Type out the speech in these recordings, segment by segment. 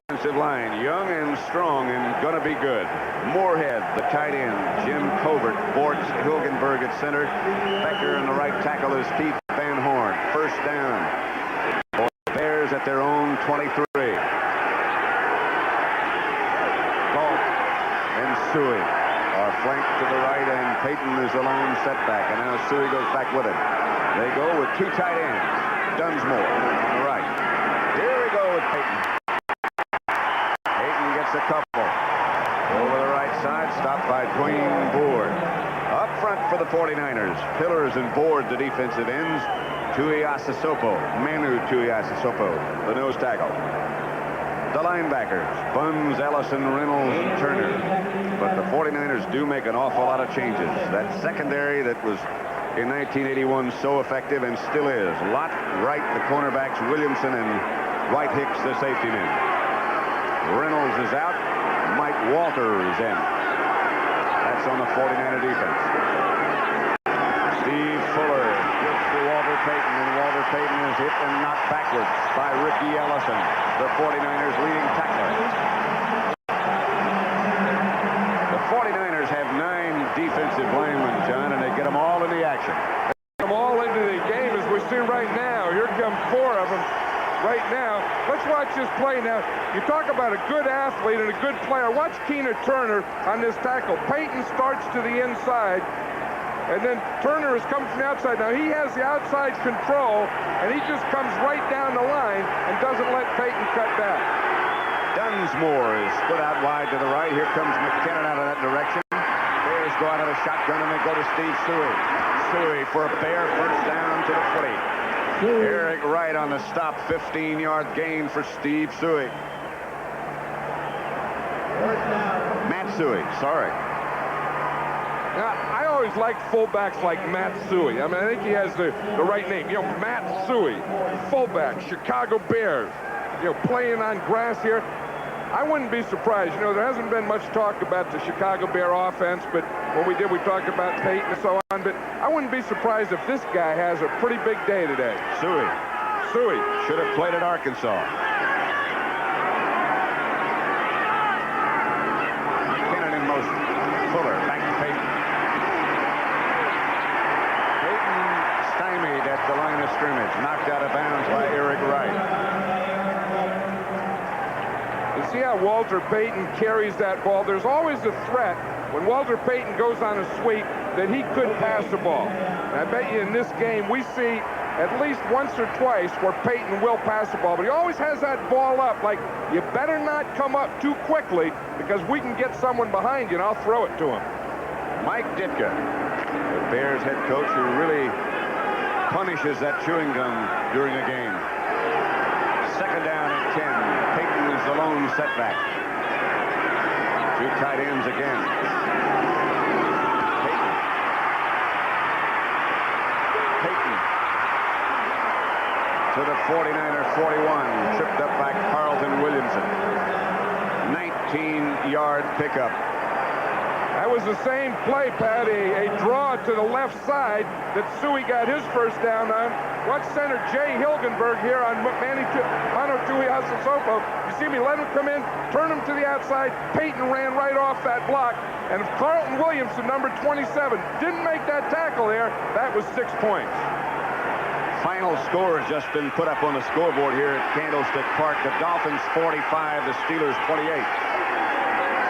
Defensive line, young and strong and gonna be good. Moorhead, the tight end. Jim Covert, Bortz, Hilgenberg at center. Becker in the right tackle is Keith Van Horn. First down. Bears at their own 23. Galt and Suey are flanked to the right, and Payton is a lone setback, and now Suey goes back with him. They go with two tight ends. Dunsmore on the right. Here we go with Payton. Payton gets a couple. Over the right side, stopped by Queen Board. Up front for the 49ers. Pillars and Board, the defensive ends. Tuiasosopo, Manu Tuiasosopo, the nose tackle. The linebackers, Buns, Ellison, Reynolds, and Turner. But the 49ers do make an awful lot of changes. That secondary that was in 1981 so effective and still is. Lott, Wright, the cornerbacks, Williamson, and White Hicks, the safety men. Reynolds is out. Mike Walter is in. That's on the 49er defense. Steve Fuller gets to Walter Payton, and Walter Payton is hit and knocked backwards by Ricky Ellison, the 49ers leading tackler. The 49ers have 9 defensive linemen, John, and they get them all in the action. They get them all into the game as we see right now. Here come 4 of them right now. Let's watch this play now. You talk about a good athlete and a good player. Watch Keena Turner on this tackle. Payton starts to the inside, and then Turner is coming from the outside. Now he has the outside control, and he just comes right down the line and doesn't let Payton cut back. Dunsmore is split out wide to the right. Here comes McKinnon out of that direction. Bears go out of the shotgun, and they go to Steve Suey. Suey for a Bear first down to the 40. Eric Wright on the stop, 15-yard gain for Steve Suey. Matt Suey, sorry. Now, I always liked fullbacks like Matt Suey. I mean, I think he has the right name. You know, Matt Suey, fullback, Chicago Bears, you know, playing on grass here. I wouldn't be surprised. You know, there hasn't been much talk about the Chicago Bear offense, but when we did, we talked about Payton and so on. But I wouldn't be surprised if this guy has a pretty big day today. Suey should have played at Arkansas. McKinnon in motion. Fuller back to Payton. Payton stymied at the line of scrimmage, knocked out of bounds by Eric Wright. You see how Walter Payton carries that ball? There's always a threat when Walter Payton goes on a sweep that he could pass the ball. And I bet you in this game we see at least once or twice where Payton will pass the ball, but he always has that ball up like, you better not come up too quickly because we can get someone behind you and I'll throw it to him. Mike Ditka, the Bears head coach, who really punishes that chewing gum during a game. Second down and 10. Payton is the lone setback. Two tight ends again. Payton to the 49er 41. Tripped up by Carlton Williamson. 19-yard pickup. That was the same play, Pat, a draw to the left side that Suey got his first down on. Watch center Jay Hilgenberg here on Manu Tuiasosopo. You see me let him come in, turn him to the outside. Payton ran right off that block. And if Carlton Williamson, number 27, didn't make that tackle there, that was 6 points. Final score has just been put up on the scoreboard here at Candlestick Park. The Dolphins 45, the Steelers 28.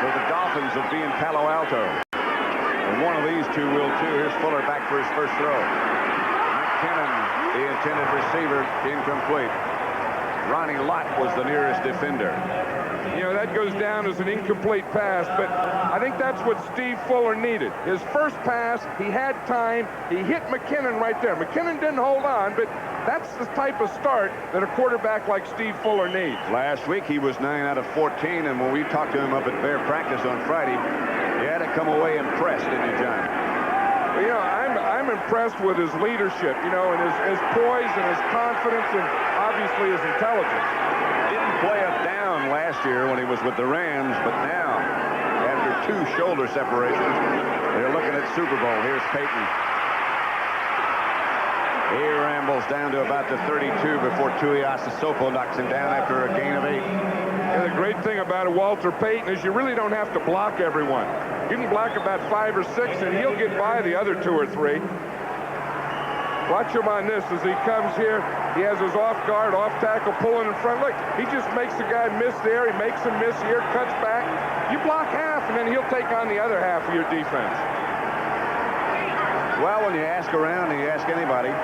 So the Dolphins will be in Palo Alto. And one of these two will too. Here's Fuller back for his first throw. McKinnon, the intended receiver, incomplete. Ronnie Lott was the nearest defender. You know, that goes down as an incomplete pass, but I think that's what Steve Fuller needed. His first pass, he had time. He hit McKinnon right there. McKinnon didn't hold on, but that's the type of start that a quarterback like Steve Fuller needs. Last week, he was 9 out of 14, and when we talked to him up at Bear practice on Friday, he had to come away impressed, didn't you, John? Well, you know, I'm impressed with his leadership, you know, and his poise and his confidence and obviously his intelligence. Didn't play it down last year when he was with the Rams, but now, after 2 shoulder separations, they're looking at Super Bowl. Here's Payton. He rambles down to about the 32 before Tuiasosopo knocks him down after a gain of 8. And the great great thing about Walter Payton is you really don't have to block everyone. You can block about 5 or 6, and he'll get by the other 2 or 3. Watch him on this as he comes here. He has his off guard, off tackle, pulling in front. Look, he just makes the guy miss there. He makes him miss here, cuts back. You block half, and then he'll take on the other half of your defense. Well, when you ask around and you ask anybody,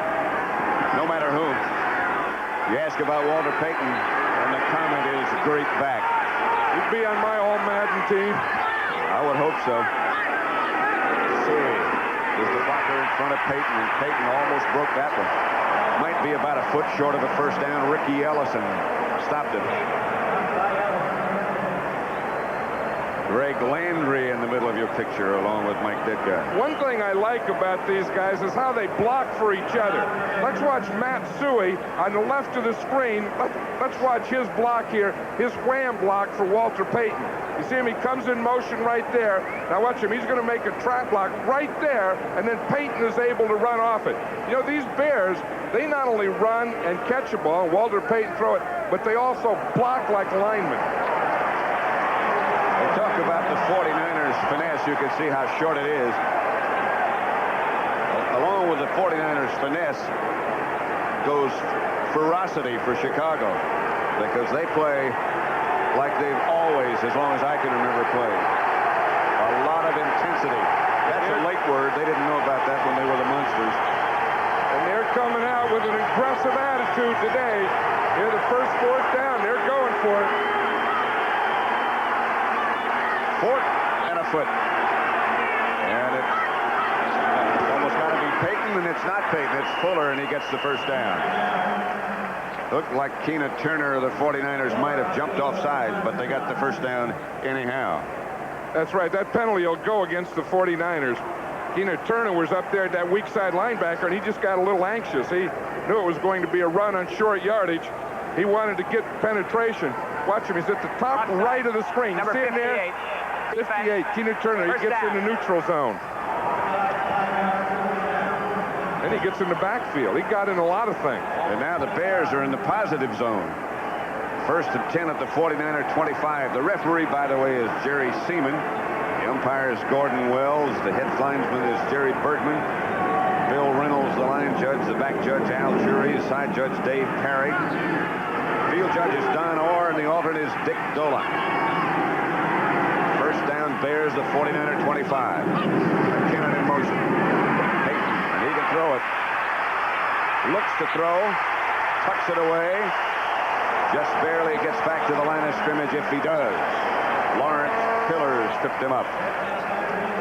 no matter whom, you ask about Walter Payton, and the comment is great back. He'd be on my all-Madden team. I would hope so. See, is the blocker in front of Payton, and Payton almost broke that one. Might be about a foot short of a first down. Ricky Ellison stopped him. Greg Landry in the middle of your picture, along with Mike Ditka. One thing I like about these guys is how they block for each other. Let's watch Matt Suhey on the left of the screen. Let's watch his block here, his wham block for Walter Payton. You see him, he comes in motion right there. Now watch him, he's going to make a trap block right there, and then Payton is able to run off it. You know, these Bears, they not only run and catch a ball, Walter Payton throw it, but they also block like linemen. Talk about the 49ers finesse. You can see how short it is. Along with the 49ers finesse goes ferocity for Chicago, because they play like they've always, as long as I can remember, played. A lot of intensity. That's a late word. They didn't know about that when they were the Munsters. And they're coming out with an aggressive attitude today. Here, the first 4th down. They're going for it. 4th and a foot. And it's almost got to be Payton, and it's not Payton. It's Fuller, and he gets the first down. Looked like Keena Turner of the 49ers might have jumped offside, but they got the first down anyhow. That's right. That penalty will go against the 49ers. Keena Turner was up there at that weak side linebacker, and he just got a little anxious. He knew it was going to be a run on short yardage. He wanted to get penetration. Watch him. He's at the top right of the screen. Number you see him 58. there? 58. Keena Turner. First He gets down. in the neutral zone. Then he gets in the backfield. He got in a lot of things. And now the Bears are in the positive zone. 1st and 10 at the 49er 25. The referee, by the way, is Jerry Seaman. The umpire is Gordon Wells. The head linesman is Jerry Bergman. Bill Reynolds, the line judge. The back judge, Al Jury. Side judge, Dave Parry. Field judge is Don Orr, and the alternate is Dick Dola. First down, Bears, the 49er 25. McKinnon in motion. Payton, and he can throw it. Looks to throw. Tucks it away. Just barely gets back to the line of scrimmage if he does. Lawrence Pillars tripped him up.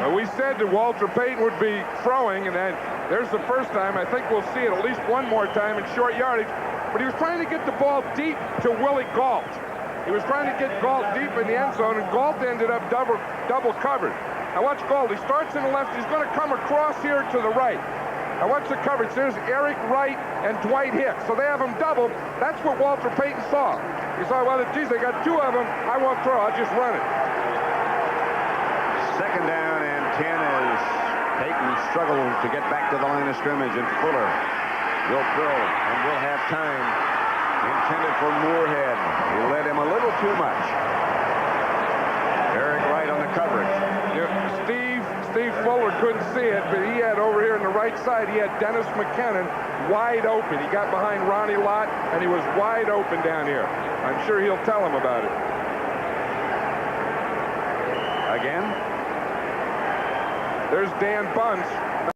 Well, we said that Walter Payton would be throwing, and then there's the first time. I think we'll see it at least one more time in short yardage. But he was trying to get the ball deep to Willie Gault. He was trying to get Gault deep in the end zone, and Gault ended up double covered. Now watch Gault. He starts in the left. He's going to come across here to the right. Now watch the coverage. There's Eric Wright and Dwight Hicks. So they have them doubled. That's what Walter Payton saw. He saw, well, geez, they got 2 of them. I won't throw. I'll just run it. 2nd down and 10 as Payton struggled to get back to the line of scrimmage, and Fuller will throw and will have time intended for Moorhead. He led him a little too much. Eric Wright on the coverage. Steve Fuller couldn't see it, but he had over here on the right side, he had Dennis McKinnon wide open. He got behind Ronnie Lott, and he was wide open down here. I'm sure he'll tell him about it. Again. There's Dan Bunce,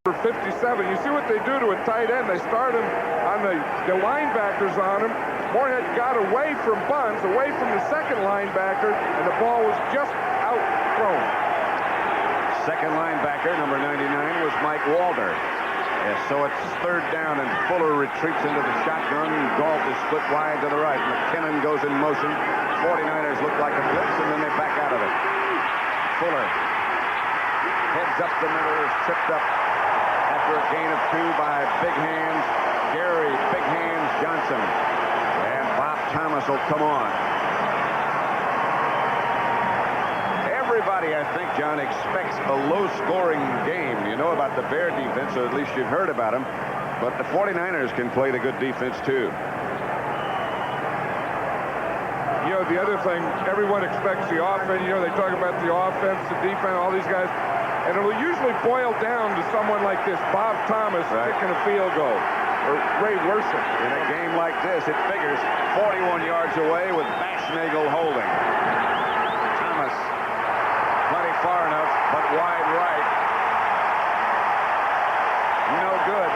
number 57. You see what they do to a tight end? They start him on the linebackers on him. Moorhead got away from Bunce, away from the second linebacker, and the ball was just out thrown. Second linebacker, number 99, was Mike Walter. Yes, so it's 3rd down, and Fuller retreats into the shotgun. Gault is split wide to the right. McKinnon goes in motion. 49ers look like a blitz, and then they back out of it. Fuller heads up the middle, is tripped up after a gain of 2 by Big Hands Gary Big Hands Johnson. And Bob Thomas will come on. Everybody, I think, John, expects a low-scoring game. You know about the Bear defense, or at least you've heard about them. But the 49ers can play the good defense, too. You know, the other thing, everyone expects the offense. You know, they talk about the offense, the defense, all these guys. And it will usually boil down to someone like this, Bob Thomas, kicking a field goal, or Ray Worsham. In a game like this, it figures 41 yards away with Bashnagel holding. Thomas, plenty far enough, but wide right. No good.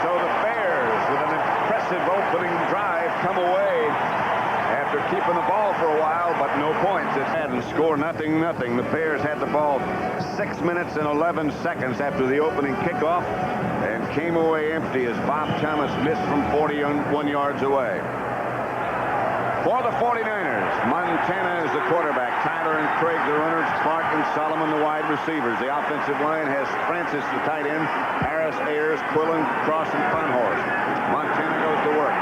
So the Bears, with an impressive opening drive, come away after keeping the ball for a while, but no points. It hadn't scored nothing. The Bears had the ball 6 minutes and 11 seconds after the opening kickoff and came away empty as Bob Thomas missed from 41 yards away. For the 49ers, Montana is the quarterback. Tyler and Craig the runners. Clark and Solomon the wide receivers. The offensive line has Francis the tight end. Harris, Ayers, Quillen, Cross, and Funhorse. Montana goes to work.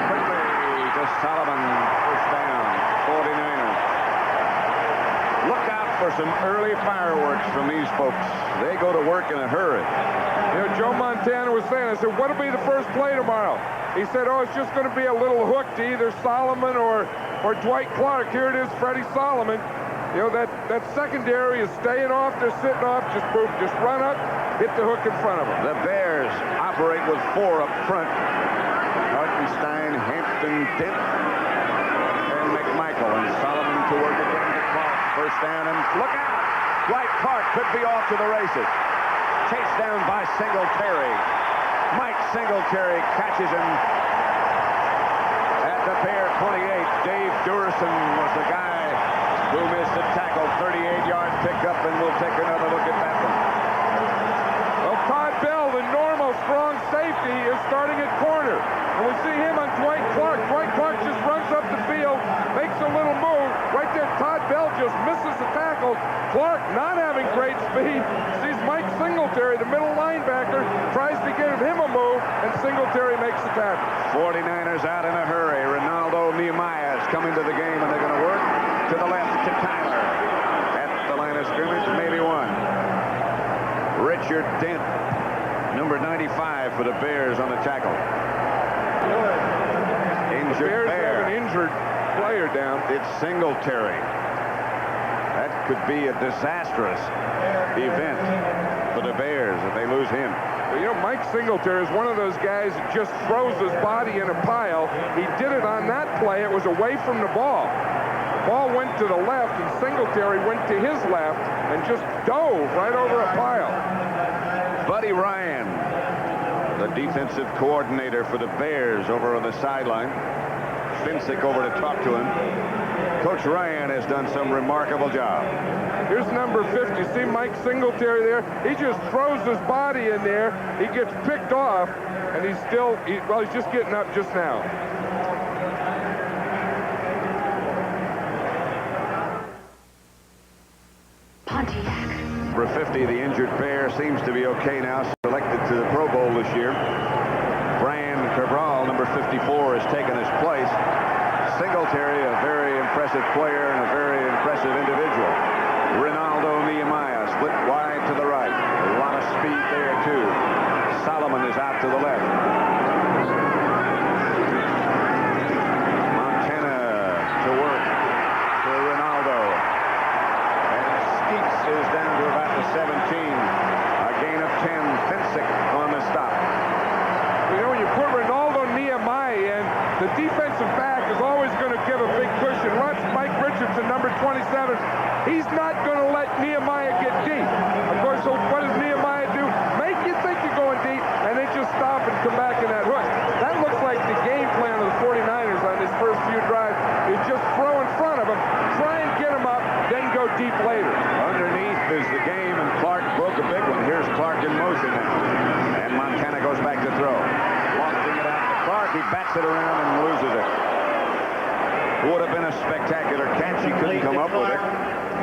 Quickly to Solomon. First down. 49ers. Look out for some early fireworks from these folks. They go to work in a hurry. You know, Joe Montana was saying, I said, what'll be the first play tomorrow? He said, oh, it's just going to be a little hook to either Solomon or Dwight Clark. Here it is, Freddie Solomon. You know, that secondary is staying off. They're sitting off. Just run up, hit the hook in front of them. The Bears operate with 4 up front. Hartenstein, Hampton, Dent, and McMichael. And Solomon to work again to Clark. First down, and look out! Dwight Clark could be off to the races. Chased down by Singletary. Mike Singletary catches him at the Bear 28. Dave Durson was the guy who missed the tackle. 38-yard pickup, and we'll take another look at that one. Well, Todd Bell, the normal strong safety, is starting at corner. And we see him on Dwight Clark. Dwight Clark just runs up the field, makes a little move. Right there, Todd Bell just misses the tackle. Clark, not having great speed, sees Mike Singletary, the middle linebacker, tries to give him a move, and Singletary makes the tackle. 49ers out in a hurry. Ronaldo Nehemiah is coming to the game, and they're going to work to the left to Tyler. At the line of scrimmage, maybe one. Richard Dent, number 95 for the Bears on the tackle. Injured Bears Bear. have an injured player down. It's Singletary. That could be a disastrous event for the Bears if they lose him. But, you know, Mike Singletary is one of those guys that just throws his body in a pile. He did it on that play. It was away from the ball. The ball went to the left, and Singletary went to his left and just dove right over a pile. Buddy Ryan, the defensive coordinator for the Bears, over on the sideline. Finsick over to talk to him. Coach Ryan has done some remarkable job. Here's number 50. See Mike Singletary there? He just throws his body in there. He gets picked off, and he's just getting up just now. Pontiac. Number 50, the injured Bear, seems to be okay now, selected to the Pro Bowl this year. Brian Cabral, number 54, has taken his place. Singletary, a very impressive player and a very impressive individual. Ronaldo Nehemiah, split wide to the right. A lot of speed there, too. Solomon is out to the left. Montana to work to Ronaldo. And Skeets is down to about the 17. A gain of 10. Finsick on the stop. You know, when you put Ronaldo Nehemiah in, the defensive back is always going to give a big cushion. Watch Mike Richardson, number 27. He's not going to let Nehemiah get deep. Of course, so what does Nehemiah do? Make you think you're going deep, and then just stop and come back in that hook. That looks like the game plan of the 49ers on his first few drives is just throw in front of him, try and get him up, then go deep later. Underneath is the game, and Clark broke a big one. Here's Clark in motion now. And Montana goes back to throw. Lofting it out to Clark. He bats it around and loses it. Would have been a spectacular catch. He couldn't come up with it.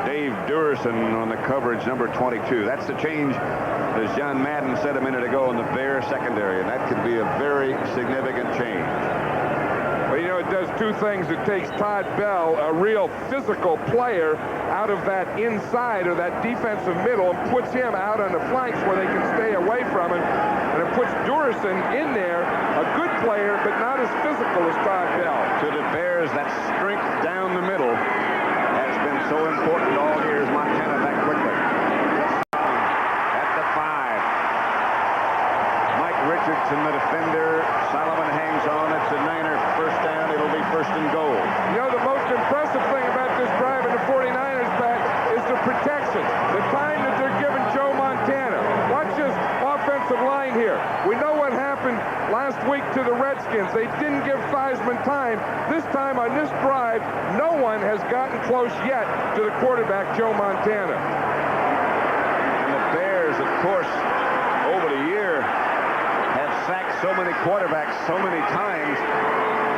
Dave Durson on the coverage, number 22. That's the change, as John Madden said a minute ago, in the Bears secondary, and that could be a very significant change. Well, you know, it does two things. It takes Todd Bell, a real physical player, out of that inside or that defensive middle and puts him out on the flanks where they can stay away puts Durison in there, a good player, but not as physical as Todd Bell. To the Bears, that strength down the middle has been so important all year. Montana back quickly. At the 5. Mike Richardson, the defender. Solomon hangs on. It's a Niner first down. It'll be first and goal. You know, the most impressive thing about this drive in the 49ers back is the protection. The time that they're giving Joe Montana. Watch this offensive line here. We know what happened last week to the Redskins. They didn't give Theismann time. This time on this drive, no one has gotten close yet to the quarterback, Joe Montana. And the Bears, of course, over the year, have sacked so many quarterbacks so many times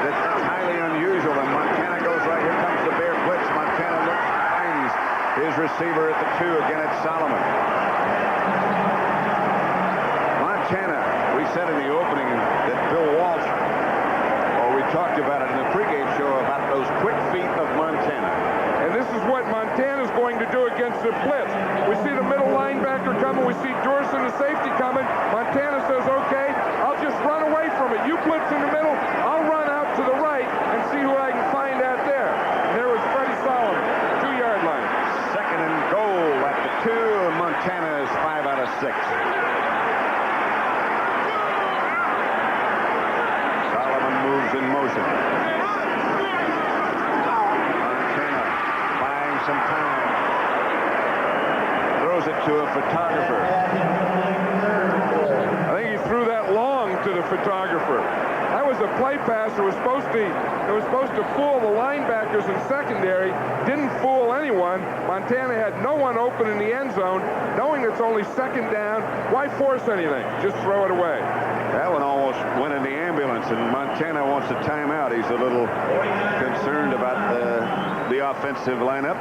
that that's highly unusual. And Montana goes right. Here comes the Bear blitz. Montana finds his receiver at the 2. Again, it's Solomon. Montana, we said in the opening that Bill Walsh, or we talked about it in the pregame show about those quick feet of Montana. And this is what Montana's going to do against the blitz. We see the middle linebacker coming. We see Durison, the safety, coming. Montana says, okay, I'll just run away from it. You blitz in the middle, I'll run out to the right and see who I can find out there. And there was Freddie Solomon, 2-yard line. Second and goal at the 2, and Montana is 5 out of 6. Solomon moves in motion. Montana buying some time. Throws it to a photographer. I think he threw that long to the photographer. That was a play pass that was supposed to fool the linebackers in secondary. Didn't fool anyone. Montana had no one open in the end zone. Knowing it's only second down, why force anything? Just throw it away. That one almost went in the ambulance, and Montana wants a timeout. He's a little concerned about the offensive lineup.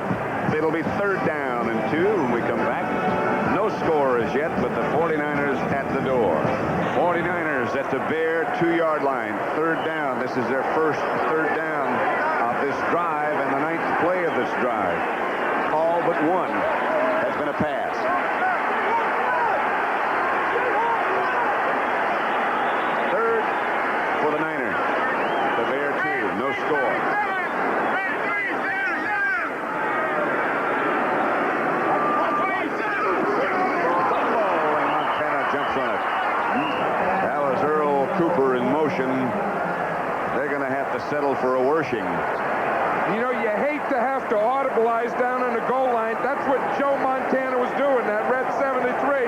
It'll be third down and 2 when we come back. No score as yet, but the 49ers at the door. 49ers at the Bear 2-yard line. Third down. This is their first third down of this drive and the 9th play of this drive. All but one has been a pass. Third for the Niners. The Bear 2. No score. Cooper in motion. They're going to have to settle for a Wershing. You know, you hate to have to audibilize down on the goal line. That's what Joe Montana was doing, that red 73.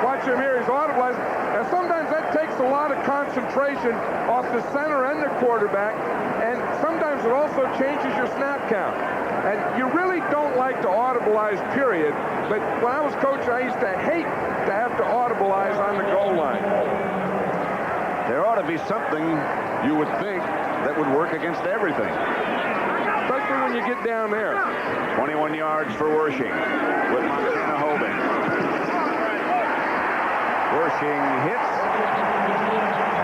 Watch him here. He's audibilizing. Now, sometimes that takes a lot of concentration off the center and the quarterback, and sometimes it also changes your snap count. And you really don't like to audibilize, period. But when I was coaching, I used to hate to have to audibilize on the goal line. There ought to be something you would think that would work against everything. Especially when you get down there. 21 yards for Wershing with Montana holding. Wershing hits,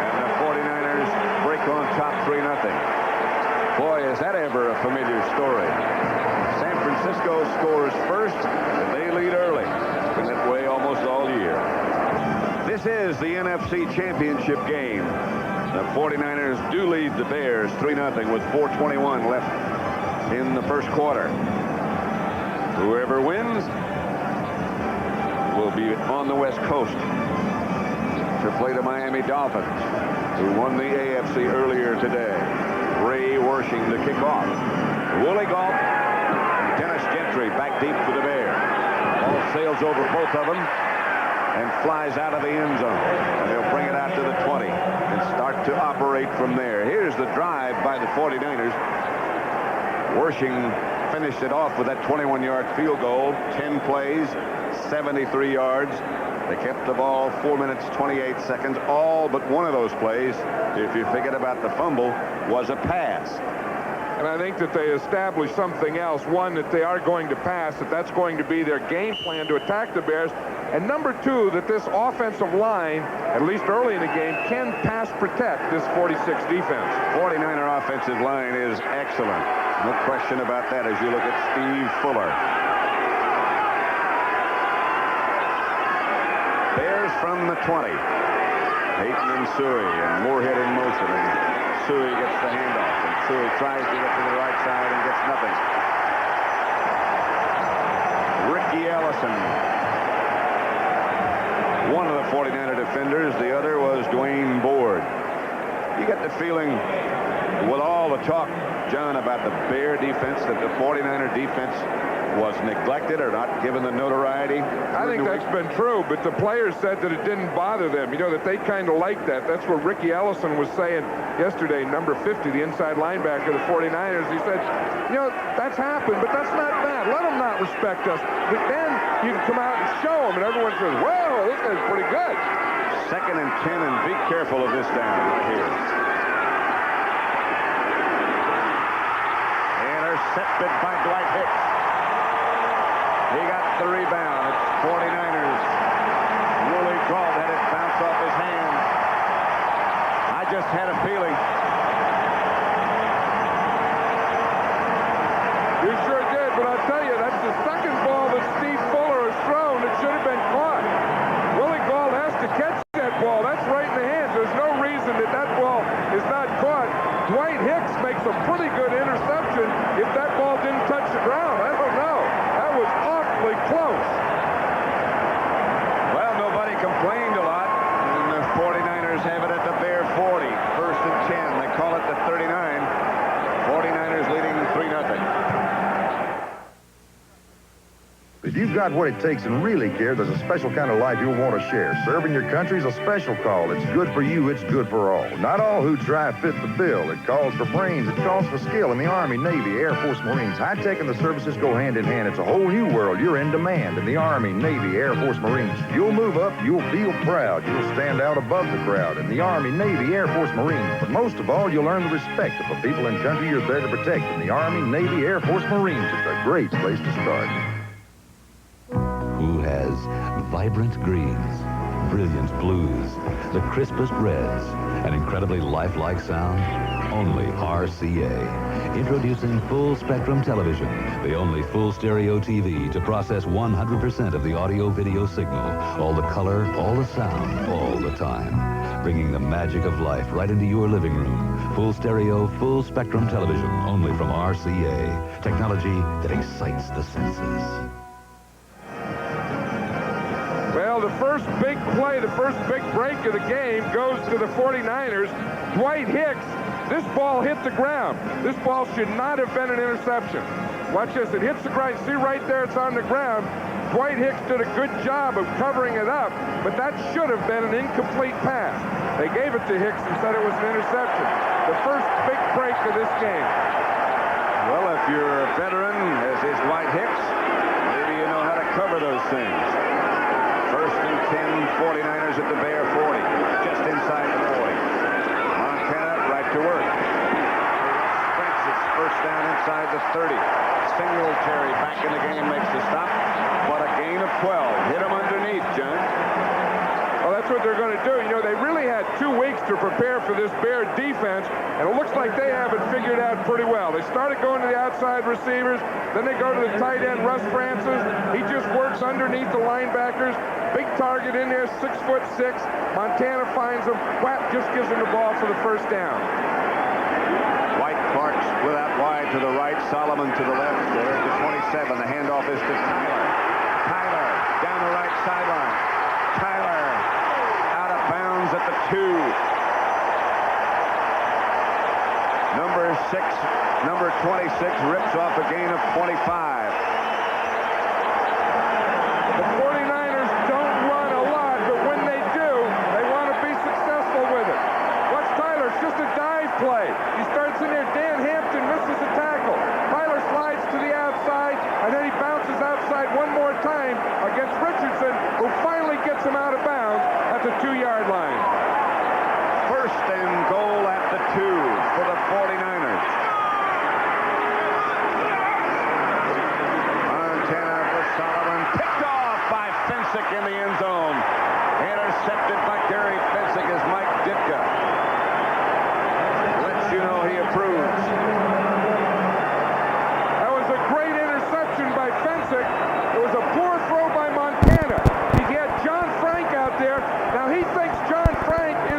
and the 49ers break on top 3-0. Boy, is that ever a familiar story. San Francisco scores first, and they lead early. It's been that way almost all year. This is the NFC Championship game. The 49ers do lead the Bears 3-0 with 4:21 left in the first quarter. Whoever wins will be on the West Coast to play the Miami Dolphins, who won the AFC earlier today. Ray Wershing to kick off. Woolley Galt and Dennis Gentry back deep for the Bears. Ball sails over both of them and flies out of the end zone. And they'll bring it out to the 20 and start to operate from there. Here's the drive by the 49ers. Wershing finished it off with that 21-yard field goal. 10 plays, 73 yards. They kept the ball 4 minutes, 28 seconds. All but one of those plays, if you forget about the fumble, was a pass. And I think that they established something else. One, that they are going to pass, that's going to be their game plan to attack the Bears. And number two, that this offensive line, at least early in the game, can pass protect this 46 defense. 49er offensive line is excellent. No question about that as you look at Steve Fuller. Bears from the 20. Peyton and Suey, and Moorhead in motion. And Suey gets the handoff, and Suey tries to get to the right side and gets nothing. Ricky Ellison, one of the 49er defenders. The other was Dwayne Board. You get the feeling, with all the talk, John, about the Bear defense, that the 49er defense was neglected or not given the notoriety. I think that's been true, but the players said that it didn't bother them. You know, that they kind of liked that. That's what Ricky Ellison was saying yesterday, number 50, the inside linebacker of the 49ers. He said, you know, that's happened, but that's not bad. Let them not respect us. But then you can come out and show them, and everyone says, whoa, this guy's pretty good. 2nd and 10, and be careful of this down right here. Intercepted by Dwight Hicks. He got the rebound. It's 49ers. Willie Gault had it bounce off his hand. I just had a feeling. You sure did, but I'll tell you, that's the second ball that Steve Fuller has thrown that should have been caught. Willie Gault has to catch that ball. That's right in the hands. There's no reason that that ball is not caught. Dwight Hicks makes a pretty good interception if that ball didn't touch the ground. I don't know. That was awfully close. Well, nobody complained a lot, and the 49ers have it at the Bear 40. 1st and 10. They call it the 39. 49ers leading 3-0. If you've got what it takes and really care, there's a special kind of life you'll want to share. Serving your country is a special call. It's good for you. It's good for all. Not all who try fit the bill. It calls for brains. It calls for skill in the Army, Navy, Air Force, Marines. High-tech and the services go hand in hand. It's a whole new world. You're in demand in the Army, Navy, Air Force, Marines. You'll move up. You'll feel proud. You'll stand out above the crowd in the Army, Navy, Air Force, Marines. But most of all, you'll earn the respect of the people and country you're there to protect in the Army, Navy, Air Force, Marines. It's a great place to start. Who has vibrant greens, brilliant blues, the crispest reds, an incredibly lifelike sound? Only RCA. Introducing Full Spectrum Television, the only full stereo TV to process 100% of the audio-video signal. All the color, all the sound, all the time. Bringing the magic of life right into your living room. Full stereo, full spectrum television, only from RCA. Technology that excites the senses. Well, the first big play, the first big break of the game goes to the 49ers. Dwight Hicks, this ball hit the ground. This ball should not have been an interception. Watch this, it hits the ground. See right there, it's on the ground. Dwight Hicks did a good job of covering it up, but that should have been an incomplete pass. They gave it to Hicks and said it was an interception. The first big break of this game. Well, if you're a veteran, as is Dwight Hicks, maybe you know how to cover those things. 1st and 10, 49ers at the Bear 40, just inside the 40. Montana right to work. Sprints its 1st down inside the 30. Singletary back in the game makes the stop, but a gain of 12. Hit him underneath, John. Well, that's what they're going to do. You know, they really had 2 weeks to prepare for this Bear defense, and it looks like they have it figured out pretty well. They started going to the outside receivers, then they go to the tight end, Russ Francis. He just works underneath the linebackers. Big target in there, 6'6". Montana finds him. Quapp just gives him the ball for the 1st down. White Clark split out wide to the right, Solomon to the left. There at the 27. The handoff is to Tyler. Tyler down the right sideline. Tyler out of bounds at the 2. Number 26 rips off a gain of 25. The 49ers don't run a lot, but when they do, they want to be successful with it. Watch Tyler, it's just a dive play. He starts in there, Dan Hampton misses the tackle. Tyler slides to the outside, and then he bounces outside one more time against Richardson, who finally gets him out of bounds at the 2-yard line. 1st and goal at the 2 for the 49ers. Montana for Solomon, picked off by Fensick in the end zone. Intercepted by Gary Fensick as Mike Ditka lets you know he approves. That was a great interception by Fensick. It was a poor throw by Montana. He had John Frank out there. Now he thinks John Frank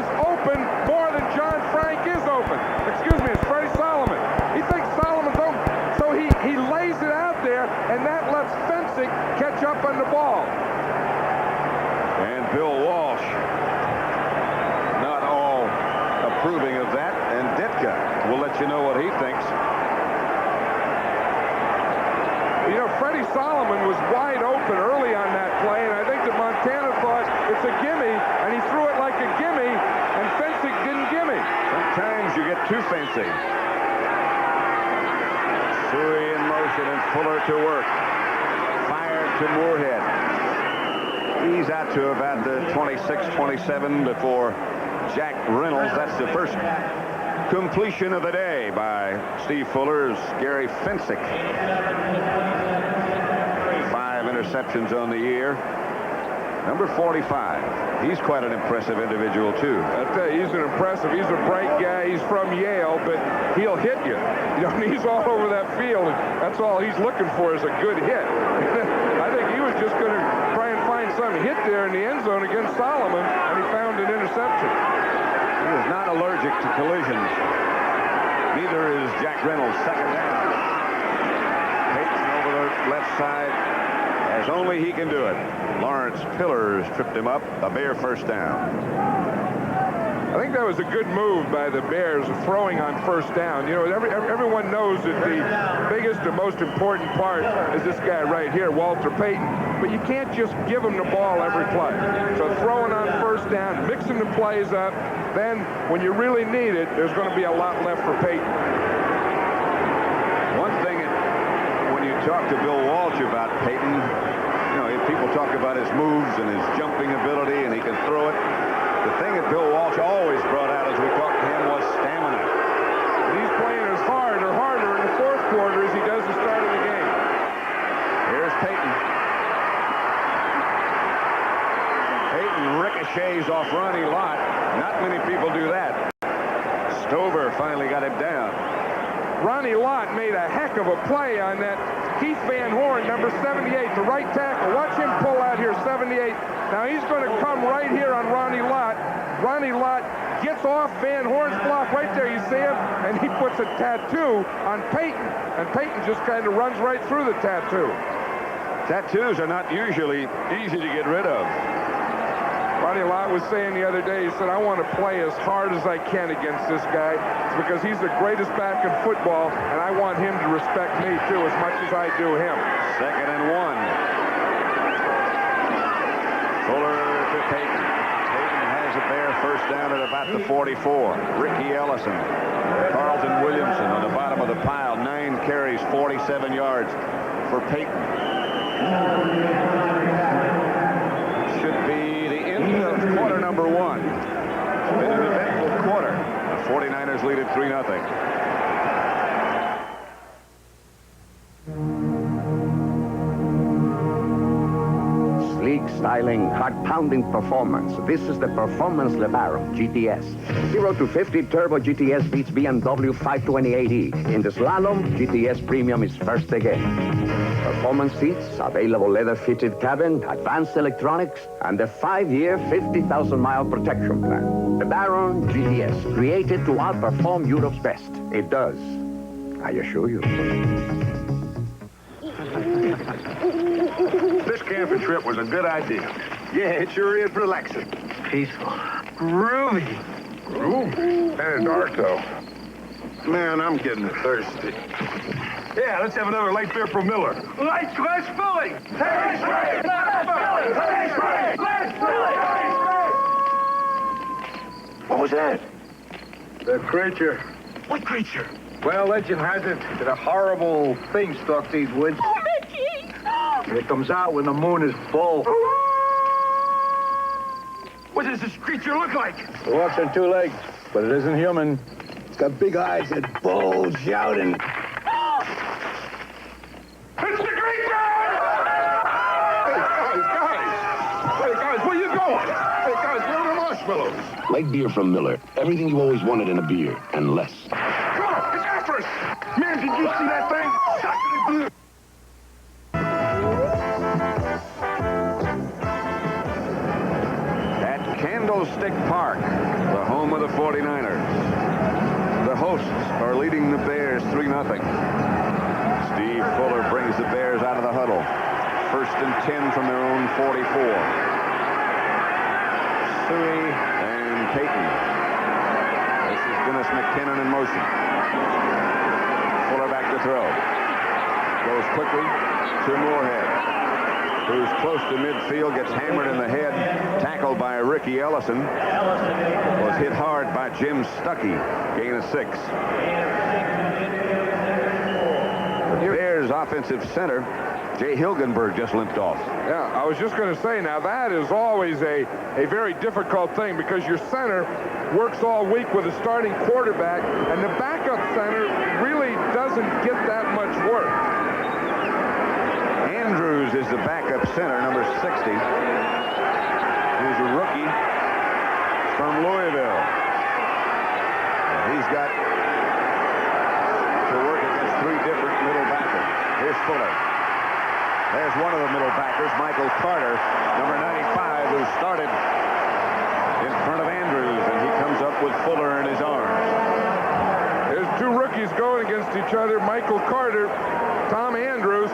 gimme, and he threw it like a gimme, and Fensick didn't gimme. Sometimes you get too fancy. Suey in motion and Fuller to work. Fired to Moorhead. He's out to about the 26-27 before Jack Reynolds. That's the first completion of the day by Steve Fuller's Gary Fensick. 5 interceptions on the year. Number 45. He's quite an impressive individual, too. I tell you, he's he's a bright guy. He's from Yale, but he'll hit you. You know, and he's all over that field, and that's all he's looking for is a good hit. I think he was just going to try and find some hit there in the end zone against Solomon, and he found an interception. He is not allergic to collisions. Neither is Jack Reynolds. Second down. Peyton over the left side as only he can do it. Lawrence Pillars tripped him up. A Bear first down. I think that was a good move by the Bears of throwing on first down. You know, everyone knows that the biggest and most important part is this guy right here, Walter Payton. But you can't just give him the ball every play. So throwing on first down, mixing the plays up, then when you really need it, there's going to be a lot left for Payton. One thing, when you talk to Bill Walsh about Payton, you know, people talk about his moves and his jumping ability, and he can throw it. The thing that Bill Walsh always brought out as we talked to him was stamina. And he's playing as hard or harder in the fourth quarter as he does the start of the game. Here's Payton. Payton ricochets off Ronnie Lott. Not many people do that. Stover finally got him down. Ronnie Lott made a heck of a play on that. Keith Van Horn, number 78, the right tackle. Watch him pull out here, 78. Now he's going to come right here on Ronnie Lott. Ronnie Lott gets off Van Horn's block right there. You see him? And he puts a tattoo on Payton. And Payton just kind of runs right through the tattoo. Tattoos are not usually easy to get rid of. Ronnie Lott was saying the other day, he said, I want to play as hard as I can against this guy because he's the greatest back in football, and I want him to respect me, too, as much as I do him. 2nd and 1. Fuller to Payton. Payton has a Bear first down at about the 44. Ricky Ellison. Carlton Williamson on the bottom of the pile. 9 carries, 47 yards for Payton. Should be the end of quarter number 1. It's been an eventful quarter. The 49ers lead it 3-0. Sleek, styling, heart-pounding performance. This is the Performance LeBaron GTS. 0 to 50 Turbo GTS beats BMW 528e. In the slalom, GTS Premium is first again. Performance seats, available leather-fitted cabin, advanced electronics, and a 5-year, 50,000-mile protection plan. LeBaron GTS, created to outperform Europe's best. It does. I assure you. This camping trip was a good idea. Yeah, it sure is relaxing. Peaceful. Groovy. Groovy? Kind of dark, though. Man, I'm getting thirsty. Yeah, let's have another light beer from Miller. Light glass filling! Taste great! Glass filling! Taste great! Glass filling! What was that? The creature. What creature? Well, legend has it that a horrible thing stalked these woods. Oh, Mickey! And it comes out when the moon is full. What does this creature look like? It walks on 2 legs, but it isn't human. It's got big eyes that bulge out and... It's the creature! Hey, guys, where you going? Hey, guys, where are the marshmallows? Light beer from Miller. Everything you always wanted in a beer, and less. Come on, it's after us! Man, did you see that thing? At Candlestick Park, the home of the 49ers. The hosts are leading the Bears 3-0. Steve Fuller brings the Bears out of the huddle. 1st and 10 from their own 44. Suey and Payton. This is Dennis McKinnon in motion. Fuller back to throw. goes quickly to Moorhead, who's close to midfield, gets hammered in the head, tackled by Ricky Ellison, was hit hard by Jim Stuckey, gain of 6. The Bears offensive center, Jay Hilgenberg, just limped off. Yeah, I was just going to say, now that is always a very difficult thing because your center works all week with a starting quarterback, and the backup center really doesn't get that much work. Andrews is the backup center, number 60. He's a rookie from Louisville. He's got to work against 3 different middle backers. Here's Fuller. There's one of the middle backers, Michael Carter, number 95, who started in front of Andrews, and he comes up with Fuller in his arms. There's 2 rookies going against each other, Michael Carter, Tom Andrews.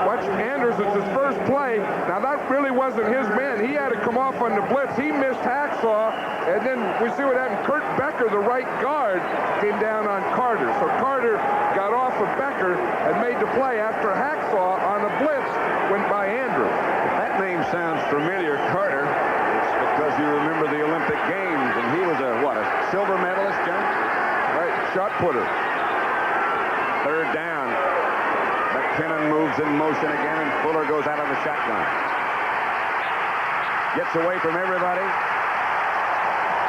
Watch Andrews, it's his first play. Now, that really wasn't his man. He had to come off on the blitz. He missed Hacksaw, and then we see what happened. Kurt Becker, the right guard, came down on Carter. So Carter got off of Becker and made the play after Hacksaw on the blitz went by Andrews. If that name sounds familiar, Carter, it's because you remember the Olympic Games, and he was a silver medalist, John? Right, shot putter. 3rd down. McKinnon moves in motion again, and Fuller goes out of the shotgun. Gets away from everybody.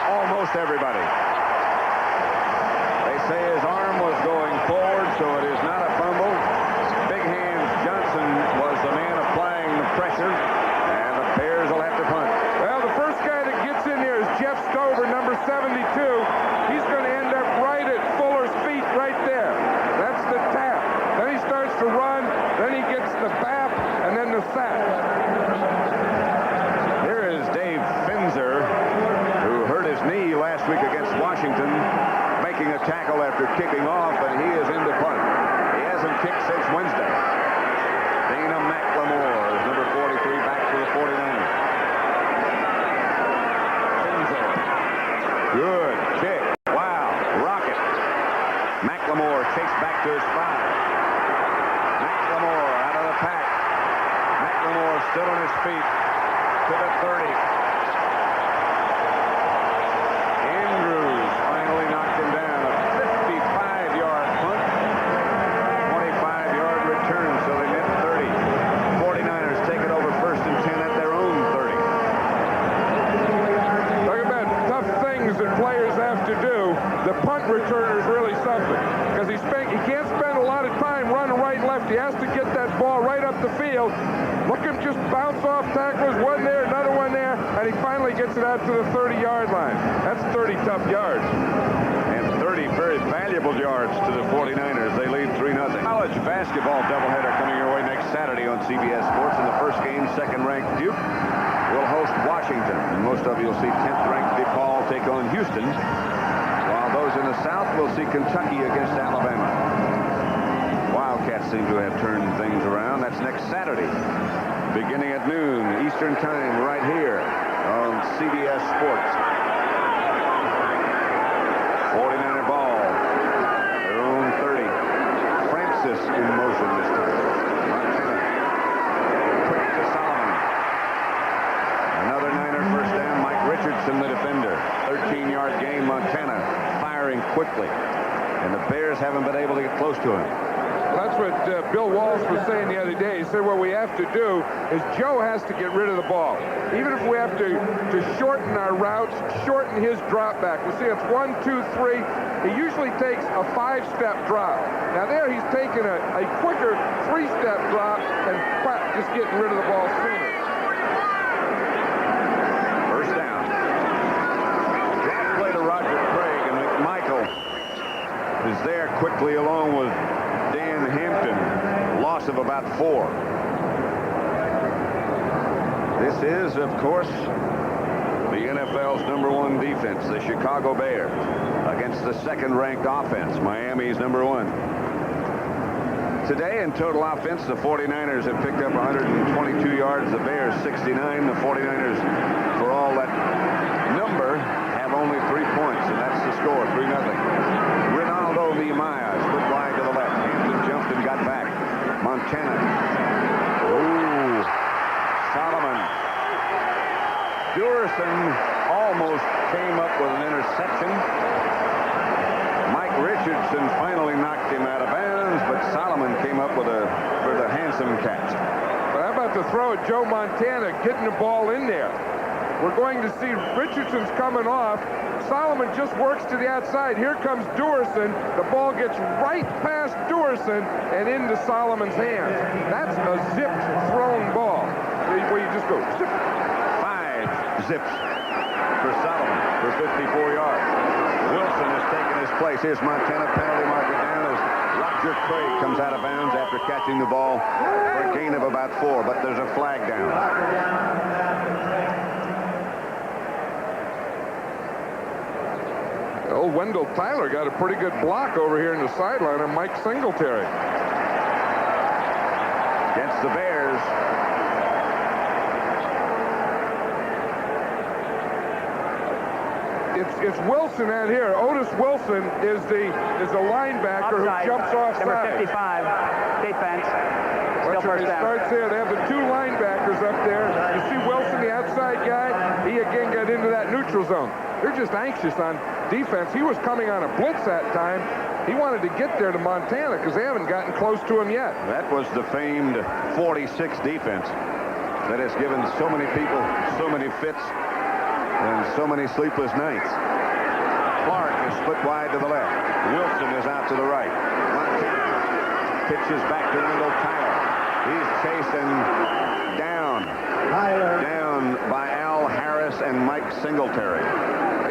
Almost everybody. They say his arm was going forward, so it is not a fumble. Big Hands Johnson was the man applying the pressure, and the Bears will have to punt. Well, the first guy that gets in here is Jeff Stover, number 72. He's going to end up right at Fuller's feet right there. That's the tap. Then he starts to run, then he gets the bap, and then the sack. Here is Dave Finzer, who hurt his knee last week against Washington, making a tackle after kicking off, and he is in the punt. He hasn't kicked since Wednesday. Dana McLemore is number 43 back for the 49ers. Finzer. Good kick. Wow. Rocket. McLemore takes back to his 5. McLemore out of the pack. McLemore still on his feet to the 30. Andrews finally knocked him down. A 55-yard punt. 25-yard return, so they net 30. 49ers take it over 1st and 10 at their own 30. Talk about tough things that players have to do. The punt returner is really something because he can't spend a lot of time running right and left. He has to get that ball right up the field. Look him just bounce off tacklers, one there, another one there, and he finally gets it out to the 30-yard line. That's 30 tough yards. And 30 very valuable yards to the 49ers. They lead 3-0. College basketball doubleheader coming your way next Saturday on CBS Sports. In the first game, 2nd-ranked Duke will host Washington. And most of you will see 10th-ranked DePaul take on Houston, while those in the South will see Kentucky against Alabama. Wildcats seem to have turned things around. That's next Saturday, beginning at noon Eastern Time, right here on CBS Sports. 49er ball, their own 30. Francis in motion this time. Montana, quick to Solomon. Another Niner first down. Mike Richardson, the defender. 13-yard gain. Montana firing quickly, and the Bears haven't been able to get close to him. That's what Bill Walsh was saying the other day. He said what we have to do is Joe has to get rid of the ball. Even if we have to shorten our routes, shorten his drop back. We see it's 1, 2, 3. He usually takes a 5-step drop. Now there he's taking a quicker 3-step drop and just getting rid of the ball sooner. First down. Drop play to Roger Craig, and McMichael is there quickly along with Dan Hampton. Loss of about 4. This is, of course, the NFL's #1 defense, the Chicago Bears, against the 2nd-ranked offense, Miami's #1. Today in total offense, the 49ers have picked up 122 yards, the Bears 69. The 49ers, for all that number, have only 3 points, and that's the score, 3-0. Ronaldo Maya, split wide to the left. Hampton jumped and got back. Montana. Ooh, Solomon. Durson almost came up with an interception. Mike Richardson finally knocked him out of bounds, but Solomon came up with a handsome catch. But how about the throw at Joe Montana, getting the ball in there? We're going to see Richardson's coming off. Solomon just works to the outside. Here comes Durson. The ball gets right past Durson and into Solomon's hands. That's a zipped thrown ball. Where you just go zip. 5 zips for Solomon for 54 yards. Wilson has taken his place. Here's Montana, penalty marker down as Roger Craig comes out of bounds after catching the ball for a gain of about 4, but there's a flag down. Old Wendell Tyler got a pretty good block over here in the sideline on Mike Singletary. Against the Bears. It's Wilson out here. Otis Wilson is the linebacker Offside. who jumps offside. Number 55, defense. Still first He down. starts there. They have the 2 linebackers up there. You see Wilson, the outside guy. He again got into that neutral zone. They're just anxious on defense. He was coming on a blitz that time. He wanted to get there to Montana because they haven't gotten close to him yet. That was the famed 46 defense that has given so many people so many fits and so many sleepless nights. Clark is split wide to the left. Wilson is out to the right. Montana pitches back to Wendell Tyler. He's chasing down by Al Harris and Mike Singletary.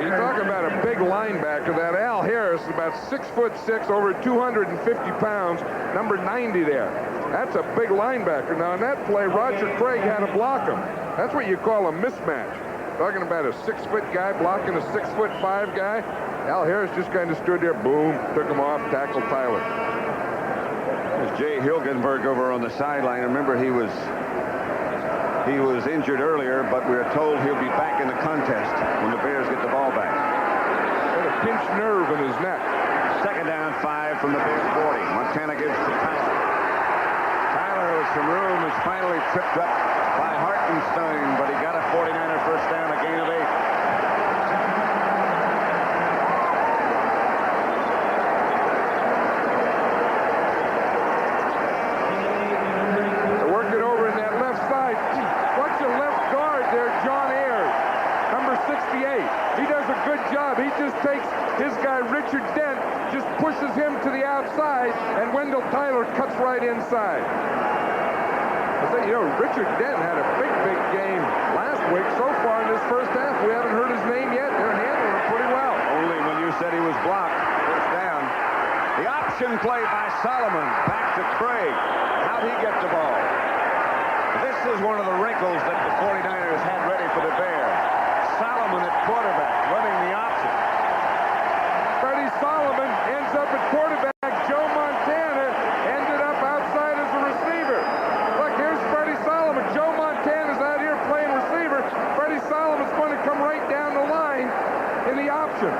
You talk about a big linebacker. That Al Harris is about 6'6", over 250 pounds, number 90 there. That's a big linebacker. Now, in that play, Roger Craig had to block him. That's what you call a mismatch. Talking about a 6-foot guy blocking a 6'5" guy. Al Harris just kind of stood there, boom, took him off, tackled Tyler. There's Jay Hilgenberg over on the sideline. Remember, he was injured earlier, but we're told he'll be back in the contest when the Bears get the ball back. Got a pinched nerve in his neck. Second down, 5 from the Bears 40. Montana gives to Tyler. Tyler with some room is finally tripped up by Hartenstein, but he got a 49er first down, a gain of 8. They're working over in that left side. Watch the left guard there, John Ayers, number 68. He does a good job. He just takes his guy, Richard Dent, just pushes him to the outside, and Wendell Tyler cuts right inside. You know, Richard Dent had a big game last week. So far in this first half, we haven't heard his name yet. They're handling him pretty well. Only when you said he was blocked. First down. The option play by Solomon. Back to Craig. How'd he get the ball? This is one of the wrinkles that the 49ers had ready for the Bears. Solomon at quarterback, running the option. Freddie Solomon ends up at quarterback. Joe Montana ended up outside as a receiver. Look, here's Freddie Solomon. Joe Montana's out here playing receiver. Freddie Solomon's going to come right down the line in the option.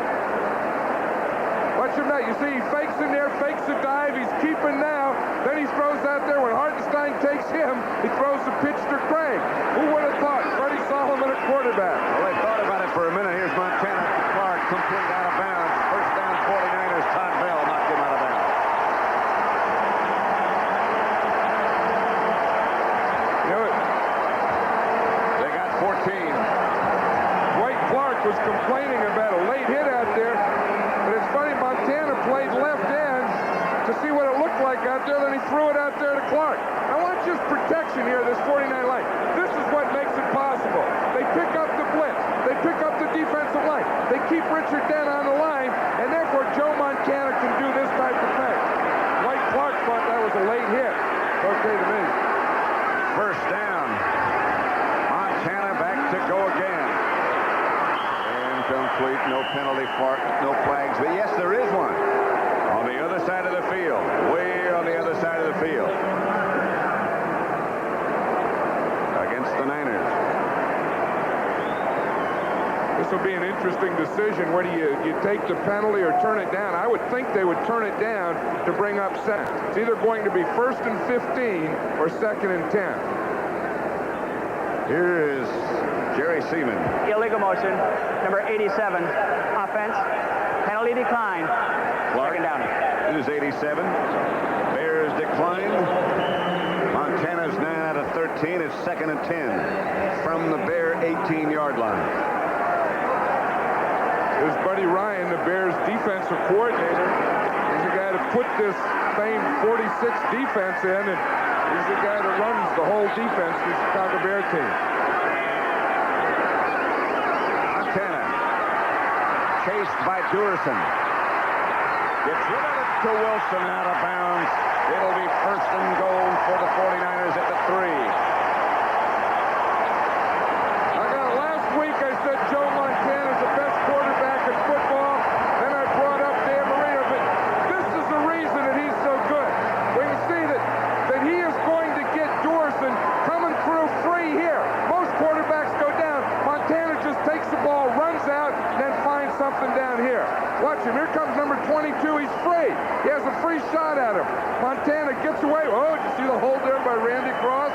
Watch him now. You see, he fakes in there, fakes the dive. He's keeping now. Then he throws out there. When Hartenstein takes him, he throws the pitch to Craig. Who would have thought? Freddie Solomon at quarterback. Well, they thought about it for a minute. Here's Montana to Clark, complete out of bounds. First down, 49ers. Todd Bell knocked him out of bounds. You know it. They got 14. Dwight Clark was complaining about a late hit out there. But it's funny, Montana played left end to see what it looked like out there, then he threw it out there to Clark. Now watch this protection here, this 49 line. This is what makes it possible. They pick up the blitz. They pick up the defensive line. They keep Richard Dent on the line, and therefore Joe Montana can do this type of thing. Dwight Clark thought that was a late hit. Okay to me. First down. Montana back to go again. Incomplete, no penalty, no flags, but yes, there is one. On the other side of the field, way on the other side of the field. Against the Niners. This will be an interesting decision. Whether you take the penalty or turn it down. I would think they would turn it down to bring up second. It's either going to be 1st and 15 or 2nd and 10. Here is Jerry Seaman. Illegal motion, number 87, offense, penalty decline, Clark. 2nd down. It is 87. Bears decline. Montana's 9 out of 13. It's 2nd and 10 from the Bear 18-yard line. Here's Buddy Ryan, the Bears defensive coordinator. He's the guy to put this famed 46 defense in, and he's the guy that runs the whole defense for the Chicago Bear team. Montana, chased by Duerson. Gets rid of it to Wilson, out of bounds. It'll be 1st and goal for the 49ers at the 3. Last week I said Joe Montana's the best quarterback in football. Then I brought up Dan Marino, but this is the reason that he's so good. We can see that he is going to get Duerson coming through free here. Most quarterbacks go down. Montana just takes the ball, runs out, then finds something down here. Watch him. Here comes number 22. He's free. He has a free shot at him. Montana gets away. Oh, did you see the hold there by Randy Cross?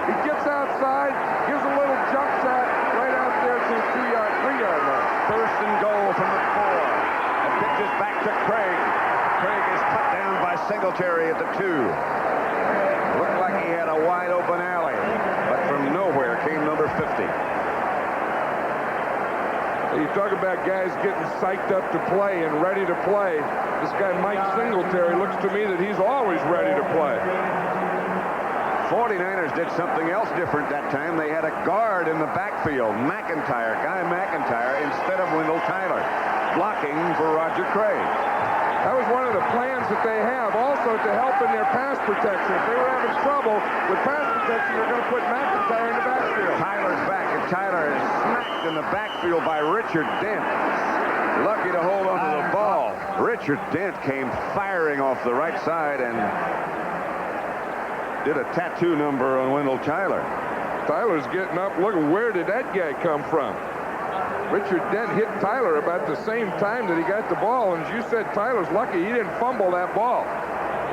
He gets outside, gives a little jump shot right out there to the 3-yard line. 1st and goal from the 4. The pitch is back to Craig. Craig is cut down by Singletary at the 2. Looked like he had a wide open alley, but from nowhere came number 50. You talk about guys getting psyched up to play and ready to play. This guy Mike Singletary looks to me that he's always ready to play. 49ers did something else different that time. They had a guard in the backfield, Guy McIntyre, instead of Wendell Tyler, blocking for Roger Craig. That was one of the plans that they have also to help in their pass protection. If they were having trouble with pass protection, they're going to put McIntyre in the backfield. Tyler's back, and Tyler is smacked in the backfield by Richard Dent. Lucky to hold onto the ball. Richard Dent came firing off the right side and did a tattoo number on Wendell Tyler. Tyler's getting up. Look, where did that guy come from? Richard Dent hit Tyler about the same time that he got the ball, and as you said, Tyler's lucky he didn't fumble that ball.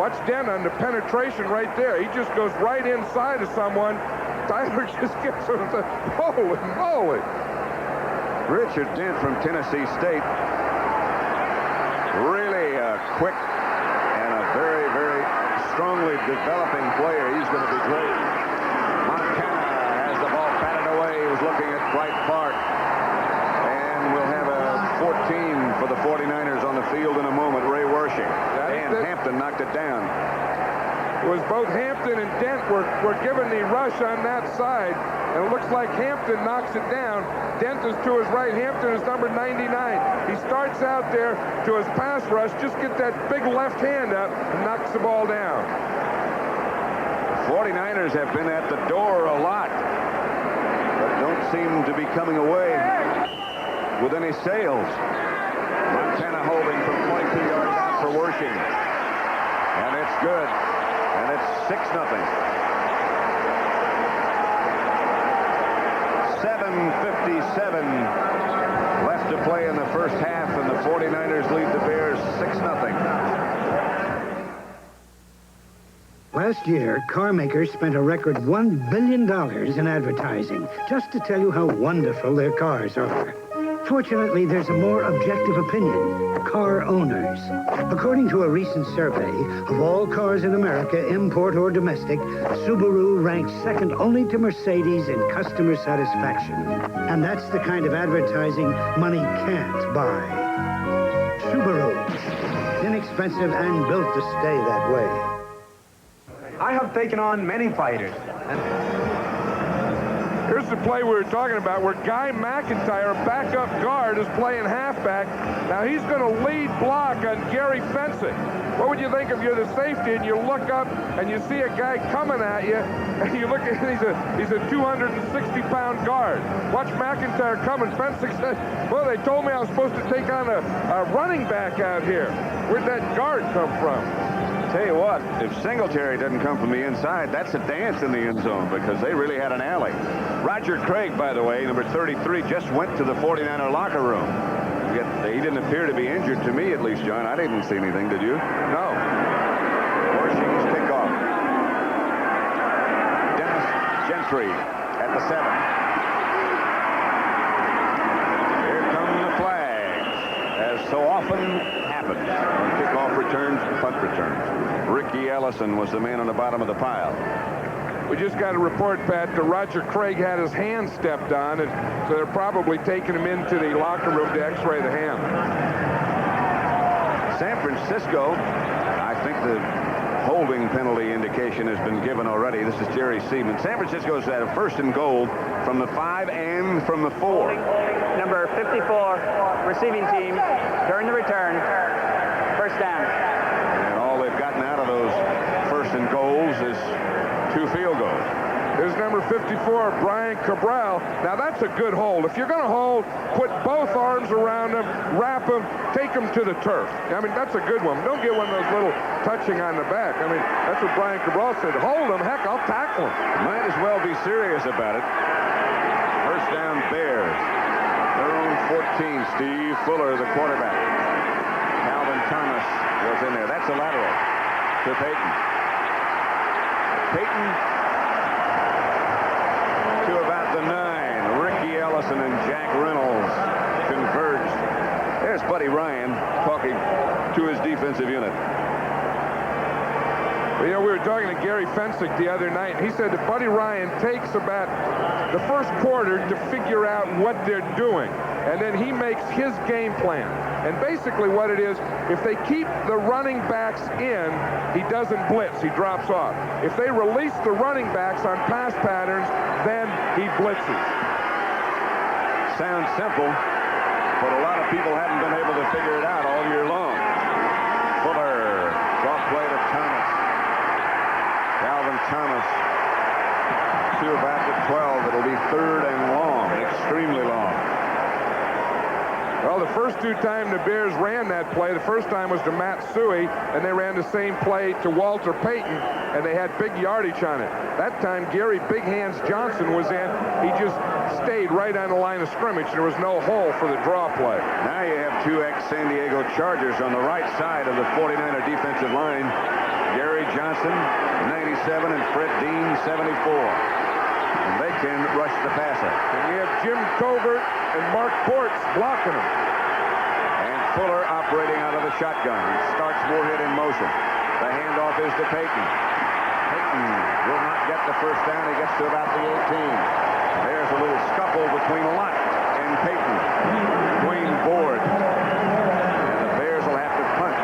Watch Dent on the penetration right there. He just goes right inside of someone. Tyler just gets him. Holy moly. Richard Dent from Tennessee State. Really quick and a very, very strongly developing player. He's going to be great. Montana has the ball batted away. He was looking at Bright Park. And we'll have a 14 for the 49ers on the field in a moment. Ray Wershing. And Hampton knocked it down. It was both Hampton and Dent were given the rush on that side, and it looks like Hampton knocks it down. Dent is to his right. Hampton is number 99. He starts out there to his pass rush, just get that big left hand up and knocks the ball down. The 49ers have been at the door a lot, but don't seem to be coming away with any sails. Montana holding from 22 yards out for Wershing. And it's good. And it's 6-0. 7:57 left to play in the first half, and the 49ers lead the Bears 6-0. Last year, car makers spent a record $1 billion in advertising just to tell you how wonderful their cars are. Fortunately, there's a more objective opinion: car owners. According to a recent survey of all cars in America, import or domestic, Subaru ranks second only to Mercedes in customer satisfaction. And that's the kind of advertising money can't buy. Subaru. Inexpensive and built to stay that way. I have taken on many fighters. Here's the play we were talking about where Guy McIntyre, backup guard, is playing halfback. Now he's going to lead block on Gary Fencing. What would you think if you're the safety and you look up and you see a guy coming at you and you look at he's a 260-pound guard. Watch McIntyre coming. Fencing said, well, they told me I was supposed to take on a running back out here. Where'd that guard come from? Tell you what, if Singletary doesn't come from the inside, that's a dance in the end zone because they really had an alley. Roger Craig, by the way, number 33, just went to the 49er locker room. Yet he didn't appear to be injured, to me at least, John. I didn't see anything, did you? No. Worshing's kickoff. Dennis Gentry at the 7. Here come the flags, as so often happens on kickoff returns and punt returns. Ricky Ellison was the man on the bottom of the pile. We just got a report, Pat, that Roger Craig had his hand stepped on, and so they're probably taking him into the locker room to x-ray the hand. San Francisco, I think the holding penalty indication has been given already. This is Jerry Seaman. San Francisco's at a 1st and goal from the 5 and from the 4. Number 54, receiving team, during the return, 1st down. And all they've gotten out of those 1st and goals is 2 field goals. Here's number 54, Brian Cabral. Now, that's a good hold. If you're going to hold, put both arms around him, wrap him, take him to the turf. I mean, that's a good one. Don't get one of those little touching on the back. I mean, that's what Brian Cabral said. Hold him. Heck, I'll tackle him. Might as well be serious about it. 1st down, Bears. Their own 14, Steve Fuller, the quarterback. Calvin Thomas was in there. That's a lateral to Payton. Payton to about the 9. Ricky Ellison and Jack Reynolds converged. There's Buddy Ryan talking to his defensive unit. Well, you know, we were talking to Gary Fensick the other night, and he said that Buddy Ryan takes about the 1st quarter to figure out what they're doing, and then he makes his game plan. And basically what it is, if they keep the running backs in, he doesn't blitz, he drops off. If they release the running backs on pass patterns, then he blitzes. Sounds simple, but a lot of people haven't been able to figure it out all year long. Fuller, draw play to Thomas. Calvin Thomas to about the 12. It'll be 3rd and long, extremely long. Well, the first 2 times the Bears ran that play, the first time was to Matt Suhey, and they ran the same play to Walter Payton, and they had big yardage on it. That time, Gary Big Hands Johnson was in. He just stayed right on the line of scrimmage. There was no hole for the draw play. Now you have 2 ex-San Diego Chargers on the right side of the 49er defensive line. Gary Johnson, 97, and Fred Dean, 74. And they can rush the passer. And you have Jim Covert and Mark Ports blocking him. And Fuller operating out of the shotgun. Starts Moorhead in motion. The handoff is to Payton. Payton will not get the 1st down. He gets to about the 18. There's a little scuffle between Lott and Payton. Between Board. And the Bears will have to punt.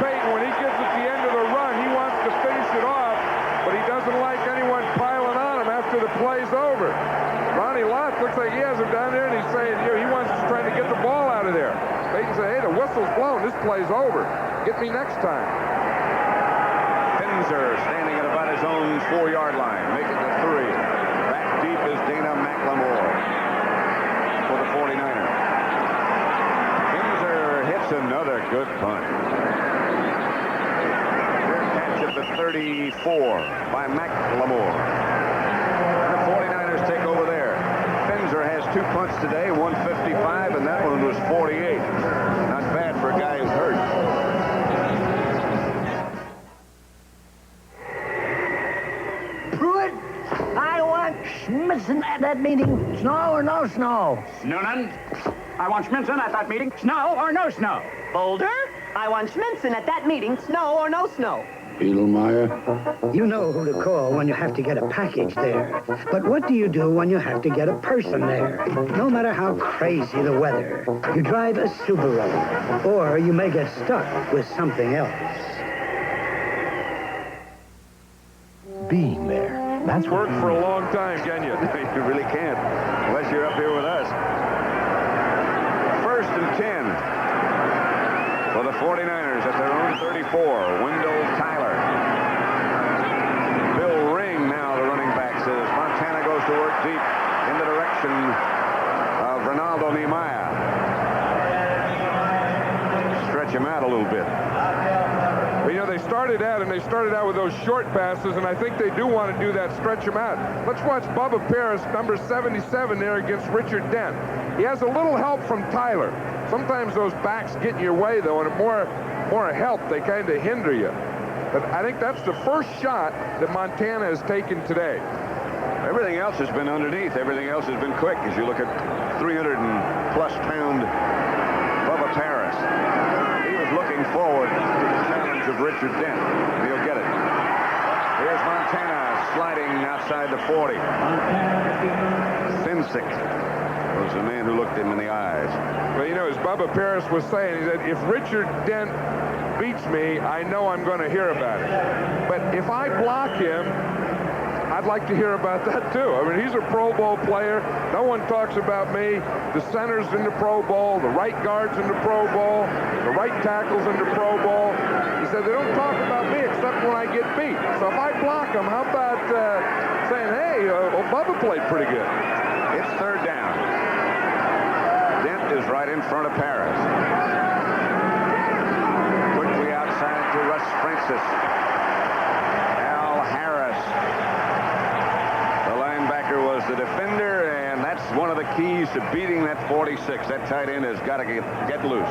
When he gets at the end of the run, he wants to finish it off, but he doesn't like anyone piling on him after the play's over. Ronnie Lott looks like he has him down there, and he's saying, you know, he wants to try to get the ball out of there. Payton said, hey, the whistle's blown. This play's over. Get me next time. Finzer standing at about his own 4-yard line, making the 3. Back deep is Dana McLemore for the 49ers. Finzer hits another good punt. At the 34 by McLemore. And the 49ers take over there. Finzer has 2 punts today, 155, and that one was 48. Not bad for a guy who's hurt. Pruitt, I want Schmitzen at that meeting. Snow or no snow? Noonan, I want Schmitzen at that meeting. Snow or no snow? Boulder, I want Schmitzen at that meeting. Snow or no snow? Edelmeyer. You know who to call when you have to get a package there. But what do you do when you have to get a person there? No matter how crazy the weather, you drive a Subaru, or you may get stuck with something else. Being there. That's worked for a long time, can you? You really can't, unless you're up here with us. 1st and 10 for the 49ers at their own 34. Wendell Tyler. Bill Ring now, the running back, says they started out, and they started out with those short passes, and I think they do want to do that, stretch them out. Let's watch Bubba Paris, number 77 there against Richard Dent. He has a little help from Tyler. Sometimes those backs get in your way, though, and more help, they kind of hinder you. But I think that's the first shot that Montana has taken today. Everything else has been underneath. Everything else has been quick. As you look at 300-plus pound Bubba Paris. He was looking forward to the challenge of Richard Dent. He'll get it. Here's Montana sliding outside the 40. Finsick was the man who looked him in the eyes. Well, you know, as Bubba Paris was saying, he said, if Richard Dent beats me, I know I'm going to hear about it. But if I block him, I'd like to hear about that, too. I mean, he's a Pro Bowl player. No one talks about me. The center's in the Pro Bowl. The right guard's in the Pro Bowl. The right tackle's in the Pro Bowl. He said, they don't talk about me except when I get beat. So if I block him, how about saying, hey, Bubba played pretty good. It's third down. Dent is right in front of Paris. Quickly outside to Russ Francis. Al Harris. The linebacker was the defender, and that's one of the keys to beating that 46. That tight end has got to get loose.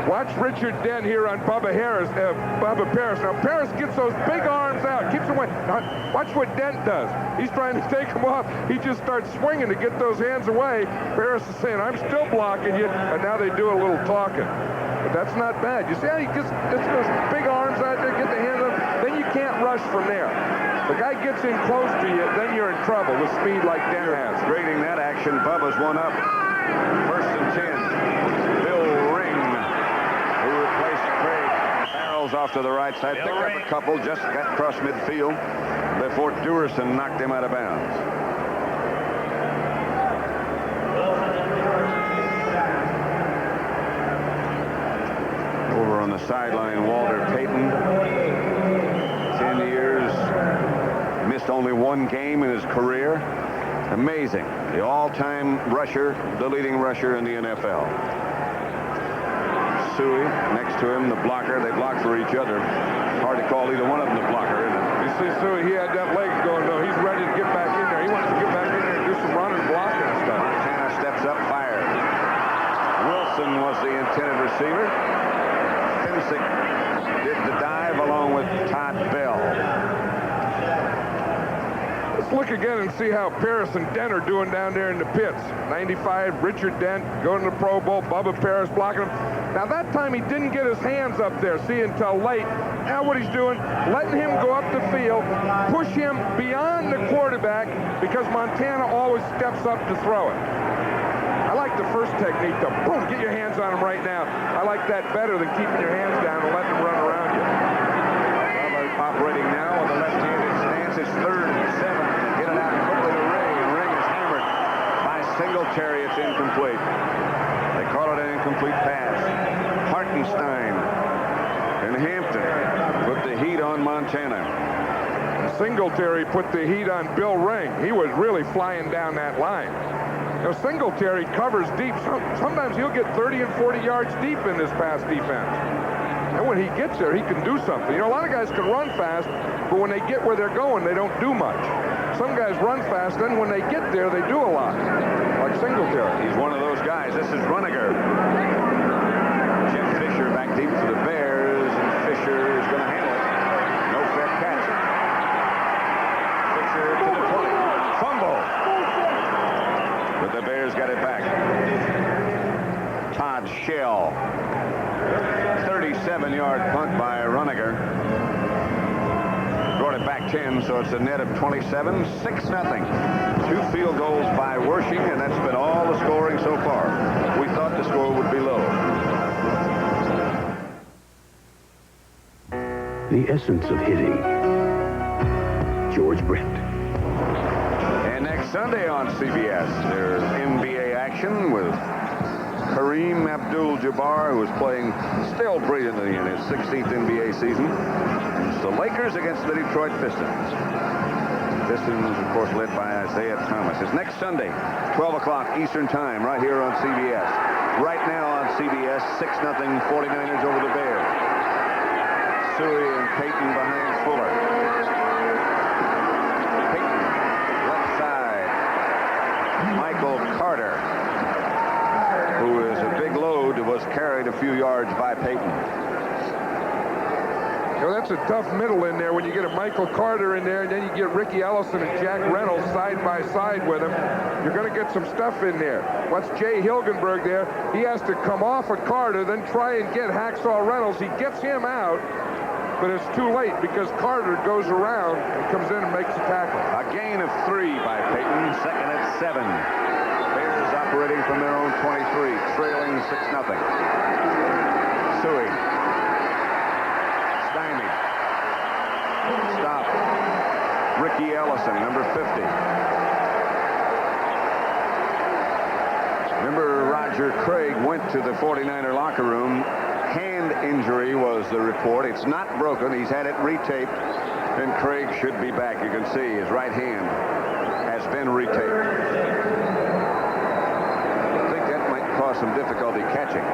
Watch Richard Dent here on Bubba Paris. Now, Paris gets those big arms out, keeps them away. Now, watch what Dent does. He's trying to take them off. He just starts swinging to get those hands away. Paris is saying, I'm still blocking you, and now they do a little talking. But that's not bad. You see how he gets those big arms out there, get the hands up, then you can't rush from there. The guy gets in close to you, then you're in trouble with speed like Dent has. Grading that action, Bubba's one up. First and 10. Bill Ring, who replaced Craig, barrels off to the right side. Picked up a couple, just got across midfield before Duerson knocked him out of bounds. Over on the sideline, Walter Payton. 10 years. Missed only one game in his career. Amazing. The all-time rusher, the leading rusher in the NFL. Suey next to him, the blocker. They block for each other. Hard to call either one of them the blocker, isn't it? You see Suey, he had that leg going, though. He's ready to get back in there. He wants to get back in there and do some running, blocking and stuff. Montana steps up, fires. Wilson was the intended receiver. Finsick did the dive along with Todd Bell. Let's look again and see how Paris and Dent are doing down there in the pits. 95, Richard Dent going to the Pro Bowl. Bubba Paris blocking him. Now, that time he didn't get his hands up there, see, until late. Now what he's doing, letting him go up the field, push him beyond the quarterback because Montana always steps up to throw it. I like the first technique, though. Boom, get your hands on him right now. I like that better than keeping your hands down and letting him run around you. Bubba operating now on the left-handed stance. It's third and 7. Get it out quickly to Ring, and Ring is hammered by Singletary. It's incomplete. They call it an incomplete pass. Hartenstein and Hampton put the heat on Montana. Singletary put the heat on Bill Ring. He was really flying down that line. Now, Singletary covers deep. Sometimes he'll get 30 and 40 yards deep in this pass defense. And when he gets there, he can do something. You know, a lot of guys can run fast, but when they get where they're going, they don't do much. Some guys run fast, then when they get there, they do a lot. Like Singletary. He's one of those guys. This is Runiger. Jim Fisher back deep for the Bears, and Fisher is going to handle it. No fair catch. Fisher to the 20. Fumble. But the Bears got it back. Todd Shell. 37-yard punt by Runiger. Brought it back 10, so it's a net of 27. 6-0. 2 field goals by Wershing, and that's been all the scoring so far. We thought the score would be low. The essence of hitting. George Brett. And next Sunday on CBS, there's NBA action with Kareem Abdul-Jabbar, who is playing still brilliantly in his 16th NBA season. It's the Lakers against the Detroit Pistons. Pistons, of course, led by Isaiah Thomas. It's next Sunday, 12 o'clock Eastern Time, right here on CBS. Right now on CBS, 6-0 49ers over the Bears. Suey and Peyton behind Fuller. Peyton, left side. Michael Carter, who is a big load, was carried a few yards by Peyton. You know, that's a tough middle in there when you get a Michael Carter in there, and then you get Ricky Ellison and Jack Reynolds side by side with him. You're going to get some stuff in there. Watch Jay Hilgenberg there. He has to come off of Carter, then try and get Hacksaw Reynolds. He gets him out, but it's too late because Carter goes around and comes in and makes a tackle. A gain of 3 by Peyton, second at 7. Bears operating from their own 23, trailing 6-0. Suey. Stymied. Stop. Ricky Ellison, number 50. Remember, Roger Craig went to the 49er locker room. Hand injury was the report. It's not broken. He's had it retaped, and Craig should be back. You can see his right hand has been retaped. I think that might cause some difficulty catching.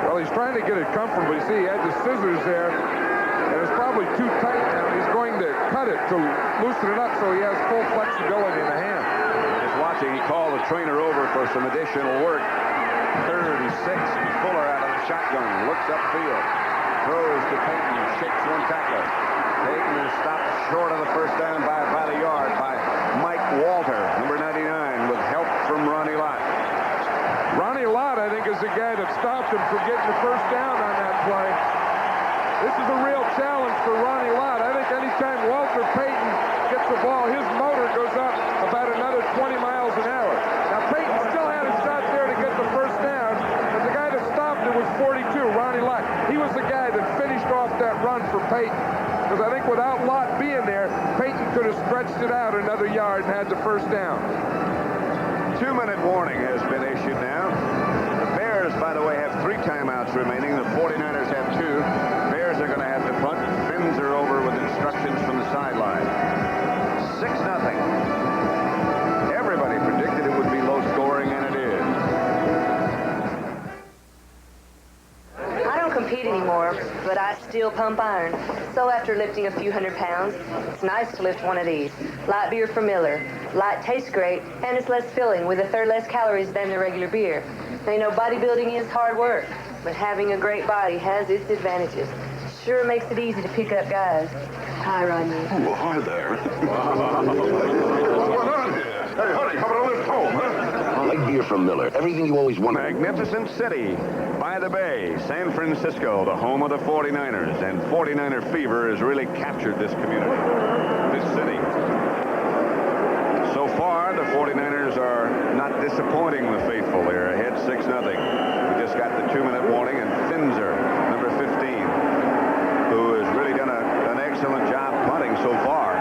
Well, he's trying to get it comfortable. You see, he had the scissors there, and it's probably too tight now. He's going to cut it to loosen it up so he has full flexibility in the hand. Just watching, he called the trainer over for some additional work. 3rd and 6, Fuller out of the shotgun, looks upfield, throws to Peyton, shakes one tackler. Peyton is stopped short of the first down by about a yard by Mike Walter, number 99, with help from Ronnie Lott. Ronnie Lott, I think, is the guy that stopped him from getting the first down on that play. This is a real challenge for Ronnie Lott. I think anytime Walter Payton gets the ball, his motor goes up about another 20 miles an hour. Now, Payton still had a shot there to get the first down, but the guy that stopped it was 42, Ronnie Lott. He was the guy that finished off that run for Payton. Because I think without Lott being there, Payton could have stretched it out another yard and had the first down. 2-minute warning has been issued now. The Bears, by the way, have 3 timeouts remaining. The 49ers have 2. Bears are going to have to punt. Finns are over with instructions from the sideline. 6-0. Everybody predicted it would be low scoring, and it is. I don't compete anymore, but I still pump iron. So after lifting a few hundred pounds, it's nice to lift one of these. Light beer from Miller. Light tastes great, and it's less filling with 1/3 less calories than the regular beer. Now, you know, bodybuilding is hard work, but having a great body has its advantages. Sure makes it easy to pick up guys. Hi, Rodney. Oh, hi there. What's going on here? Hey, honey, how about a lift home, huh? Light beer from Miller. Everything you always wanted. Magnificent city by the bay, San Francisco, the home of the 49ers, and 49er fever has really captured this community, this city. So far, the 49ers are not disappointing the faithful. They're ahead 6-0. We just got the 2-minute warning, and Finzer, number 15, who has really done an excellent job punting so far.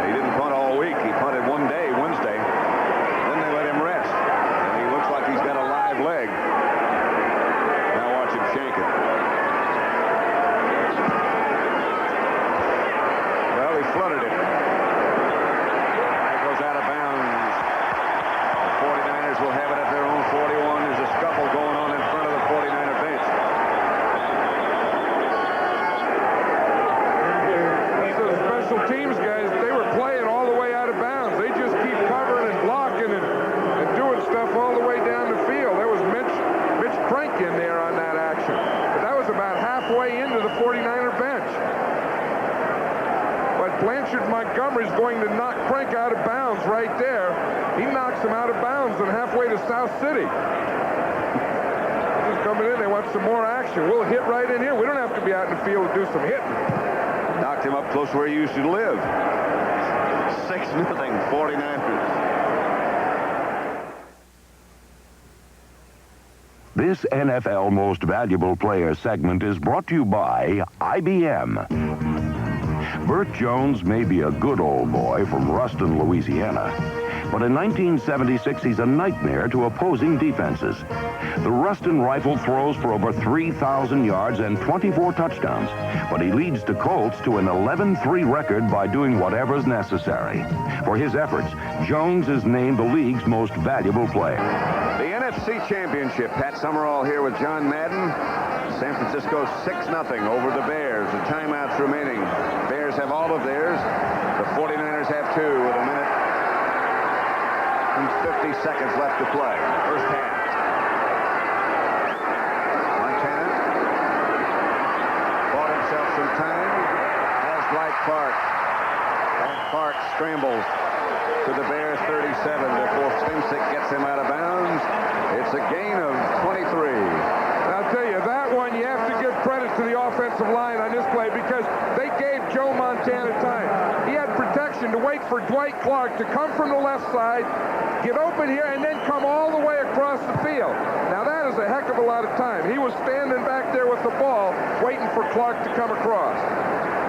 He didn't punt all week. He punted one day, Wednesday. Then they let him rest. And he looks like he's got a live leg. Now watch him shank it. Well, he fluttered it. That goes out of bounds. The 49ers will have it at their own 41. There's a scuffle going on in front of the 49er bench. Those special teams guys, they were playing all the way out of bounds. They just keep covering and blocking and doing stuff all the way down the field. There was Mitch Crank in there on that action. But that was about halfway into the 49er bench. But Blanchard Montgomery's going to knock Crank out of bounds right there. He knocks him out of bounds and halfway to South City. Just coming in, they want some more action. We'll hit right in here. We don't have to be out in the field to do some hitting. Knocked him up close where he used to live. 6-0, 49ers. This NFL Most Valuable Player segment is brought to you by IBM. Burt Jones may be a good old boy from Ruston, Louisiana, but in 1976 he's a nightmare to opposing defenses. The Ruston rifle throws for over 3,000 yards and 24 touchdowns, but he leads the Colts to an 11-3 record by doing whatever's necessary. For his efforts, Jones is named the league's most valuable player. The NFC Championship. Pat Summerall here with John Madden. San Francisco 6-0 over the Bears. The timeouts remaining. Bears have all of theirs. The 49ers have 2 with a minute and 50 seconds left to play. First half. Montana bought himself some time. Has Dwight Clark. And Clark scrambles to the Bears 37 before Stimsick gets him out of bounds. It's a gain of 23. I'll tell you, that one you have to give credit to the offensive line on this play because they gave Joe Montana time. He had protection to wait for Dwight Clark to come from the left side, get open here, and then come all the way across the field. Now that is a heck of a lot of time. He was standing back there with the ball, waiting for Clark to come across.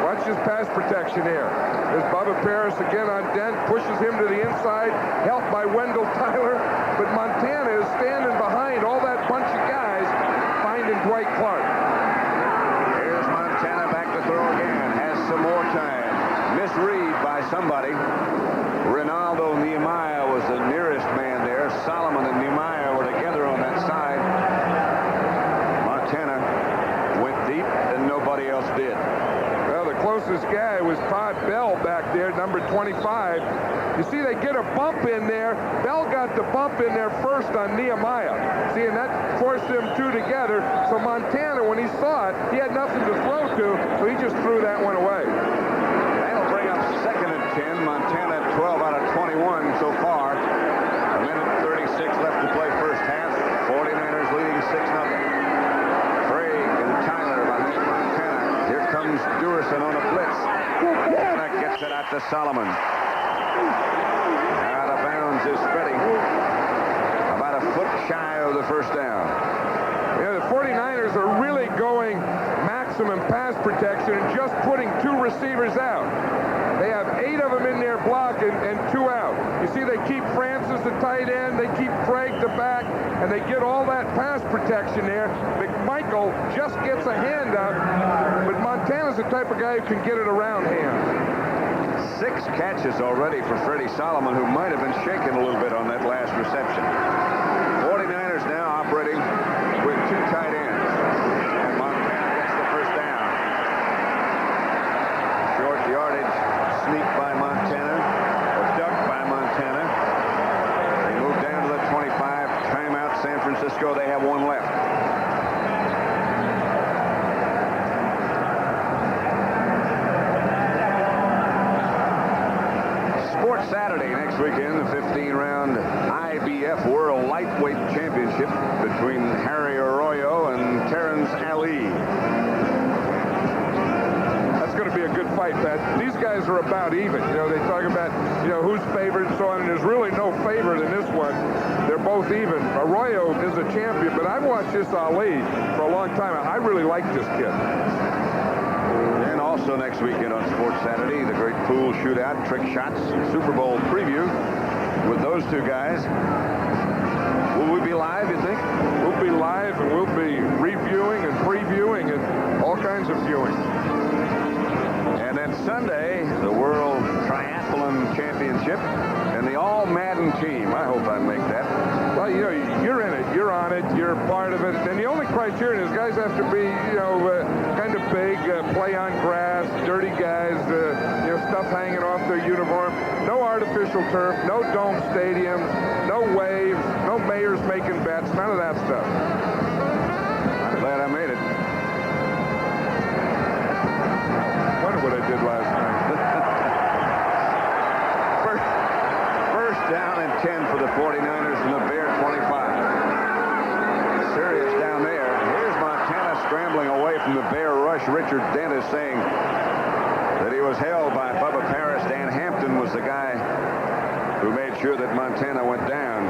Watch his pass protection here. There's Bubba Paris again on Dent, pushes him to the inside, helped by Wendell Tyler. But Montana is standing behind all that bunch of guys, finding Dwight Clark. Here's Montana back to throw again. Has some more time. Misread by somebody. Ronaldo Nehemiah was the nearest man there. Solomon and Nehemiah were together on that side. Montana went deep, and nobody else did. Closest guy was Todd Bell back there, number 25. You see, they get a bump in there. Bell got the bump in there first on Nehemiah. See, and that forced them 2 together. So Montana, when he saw it, he had nothing to throw to, so he just threw that one away. That'll bring up 2nd and 10. Montana 12 out of 21 so far. A minute 36 left to play first half. 49ers leading 6-0. Comes Durison on a blitz. And that gets it out to Solomon. Out of bounds is Freddie. About a foot shy of the first down. Yeah, the 49ers are really going maximum pass protection and just putting 2 receivers out. They have 8 of them in their block and 2 out. You see, they keep Francis the tight end, they keep Craig the back, and they get all that pass protection there. McMichael just gets a hand up, but Montana's the type of guy who can get it around hands. 6 catches already for Freddie Solomon, who might have been shaken a little bit on that last reception. 49ers now operating with 2 tight ends. And Montana gets the first down. Short yardage sneak by Montana, or duck by Montana. They move down to the 25. Timeout San Francisco. They have 1 left. Sports Saturday next weekend, the 15-round IBF World Lightweight Championship between Harry Arroyo and Terrence Ali. Going to be a good fight, Pat. These guys are about even. You know, they talk about, who's favored and so on, and there's really no favorite in this one. They're both even. Arroyo is a champion, but I've watched this Ali for a long time. I really like this kid. And also next weekend on Sports Saturday, the great pool shootout, trick shots, Super Bowl preview with those 2 guys. Will we be live, you think? We'll be live, and we'll be reviewing and previewing and all kinds of viewing. And then Sunday, the World Triathlon Championship and the All-Madden team. I hope I make that. Well, you're in it. You're on it. You're part of it. And the only criterion is guys have to be, kind of big, play on grass, dirty guys, stuff hanging off their uniform. No artificial turf, no dome stadiums, no waves, no mayors making bets, none of that stuff. I'm glad I made it. What I did last night. First down and 10 for the 49ers and the Bear 25. Serious down there. Here's Montana scrambling away from the Bear rush. Richard Dent is saying that he was held by Bubba Paris. Dan Hampton was the guy who made sure that Montana went down.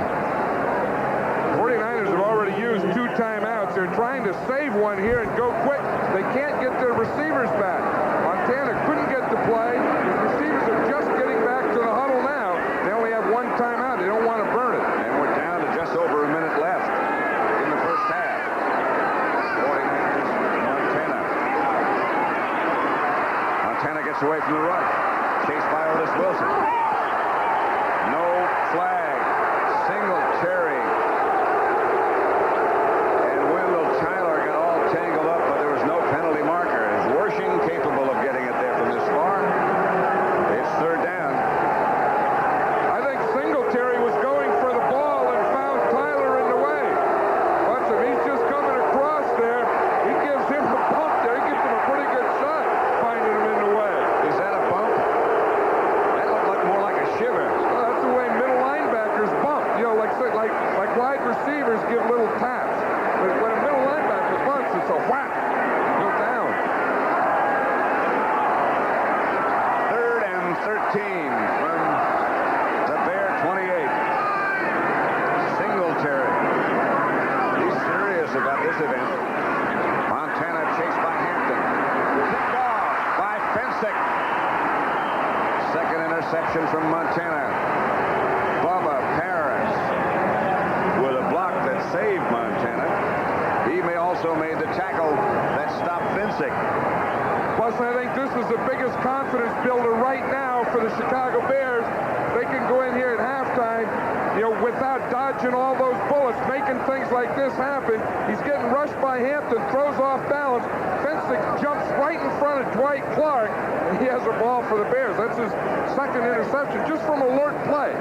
49ers have already used 2 timeouts. They're trying to save one here and go quick. They can't get their receivers back. Montana couldn't get the play. His receivers are just getting back to the huddle now. They only have 1 timeout. They don't want to burn it. And we're down to just over a minute left in the first half. 49ers, Montana. Montana gets away from the run. Chased by Otis Wilson. No flag. Singletary. And Wendell Tyler got all tangled up. interception from Montana. Bubba Paris with a block that saved Montana. He may also made the tackle that stopped Finsick. Plus, I think this is the biggest confidence builder right now for the Chicago Bears. They can go in here at halftime, without dodging all those bullets, making things like this happen. He's getting rushed by Hampton, throws off balance. Finsick jumps right in front of Dwight Clark, and he has a ball for the Bears. That's his second interception, just from alert play.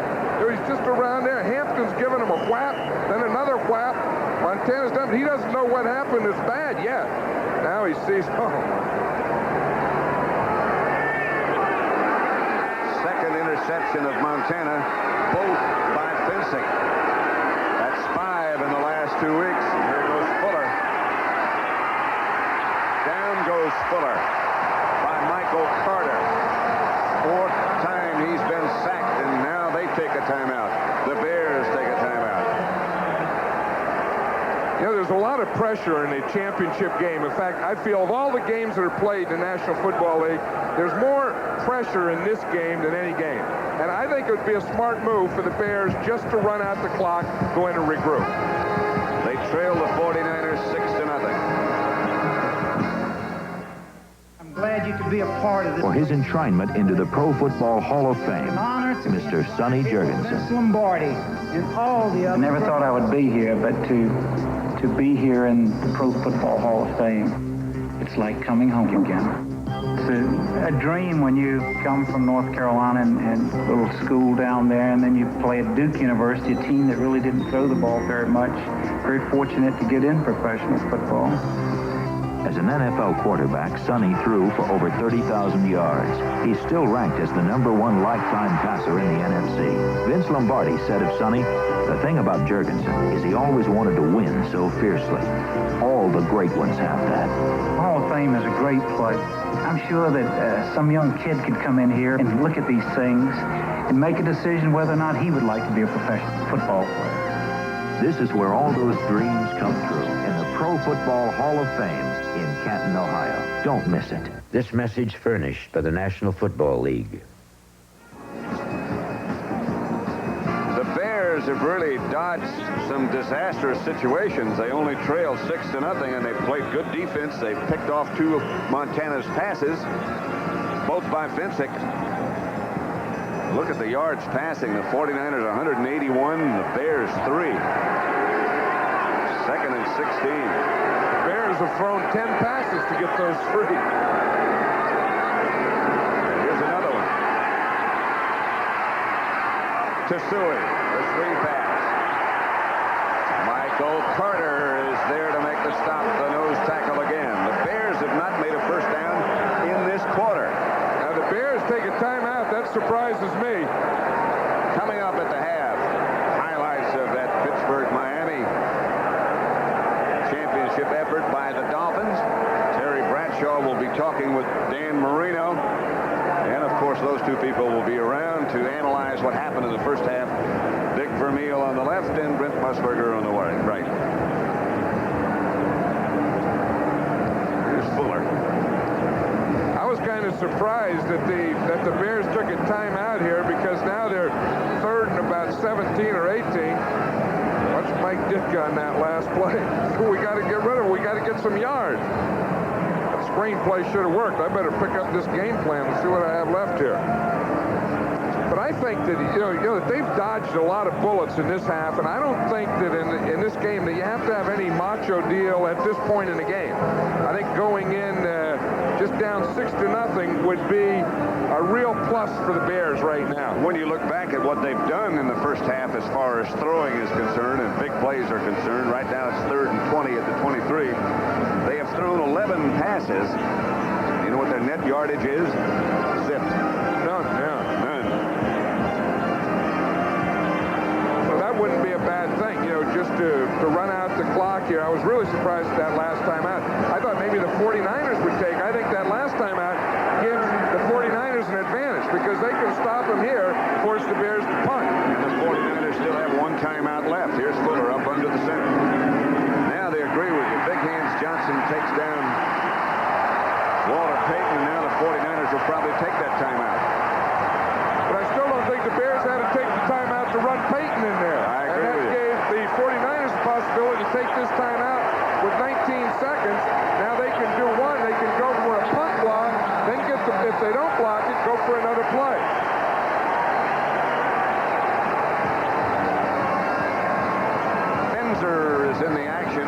He's just around there. Hampton's giving him a whap, then another whap. Montana's done, but he doesn't know what happened is bad yet. Now he sees, Second interception of Montana, both by Finsick. That's 5 in the last 2 weeks. And here goes Fuller. Down goes Fuller by Michael Carter. 4th time he's been sacked, and now they take a timeout. The Bears take a timeout. There's a lot of pressure in a championship game. In fact, I feel of all the games that are played in the National Football League, there's more pressure in this game than any game. And I think it would be a smart move for the Bears just to run out the clock, go in and regroup. They trail the 49ers 6-0. I'm glad you could be a part of this. For his enshrinement into the Pro Football Hall of Fame, Mr. Sonny Jurgensen. Vince Lombardi and all the other. I never thought I would be here, but to be here in the Pro Football Hall of Fame, it's like coming home again. It's a dream when you come from North Carolina and a little school down there, and then you play at Duke University, a team that really didn't throw the ball very much. Very fortunate to get in professional football. As an NFL quarterback, Sonny threw for over 30,000 yards. He's still ranked as the #1 lifetime passer in the NFC. Vince Lombardi said of Sonny, the thing about Jurgensen is he always wanted to win so fiercely. All the great ones have that. Hall of Fame is a great place. I'm sure that some young kid could come in here and look at these things and make a decision whether or not he would like to be a professional football player. This is where all those dreams come true, in the Pro Football Hall of Fame in Canton, Ohio. Don't miss it. This message furnished by the National Football League. The Bears have really dodged some disastrous situations. They only trailed 6-0, and they played good defense. They picked off 2 of Montana's passes, both by Finsick. Look at the yards passing. The 49ers 181, the Bears 3. 2nd and 16. Bears have thrown 10 passes to get those 3. And here's another one. Tasui, the 3 pass. Michael Carter is there to make the stop, the nose tackle again. The Bears have not made a first down in this quarter. Now the Bears take a timeout. That surprises me. Coming up at the half, highlights of that Pittsburgh-Miami championship effort by the Dolphins. Terry Bradshaw will be talking with Dan Marino. And, of course, those 2 people will be around to analyze what happened in the first half. Dick Vermeil on the left and Brent Musburger on the right. Here's Fuller. I was kind of surprised that the Bears took a timeout here, because now they're 3rd and about 17 or 18. Watch Mike Ditka on that last play. We got to get rid of it. We got to get some yards. That screenplay should have worked. I better pick up this game plan and see what I have left here. But I think that they've dodged a lot of bullets in this half, and I don't think that in this game that you have to have any macho deal at this point in the game. I think going in just down 6-0 would be a real plus for the Bears right now. When you look back at what they've done in the first half as far as throwing is concerned and big plays are concerned, right now it's 3rd and 20 at the 23. They have thrown 11 passes. You know what their net yardage is? Zip. None. So that wouldn't be a bad thing, just to run out the clock here. I was really surprised at that last time out. I thought maybe the 49ers would take. I think that last time out gives the 49ers an advantage, because they can stop them here, force the Bears to punt. And the 49ers still have 1 timeout left. Here's Fuller up under the center. Now they agree with you. Big Hands Johnson takes down Walter Payton, and now the 49ers will probably take that timeout. But I still for another play. Finzer is in the action.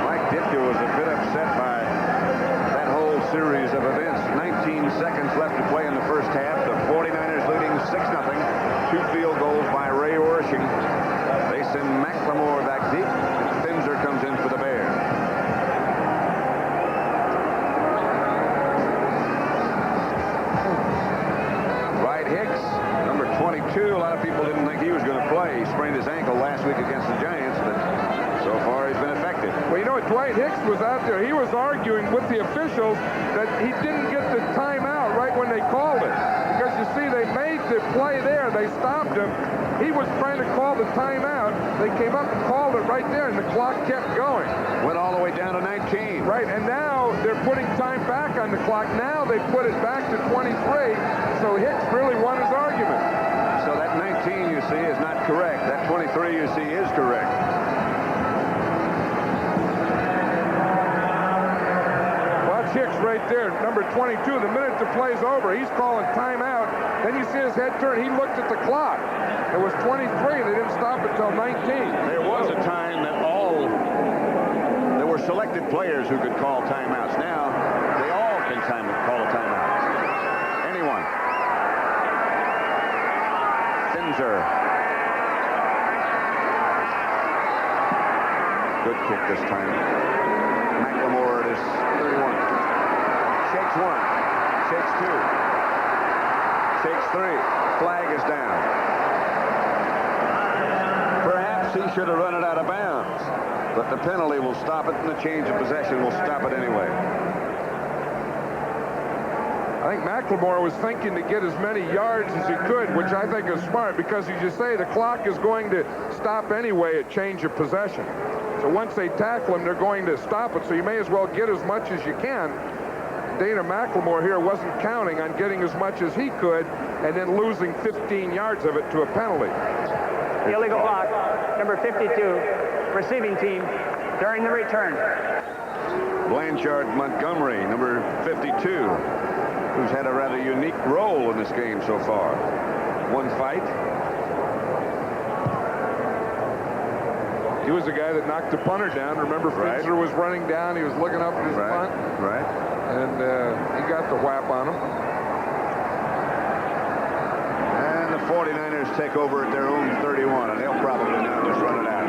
Mike Ditka was a bit upset by that whole series of events. 19 seconds left to play in the first half. The 49ers leading 6-0. 2 field goals by Ray Orshing. They send McLemore back deep. Finzer comes in for the Bears. Right Hicks, number 22. A lot of people didn't think he was going to play. He sprained his ankle last week against the Giants, but so far he's been effective. Well, you know what? Dwight Hicks was out there. He was arguing with the officials that he didn't get the timeout right when they called it. Because you see, they made the play there. They stopped him. He was trying to call the timeout. They came up and called it right there, and the clock kept going. Went all the way down to 19. Right, and now they're putting time back on the clock. Now they put it back to 23, so Hicks really won his argument. So that 19 you see is not correct. That 23 you see is correct. Watch Hicks right there, number 22. The minute the play's over, he's calling timeout. Then you see his head turn. He looked at the clock. It was 23, and they didn't stop until 19. There was a time that there were selected players who could call timeouts. Now, they all can call a timeout. Anyone. Finzer. Good kick this time. McLemore at his 31. Shakes 1. Shakes 2. Shakes 3. Flag is down. Perhaps he should have run it out of bounds. But the penalty will stop it, and the change of possession will stop it anyway. I think McLemore was thinking to get as many yards as he could, which I think is smart, because as you say, the clock is going to stop anyway at change of possession. So once they tackle him, they're going to stop it, so you may as well get as much as you can. Dana McLemore here wasn't counting on getting as much as he could and then losing 15 yards of it to a penalty. Illegal block, number 52, receiving team, during the return. Blanchard Montgomery, number 52, who's had a rather unique role in this game so far. One fight. He was the guy that knocked the punter down. Remember, Finzer was running down. He was looking up at his punt. Right. And he got the whap on him. And the 49ers take over at their own 31, and they'll probably now just run it out.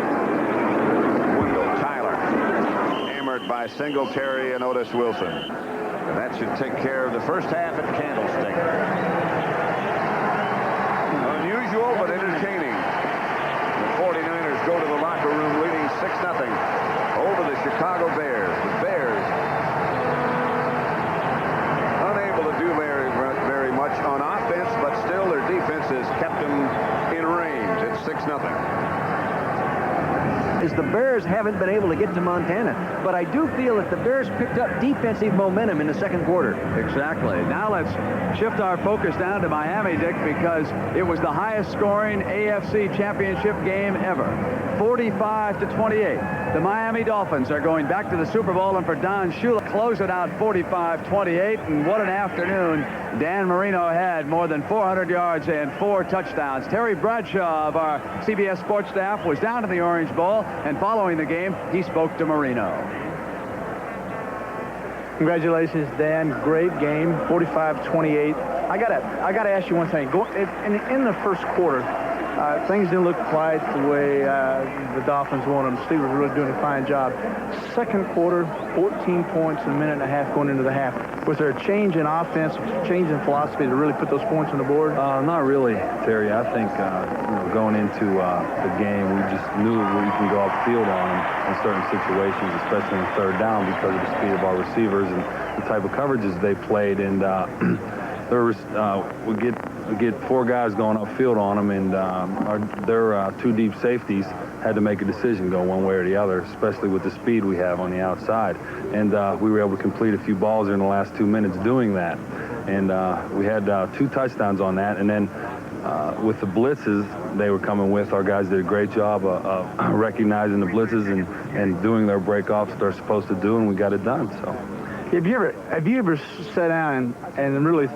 Wendell Tyler, hammered by Singletary and Otis Wilson. And that should take care of the first half at Candlestick. Unusual, but entertaining. The 49ers go to the locker room leading 6-0 over the Chicago Bears. The Bears unable to do very much on offense, but still their defense has kept them in range. It's 6-0. Is the Bears haven't been able to get to Montana, but I do feel that the Bears picked up defensive momentum in the second quarter. Exactly. Now let's shift our focus down to Miami, Dick, because it was the highest scoring AFC championship game ever. 45-28. The Miami Dolphins are going back to the Super Bowl, and for Don Shula, close it out 45-28. And what an afternoon Dan Marino had. More than 400 yards and 4 touchdowns. Terry Bradshaw of our CBS Sports staff was down to the Orange Bowl, and following the game, he spoke to Marino. Congratulations, Dan. Great game, 45-28. I gotta ask you one thing. In the first quarter, things didn't look quite the way the Dolphins wanted them. Steve was really doing a fine job. Second quarter, 14 points in a minute and a half going into the half. Was there a change in offense, change in philosophy to really put those points on the board? Not really, Terry. I think going into the game, we just knew we can go upfield on them in certain situations, especially in third down, because of the speed of our receivers and the type of coverages they played. And we get 4 guys going upfield on them, and their 2 deep safeties had to make a decision, go one way or the other, especially with the speed we have on the outside. And we were able to complete a few balls in the last 2 minutes doing that. And we had 2 touchdowns on that. And then with the blitzes they were coming with, our guys did a great job of recognizing the blitzes and doing their breakoffs they're supposed to do, and we got it done. So. Have you ever sat down and really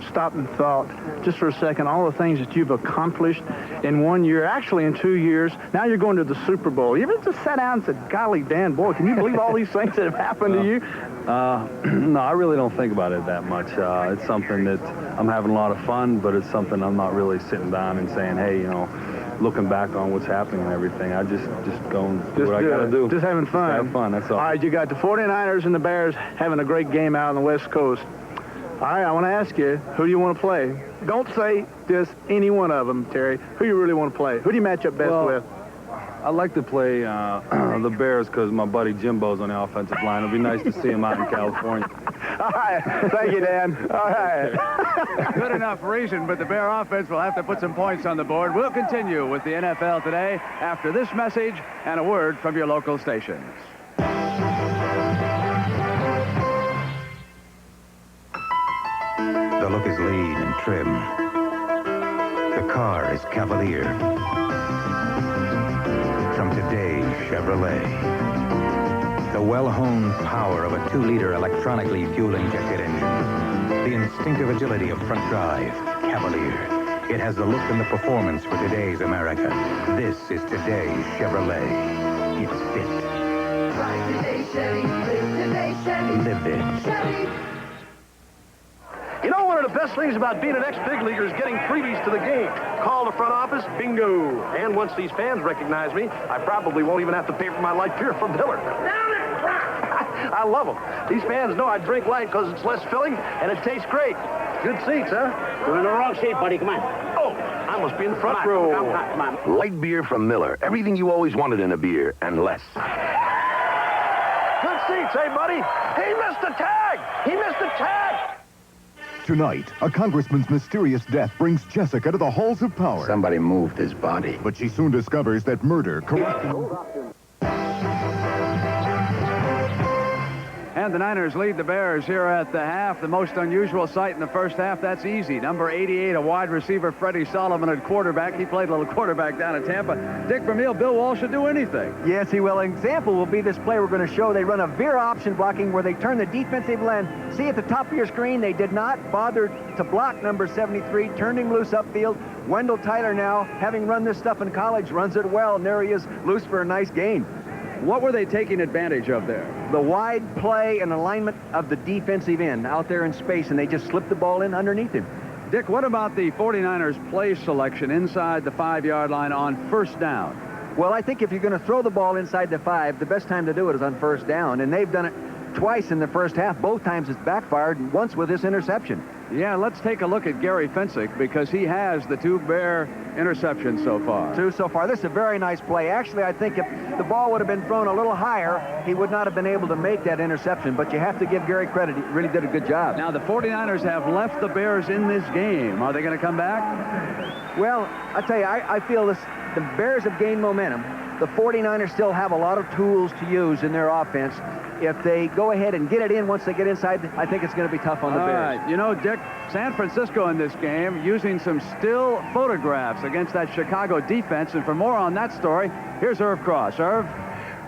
stopped and thought just for a second all the things that you've accomplished in 1 year, actually in 2 years? Now you're going to the Super Bowl. You ever just sat down and said, golly, Dan, boy, can you believe all these things that have happened to you? No, I really don't think about it that much. It's something that I'm having a lot of fun, but it's something I'm not really sitting down and saying, hey, you know, looking back on what's happening and everything. I just go and do what I got to do. Just having fun. Just have fun, that's all. All right, you got the 49ers and the Bears having a great game out on the West Coast. All right, I want to ask you, who do you want to play? Don't say just any one of them, Terry. Who you really want to play? Who do you match up best with? I'd like to play the Bears because my buddy Jimbo's on the offensive line. It'll be nice to see him out in California. All right. Thank you, Dan. All right. Good enough reason, but the Bear offense will have to put some points on the board. We'll continue with the NFL today after this message and a word from your local stations. The look is lean and trim. The car is Cavalier. From today's Chevrolet. The well-honed power of a 2-liter electronically fuel-injected engine. The instinctive agility of front drive, Cavalier. It has the look and the performance for today's America. This is today's Chevrolet. It's fit. Ride today, Chevy. Live today, Chevy. Live it. Chevy. You know, one of the best things about being an ex-big leaguer is getting freebies to the game. Call the front office, bingo. And once these fans recognize me, I probably won't even have to pay for my light beer from Miller. I love them. These fans know I drink light because it's less filling and it tastes great. Good seats, huh? You're in the wrong seat, buddy. Come on. Oh, I must be in the front row. Come on. Light beer from Miller. Everything you always wanted in a beer, and less. Good seats, hey, buddy? He missed the tag! He missed the tag! Tonight, a congressman's mysterious death brings Jessica to the halls of power. Somebody moved his body. But she soon discovers that murder, corruption... And the Niners lead the Bears here at the half. The most unusual sight in the first half, that's easy. Number 88, a wide receiver, Freddie Solomon at quarterback. He played a little quarterback down at Tampa. Dick Vermeil, Bill Walsh should do anything. Yes, he will. An example will be this play we're going to show. They run a veer option blocking where they turn the defensive end. See at the top of your screen, they did not bother to block number 73, turned him loose upfield. Wendell Tyler now, having run this stuff in college, runs it well, and there he is, loose for a nice gain. What were they taking advantage of there? The wide play and alignment of the defensive end out there in space, and they just slipped the ball in underneath him. Dick, what about the 49ers play selection inside the 5-yard line on first down? Well, I think if you're going to throw the ball inside the 5, the best time to do it is on first down, and they've done it twice in the first half. Both times it's backfired, once with this interception. Yeah, let's take a look at Gary Fensick because he has the 2 Bear interceptions so far. 2 so far. This is a very nice play. Actually, I think if the ball would have been thrown a little higher, he would not have been able to make that interception, but you have to give Gary credit. He really did a good job. Now, the 49ers have left the Bears in this game. Are they going to come back? Well, I tell you, I feel the Bears have gained momentum. The 49ers still have a lot of tools to use in their offense. If they go ahead and get it in once they get inside, I think it's going to be tough on the Bears. Right. You know, Dick, San Francisco in this game using some still photographs against that Chicago defense. And for more on that story, here's Irv Cross. Irv?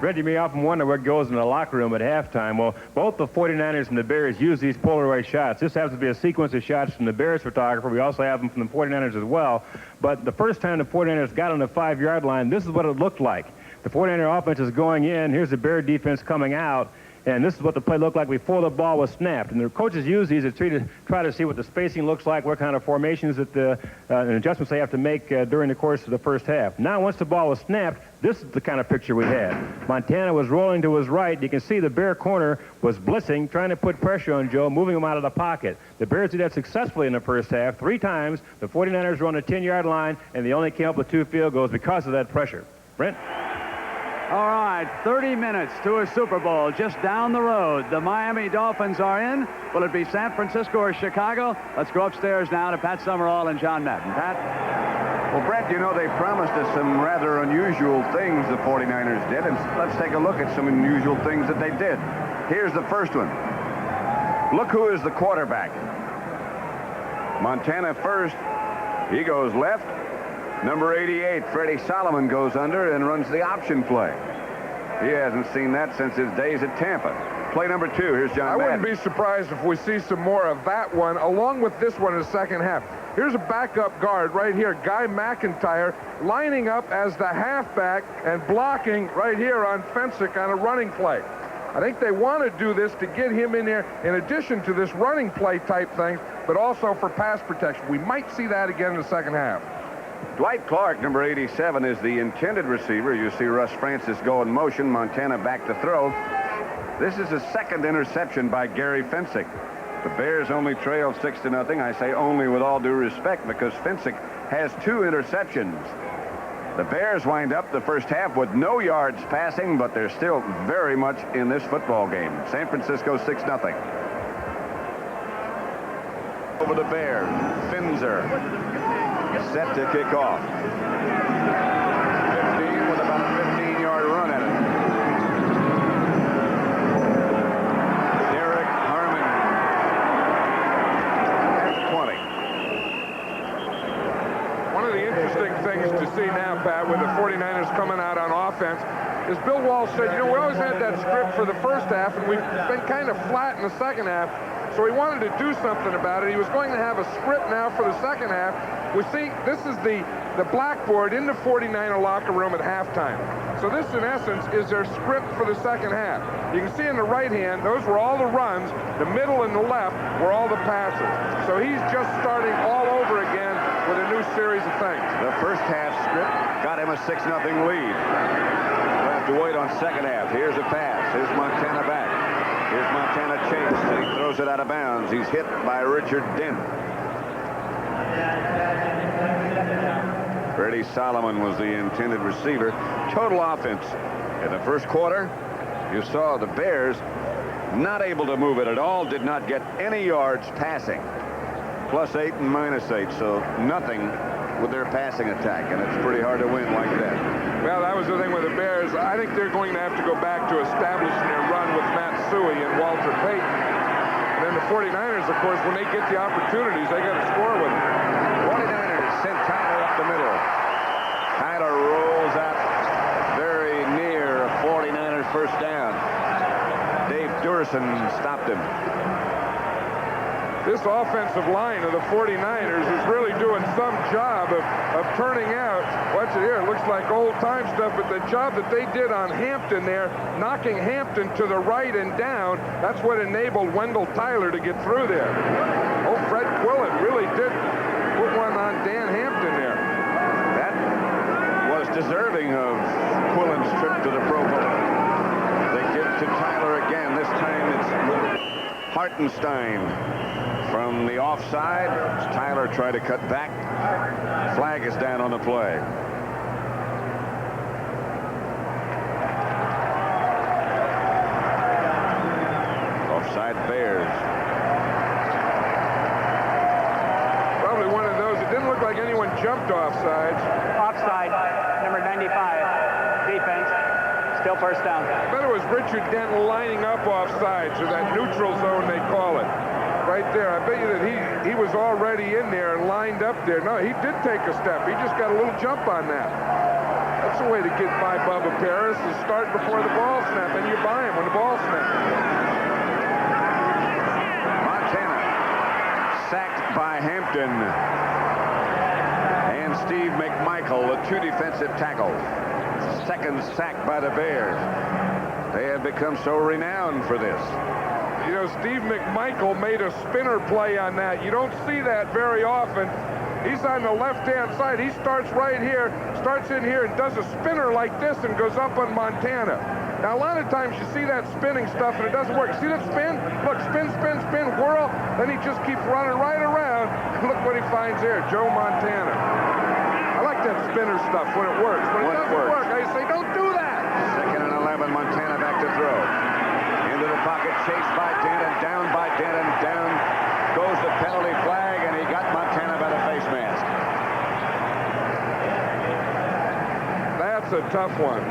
Reggie, may often wonder what goes in the locker room at halftime. Well, both the 49ers and the Bears use these Polaroid shots. This happens to be a sequence of shots from the Bears photographer. We also have them from the 49ers as well. But the first time the 49ers got on the 5-yard line, this is what it looked like. The 49er offense is going in. Here's the Bear defense coming out. And this is what the play looked like before the ball was snapped. And the coaches use these to try to see what the spacing looks like, what kind of formations that and adjustments they have to make during the course of the first half. Now, once the ball was snapped, this is the kind of picture we had. Montana was rolling to his right. You can see the Bear corner was blitzing, trying to put pressure on Joe, moving him out of the pocket. The Bears did that successfully in the first half. 3 times, the 49ers were on the 10-yard line, and they only came up with 2 field goals because of that pressure. Brent? All right, 30 minutes to a Super Bowl just down the road. The Miami Dolphins are in. Will it be San Francisco or Chicago? Let's go upstairs now to Pat Summerall and John Madden. Pat? Well, Brett, you know, they promised us some rather unusual things, the 49ers did, and let's take a look at some unusual things that they did. Here's the first one. Look who is the quarterback. Montana first. He goes left. Number 88, Freddie Solomon, goes under and runs the option play. He hasn't seen that since his days at Tampa. play number 2. Here's John I Madden. wouldn't be surprised if we see some more of that one, along with this one in the second half. Here's a backup guard right here, Guy McIntyre, lining up as the halfback and blocking right here on Fensick on a running play. I think they want to do this to get him in there in addition to this running play type thing, but also for pass protection. We might see that again in the second half. Dwight Clark, number 87, is the intended receiver. You see Russ Francis go in motion. Montana back to throw. This is the second interception by Gary Fensick. The Bears only trail 6-0. I say only with all due respect because Fensick has 2 interceptions. The Bears wind up the first half with no yards passing, but they're still very much in this football game. San Francisco 6-0. Over the Bears, Finzer set to kick off. 15 with about a 15-yard run at it. Derek Harmon at 20. One of the interesting things to see now, Pat, with the 49ers coming out on offense, is Bill Walsh said, you know, we always had that script for the first half, and we've been kind of flat in the second half, so he wanted to do something about it. He was going to have a script now for the second half. We see this is the blackboard in the 49er locker room at halftime. So this, in essence, is their script for the second half. You can see in the right hand, those were all the runs. The middle and the left were all the passes. So he's just starting all over again with a new series of things. The first half script got him a 6-0 lead. We'll have to wait on second half. Here's a pass. Here's Montana back. Here's Montana chased, and he throws it out of bounds. He's hit by Richard Dent. Freddie Solomon was the intended receiver. Total offense. In the first quarter, you saw the Bears not able to move it at all, did not get any yards passing. +8 and -8, so nothing with their passing attack, and it's pretty hard to win like that. Well, that was the thing with the Bears. I think they're going to have to go back to establishing their run with Matt Suhey and Walter Payton. And then the 49ers, of course, when they get the opportunities, they got to score with them. 49ers sent Tyler up the middle. Tyler rolls out very near a 49ers first down. Dave Durson stopped him. This offensive line of the 49ers is really doing some job of turning out. Watch it here. It looks like old-time stuff, but the job that they did on Hampton there, knocking Hampton to the right and down, that's what enabled Wendell Tyler to get through there. Oh, Fred Quillen really did put one on Dan Hampton there. That was deserving of Quillen's trip to the Pro Bowl. They give to Tyler again. This time it's Hartenstein. From the offside, Tyler tried to cut back. Flag is down on the play. Offside Bears. Probably one of those. It didn't look like anyone jumped offsides. Offside, number 95, defense. Still first down. I bet it was Richard Dent lining up offsides, or that neutral zone they call it. Right there. I bet you that he was already in there and lined up there. No, he did take a step. He just got a little jump on that. That's the way to get by Bubba Paris, is start before the ball snap, and you buy him when the ball snaps. Montana sacked by Hampton. And Steve McMichael, the 2 defensive tackles. Second sack by the Bears. They have become so renowned for this. You know, Steve McMichael made a spinner play on that. You don't see that very often. He's on the left-hand side. He starts right here, starts in here, and does a spinner like this and goes up on Montana. Now, a lot of times you see that spinning stuff and it doesn't work. See that spin? Look, spin, spin, spin, whirl. Then he just keeps running right around. Look what he finds here, Joe Montana. I like that spinner stuff when it works. When it doesn't work, I say, don't do that. 2nd and 11, Montana back to throw. Into the pocket, chased by Dent, and down by Dent, and down goes the penalty flag, and he got Montana by the face mask. That's a tough one.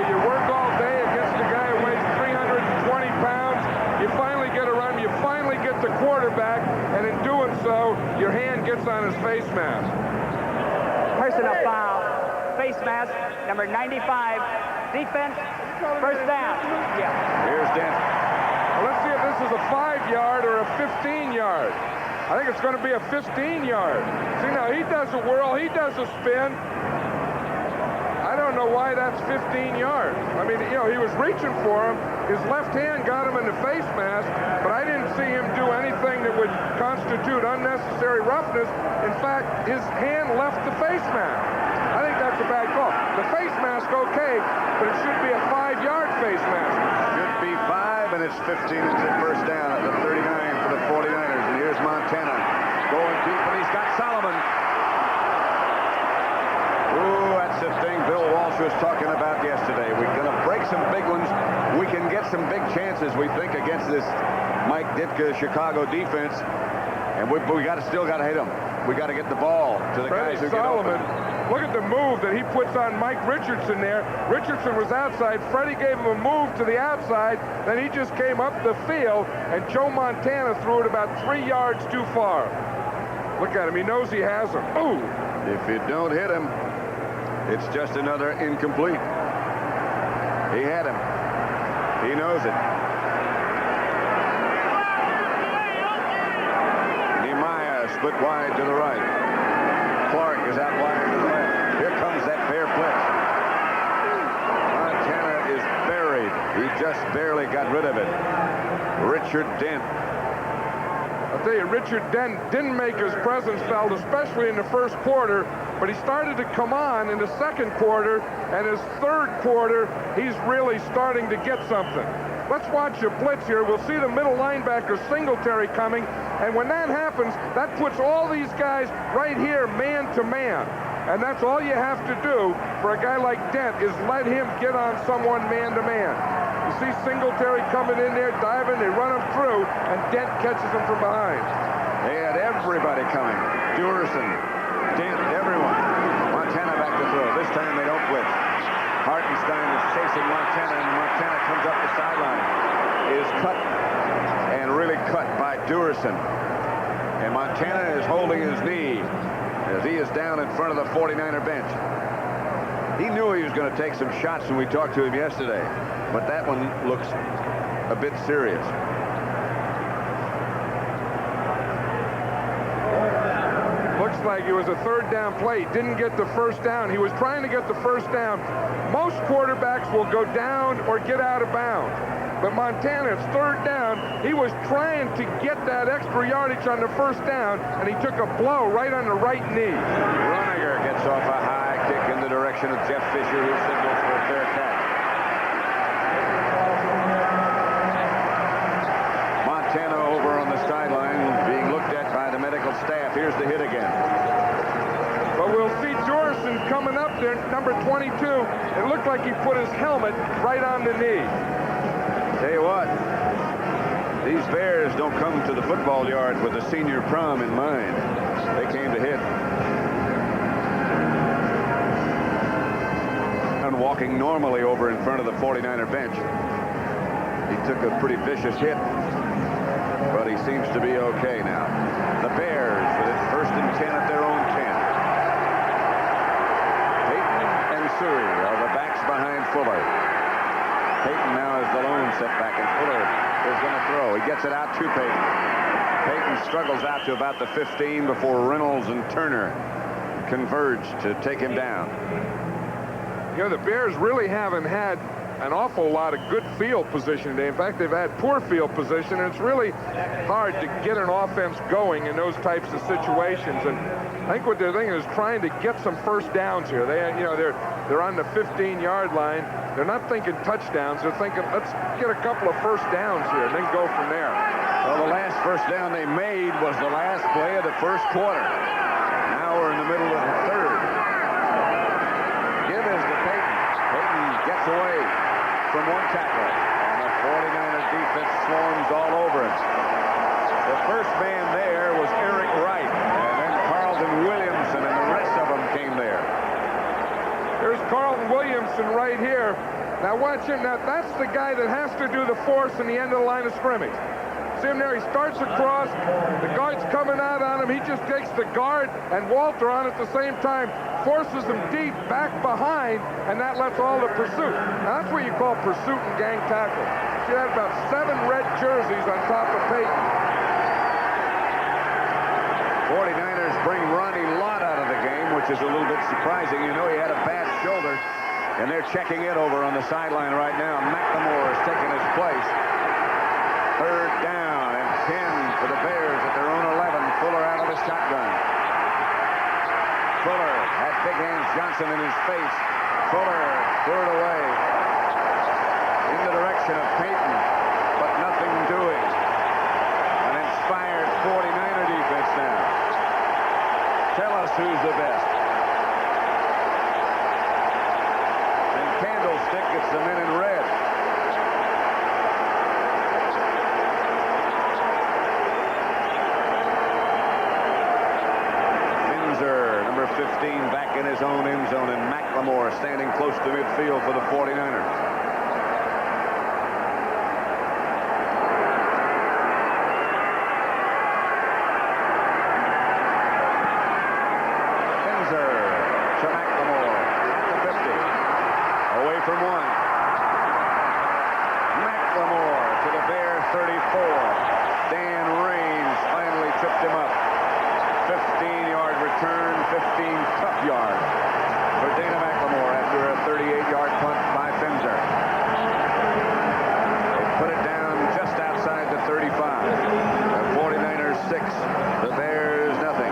You work all day against a guy who weighs 320 pounds. You finally get around, you finally get the quarterback, and in doing so, your hand gets on his face mask. Personal foul. face mask, number 95. Defense, first down. Yeah. Here's Dent. Well, let's see if this is a 5-yard or a 15-yard. I think it's going to be a 15-yard. See, now he does a whirl, he does a spin. I don't know why that's 15 yards. I mean, you know, he was reaching for him. His left hand got him in the face mask, but I didn't see him do anything that would constitute unnecessary roughness. In fact, his hand left the face mask. I think that's a bad call. The face mask, okay, but it should be a 5-yard face mask. Should be 5, and it's 15 into first down at the 39 for the 49ers. And here's Montana going deep, and he's got Solomon. Ooh, that's the thing Bill Walsh was talking about yesterday. We're going to break some big ones. We can get some big chances, we think, against this Mike Ditka Chicago defense. And we still got to hit them. We got to get the ball to the guys who Solomon, get open. look at the move that he puts on Mike Richardson there. Richardson was outside. Freddie gave him a move to the outside. Then he just came up the field, and Joe Montana threw it about 3 yards too far. Look at him. He knows he has him. Ooh. If you don't hit him, it's just another incomplete. He had him. He knows it. Nehemiah split wide to the right. Clark is out wide to the left. Here comes that Bear blitz. Montana is buried. He just barely got rid of it. Richard Dent. I'll tell you, Richard Dent didn't make his presence felt, especially in the first quarter, but he started to come on in the second quarter, and his third quarter, he's really starting to get something. Let's watch a blitz here. We'll see the middle linebacker Singletary coming, and when that happens, that puts all these guys right here man to man. And that's all you have to do for a guy like Dent, is let him get on someone man to man. You see Singletary coming in there, diving, they run him through, and Dent catches him from behind. They had everybody coming. Durson, Dent, everyone. Montana back to throw. This time they don't blitz. Hartenstein is chasing Montana, and Montana comes up the sideline. Is cut, and really cut by Durson. And Montana is holding his knee as he is down in front of the 49er bench. He knew he was going to take some shots when we talked to him yesterday, but that one looks a bit serious. Looks like it was a third down play. Didn't get the first down. He was trying to get the first down. Most quarterbacks will go down or get out of bounds. But Montana, it's third down. He was trying to get that extra yardage on the first down, and he took a blow right on the right knee. Runiger gets off a high kick in the direction of Jeff Fisher, who signals for a fair catch. Montana over on the sideline, being looked at by the medical staff. Here's the hit again. But we'll see Dorson coming up there, number 22. It looked like he put his helmet right on the knee. Tell you what, these Bears don't come to the football yard with a senior prom in mind. They came to hit. And walking normally over in front of the 49er bench. He took a pretty vicious hit, but he seems to be okay now. The Bears with it first and 10 at their own 10. Peyton and Suri are the backs behind Fuller. Peyton now is the lone setback, and Fuller is going to throw. He gets it out to Peyton. Peyton struggles out to about the 15 before Reynolds and Turner converge to take him down. You know, the Bears really haven't had an awful lot of good field position today. In fact, they've had poor field position, and it's really hard to get an offense going in those types of situations. And I think what they're thinking is trying to get some first downs here. They're on the 15-yard line. They're not thinking touchdowns. They're thinking, let's get a couple of first downs here and then go from there. Well, the last first down they made was the last play of the first quarter. Now we're in the middle of the third. Give is to Peyton. Peyton gets away from one tackle, and the 49er defense swarms all over him. The first man there was Eric Wright, and then Carlton Williamson, and the rest of them came there. There's Carlton Williamson right here. Now watch him. Now that's the guy that has to do the force in the end of the line of scrimmage. See him there, he starts across, the guard's coming out on him, he just takes the guard and Walter on at the same time, forces him deep back behind, and that lets all the pursuit. Now that's what you call pursuit and gang tackle. She had about 7 red jerseys on top of Peyton. 49ers bring Ronnie Lott out of the game, which is a little bit surprising. You know, he had a bad shoulder, and they're checking it over on the sideline right now. McLemore is taking his place. 3rd down and 10 for the Bears at their own 11. Fuller out of the shotgun. Fuller had Big Hands Johnson in his face. Fuller threw it away in the direction of Peyton, but nothing doing. An inspired 49er defense now. Tell us who's the best. And Candlestick gets the men in red. Minzer, number 15, back in his own end zone, and McLemore standing close to midfield for the 49ers. From 1. McLemore to the Bear 34. Dan Raines finally tripped him up. 15-yard return, 15 tough yards for Dana McLemore after a 38-yard punt by Finzer. They put it down just outside the 35. The 49ers 6, the Bears nothing.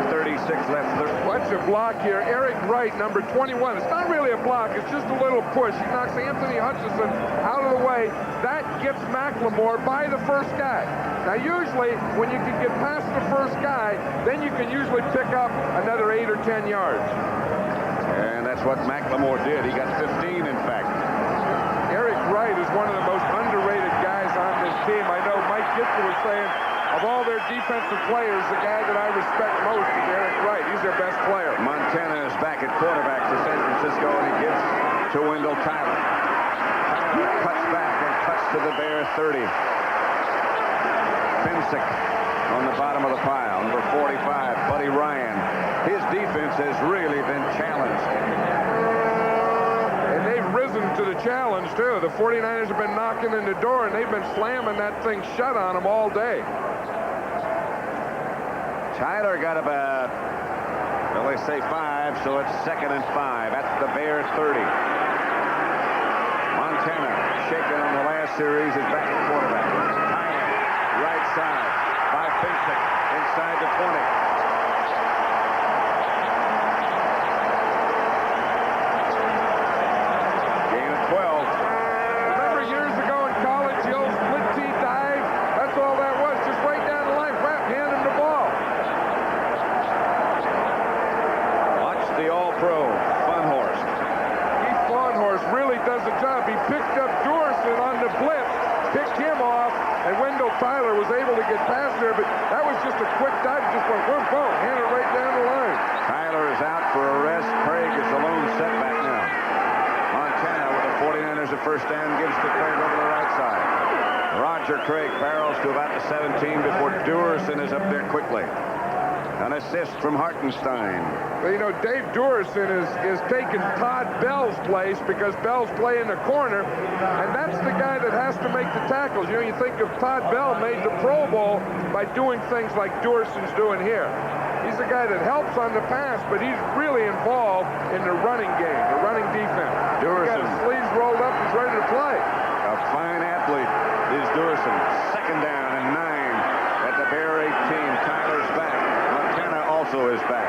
10:36 left. Watch a block here. Eric Wright, number 21. It's not really a block. It's just a little push. He knocks Anthony Hutchison out of the way. That gets McLemore by the first guy. Now, usually, when you can get past the first guy, then you can usually pick up another 8 or 10 yards. And that's what McLemore did. He got 15, in fact. Eric Wright is one of the most underrated guys on this team. I know Mike Gitzel was saying, of all their defensive players, the guy that I respect most is Eric Wright. He's their best player. Montana is back at quarterback for San Francisco, and he gives to Wendell Tyler. Tyler cuts back and cuts to the Bear 30. Finsick on the bottom of the pile. Number 45, Buddy Ryan. His defense has really been challenged. And they've risen to the challenge, too. The 49ers have been knocking in the door, and they've been slamming that thing shut on them all day. Tyler got about, well, they say 5, so it's 2nd and 5. That's the Bear 30. Montana, shaken on the last series, is back at quarterback. Tyler, right side, by Finsick, inside the 20. Tyler was able to get past there, but that was just a quick dive. Just went boom, boom, hand it right down the line. Tyler is out for a rest. Craig is the lone setback now. Montana with the 49ers at first down gives to Craig over the right side. Roger Craig barrels to about the 17 before Duerson is up there quickly. An assist from Hartenstein. Well, you know, Dave Duerson is taking Todd Bell's place because Bell's playing the corner, and that's the guy that has to make the tackles. You know, you think of Todd Bell made the Pro Bowl by doing things like Duerson's doing here. He's the guy that helps on the pass, but he's really involved in the running game, the running defense. Duerson. He's got his sleeves rolled up, he's ready to play. A fine athlete is Duerson. 2nd down and 9 at the Bear 18. Tyler's back. Also is back.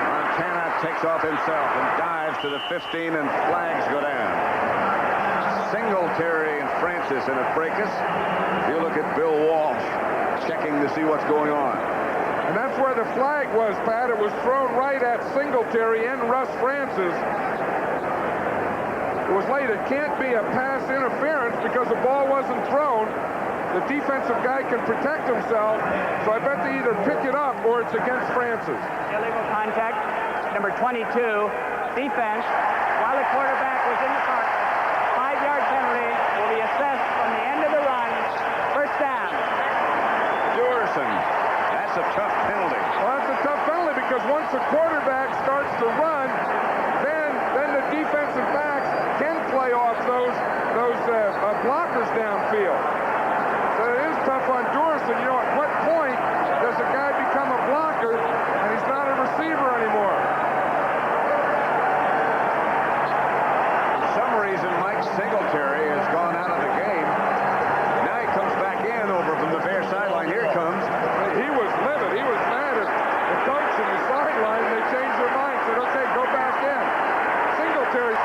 Montana takes off himself and dives to the 15, and flags go down. Singletary and Francis in a fracas. You look at Bill Walsh checking to see what's going on. And that's where the flag was, Pat. It was thrown right at Singletary and Russ Francis. It was late. It can't be a pass interference because the ball wasn't thrown. The defensive guy can protect himself, so I bet they either pick it up or it's against Francis. Illegal contact, number 22, defense, while the quarterback was in the pocket. 5-yard penalty will be assessed from the end of the run once a quarterback starts to run, then the defensive backs can play off those blockers downfield. So it is tough on Durson. You know, at what point does a guy become a blocker and he's not a receiver anymore? For some reason, Mike Singletary has gone out of the game. Now he comes back in over from the Bear sideline. Here it comes. He was livid. He was mad at the coach and the sideline. They changed their mind. Said, okay, go back in. Singletary.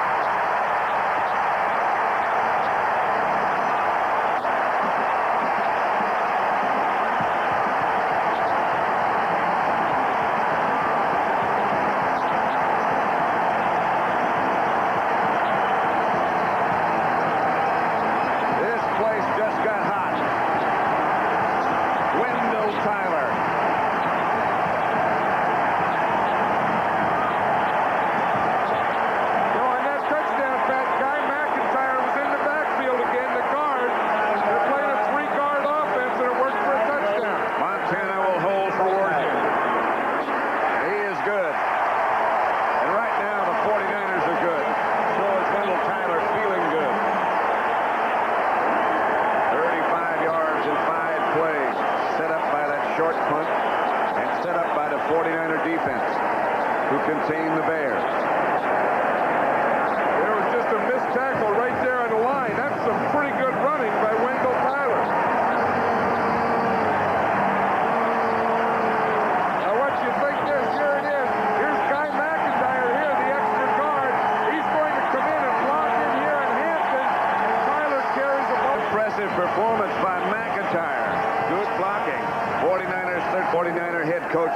Performance by McIntyre. Good blocking. 49er head coach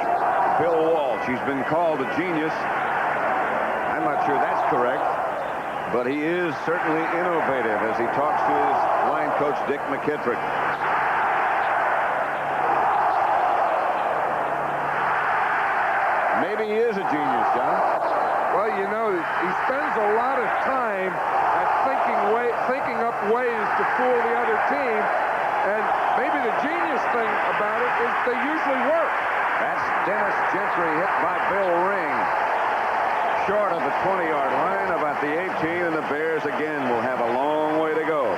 Bill Walsh. He's been called a genius. I'm not sure that's correct, but he is certainly innovative as he talks to his line coach Dick McKittrick. Maybe he is a genius, John. Well, you know, he spends a lot of time at thinking up ways to fool the other team, and maybe the genius thing about it is they usually work. That's Dennis Gentry hit by Bill Ring. Short of the 20-yard line, about the 18, and the Bears again will have a long way to go.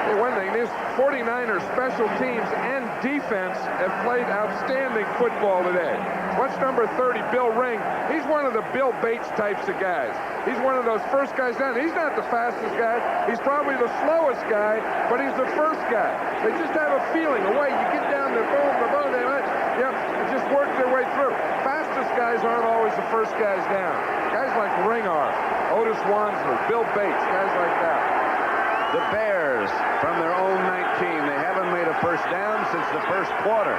Hey, one thing, these 49ers special teams and defense have played outstanding football today. What's number 30, Bill Ring? He's one of the Bill Bates types of guys. He's one of those first guys down. He's not the fastest guy. He's probably the slowest guy, but he's the first guy. They just have a feeling, a way you get down there, boom, they just work their way through. Fastest guys aren't always the first guys down. Guys like Ring are, Otis Wansley, Bill Bates, guys like that. The Bears, from their own 19, they haven't made a first down since the first quarter.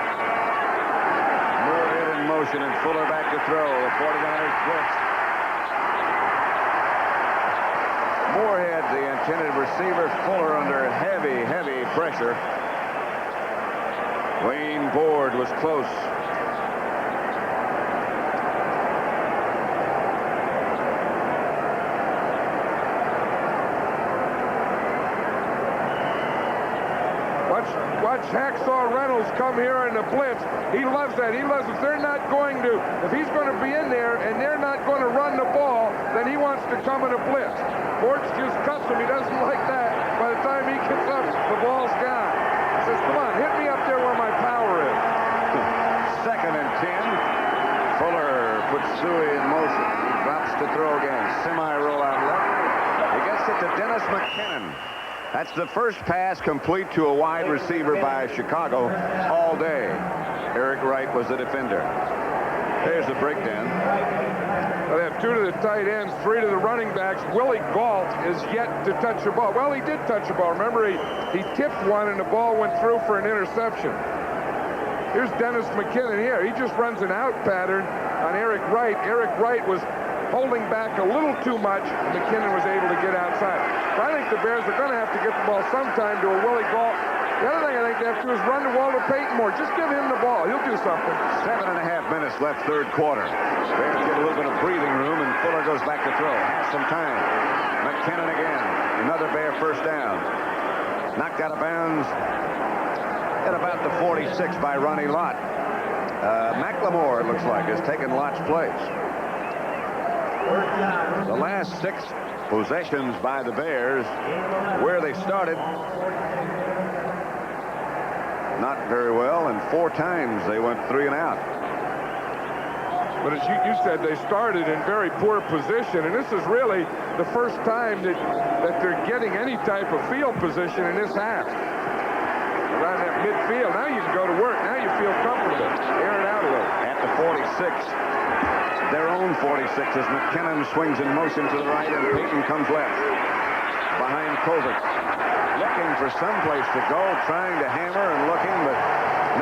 Moorhead in motion and Fuller back to throw. The 49ers blitz. Moorhead, the intended receiver. Fuller under heavy pressure. Wayne Board was close. Watch Hacksaw Reynolds come here in the blitz. He loves that. He loves if they're not going to, if he's going to be in there and they're not going to run the ball, then he wants to come in a blitz. Bortz just cuts him. He doesn't like that. By the time he gets up, the ball's gone. He says, come on, hit me up there where my power is. 2nd and 10. Fuller puts Suey in motion. He drops to throw again. Semi-rollout left. He gets it to Dennis McKinnon. That's the first pass complete to a wide receiver by Chicago all day. Eric Wright was the defender. There's the breakdown. Well, they have 2 to the tight ends, 3 to the running backs. Willie Gault is yet to touch the ball. Well, he did touch the ball. Remember, he tipped one and the ball went through for an interception. Here's Dennis McKinnon here. He just runs an out pattern on Eric Wright. Eric Wright was holding back a little too much. McKinnon was able to get outside. But I think the Bears are going to have to get the ball sometime to a Willie Gault. The other thing I think they have to do is run the Walter Payton more. Just give him the ball. He'll do something. 7.5 minutes left, third quarter. Bears get a little bit of breathing room, and Fuller goes back to throw. Has some time. McKinnon again. Another Bear first down. Knocked out of bounds at about the 46 by Ronnie Lott. McLemore, it looks like, has taken Lott's place. The last 6 possessions by the Bears, where they started, not very well, and 4 times they went 3 and out. But as you said, they started in very poor position, and this is really the first time that they're getting any type of field position in this half. Around that midfield, now you can go to work. Now you feel comfortable. Air it out a little. At the 46, their own 46, as McKinnon swings in motion to the right, and Payton comes left. Behind Covert. Looking for some place to go, trying to hammer and looking, but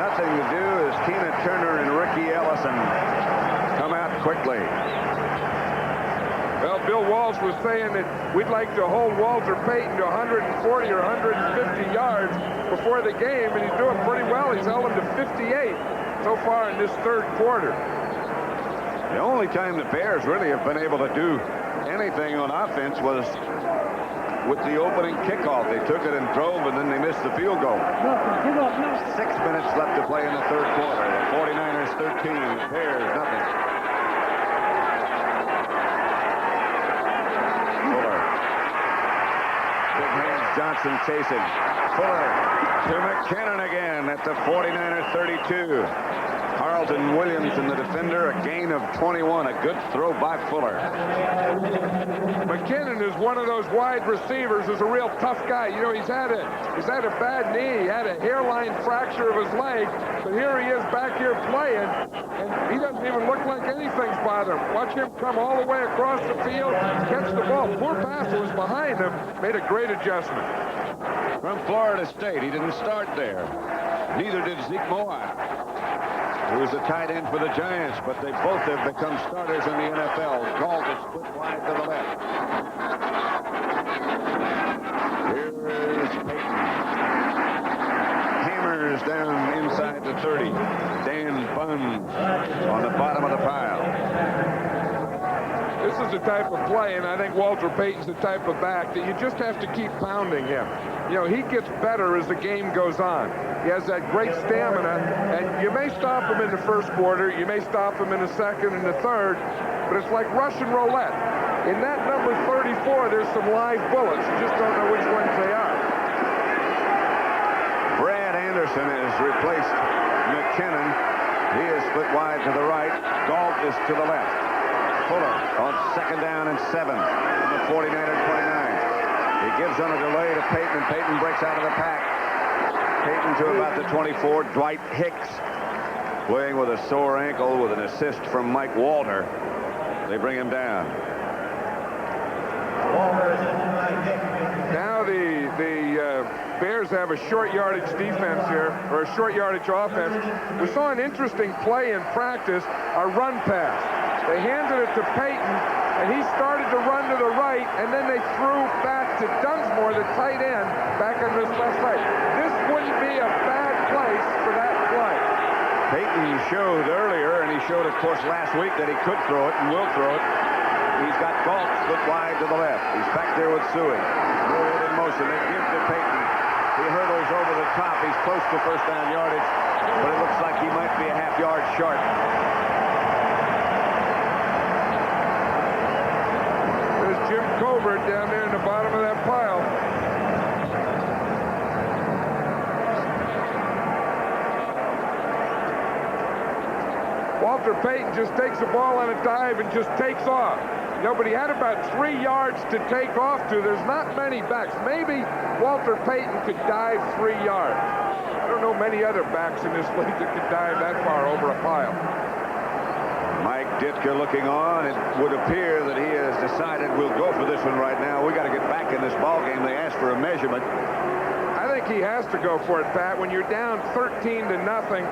nothing to do as Tina Turner and Ricky Ellison come out quickly. Well, Bill Walsh was saying that we'd like to hold Walter Payton to 140 or 150 yards before the game, and he's doing pretty well. He's held him to 58 so far in this 3rd quarter. The only time the Bears really have been able to do anything on offense was with the opening kickoff. They took it and drove, and then they missed the field goal. 6 minutes left to play in the 3rd quarter. The 49ers 13, the Bears nothing. Fuller. Big hands Johnson chasing. Fuller to McKinnon again at the 49er 32. Carlton Williamson, the defender, a gain of 21. A good throw by Fuller. McKinnon is one of those wide receivers who's a real tough guy. You know, he's had a bad knee. He had a hairline fracture of his leg, but here he is back here playing, and he doesn't even look like anything's bothering him. Watch him come all the way across the field, catch the ball. Poor passer was behind him, made a great adjustment. From Florida State, he didn't start there. Neither did Zeke Moore, who was a tight end for the Giants, but they both have become starters in the NFL. Galt is split wide to the left. Here is Payton. Hammers down inside the 30. Dan Bunn on the bottom of the pile. This is the type of play, and I think Walter Payton's the type of back that you just have to keep pounding him. You know, he gets better as the game goes on. He has that great stamina, and you may stop him in the 1st quarter, you may stop him in the 2nd and the 3rd, but it's like Russian roulette. In that number 34, there's some live bullets. You just don't know which ones they are. Brad Anderson has replaced McKinnon. He is split wide to the right. Galt is to the left. Fuller on 2nd down and 7 on the 49er 29. He gives on a delay to Payton, and Payton breaks out of the pack. Payton to about the 24. Dwight Hicks playing with a sore ankle with an assist from Mike Walter. They bring him down. Now the Bears have a short yardage defense here, or a short yardage offense. We saw an interesting play in practice, a run pass. They handed it to Payton, and he started to run to the right, and then they threw back to Dunsmore, the tight end, back on this left side. This wouldn't be a bad place for that play. Payton showed earlier, and he showed, of course, last week that he could throw it and will throw it. He's got Galt split wide to the left. He's back there with Suey. Forward in motion. They give to Payton. He hurdles over the top. He's close to 1st down yardage, but it looks like he might be a half yard short. There's Jim Covert down there in the bottom of that pile. Walter Payton just takes the ball on a dive and just takes off. No, but he had about 3 yards to take off to. There's not many backs. Maybe Walter Payton could dive 3 yards. I don't know many other backs in this league that could dive that far over a pile. Mike Ditka looking on. It would appear that he has decided we'll go for this one right now. We got to get back in this ball game. They asked for a measurement. I think he has to go for it, Pat. When you're down 13 to nothing,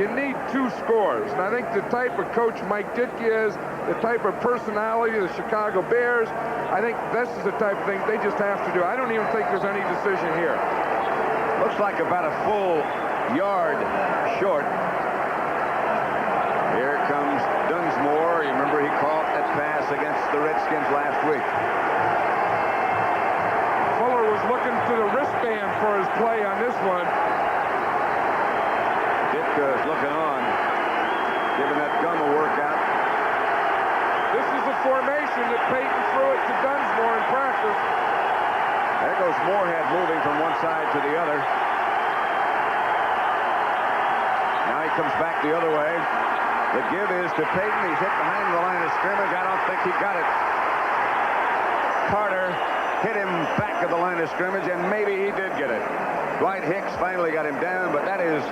you need 2 scores. And I think the type of coach Mike Ditka is, the type of personality of the Chicago Bears, I think this is the type of thing they just have to do. I don't even think there's any decision here. Looks like about a full yard short. Here comes Dunsmore. You remember he caught that pass against the Redskins last week. Fuller was looking to the wristband for his play on this one. Ditka is looking on. There goes Moorhead moving from one side to the other. Now he comes back the other way. The give is to Payton. He's hit behind the line of scrimmage. I don't think he got it. Carter hit him back of the line of scrimmage, and maybe he did get it. Dwight Hicks finally got him down, but that is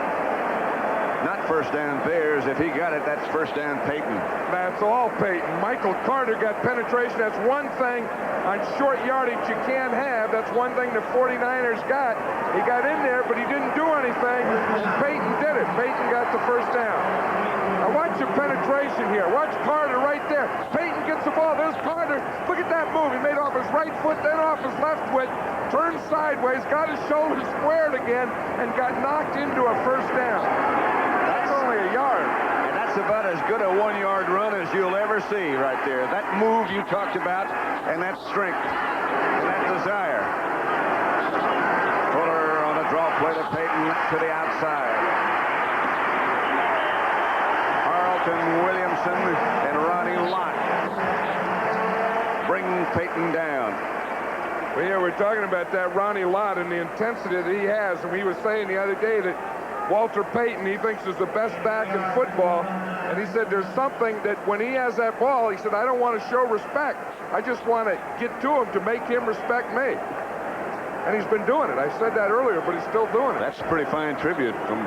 not first down Bears. If he got it, that's first down Payton. That's all Payton. Michael Carter got penetration. That's one thing on short yardage you can't have. That's one thing the 49ers got. He got in there, but he didn't do anything. Payton did it. Payton got the first down. Now watch the penetration here. Watch Carter right there. Payton gets the ball. There's Carter. Look at that move. He made off his right foot, then off his left foot, turned sideways, got his shoulders squared again, and got knocked into a first down. That's only a yard. And that's about as good a one-yard run as you'll ever see right there. That move you talked about, and that strength, and that desire. Fuller on a draw play to Payton to the outside. Carlton, Williamson, and Ronnie Lott bring Payton down. Well, yeah, we're talking about that Ronnie Lott and the intensity that he has. And he was saying the other day that Walter Payton, he thinks, is the best back in football. And he said there's something that when he has that ball, he said, I don't want to show respect. I just want to get to him to make him respect me. And he's been doing it. I said that earlier, but he's still doing it. That's a pretty fine tribute from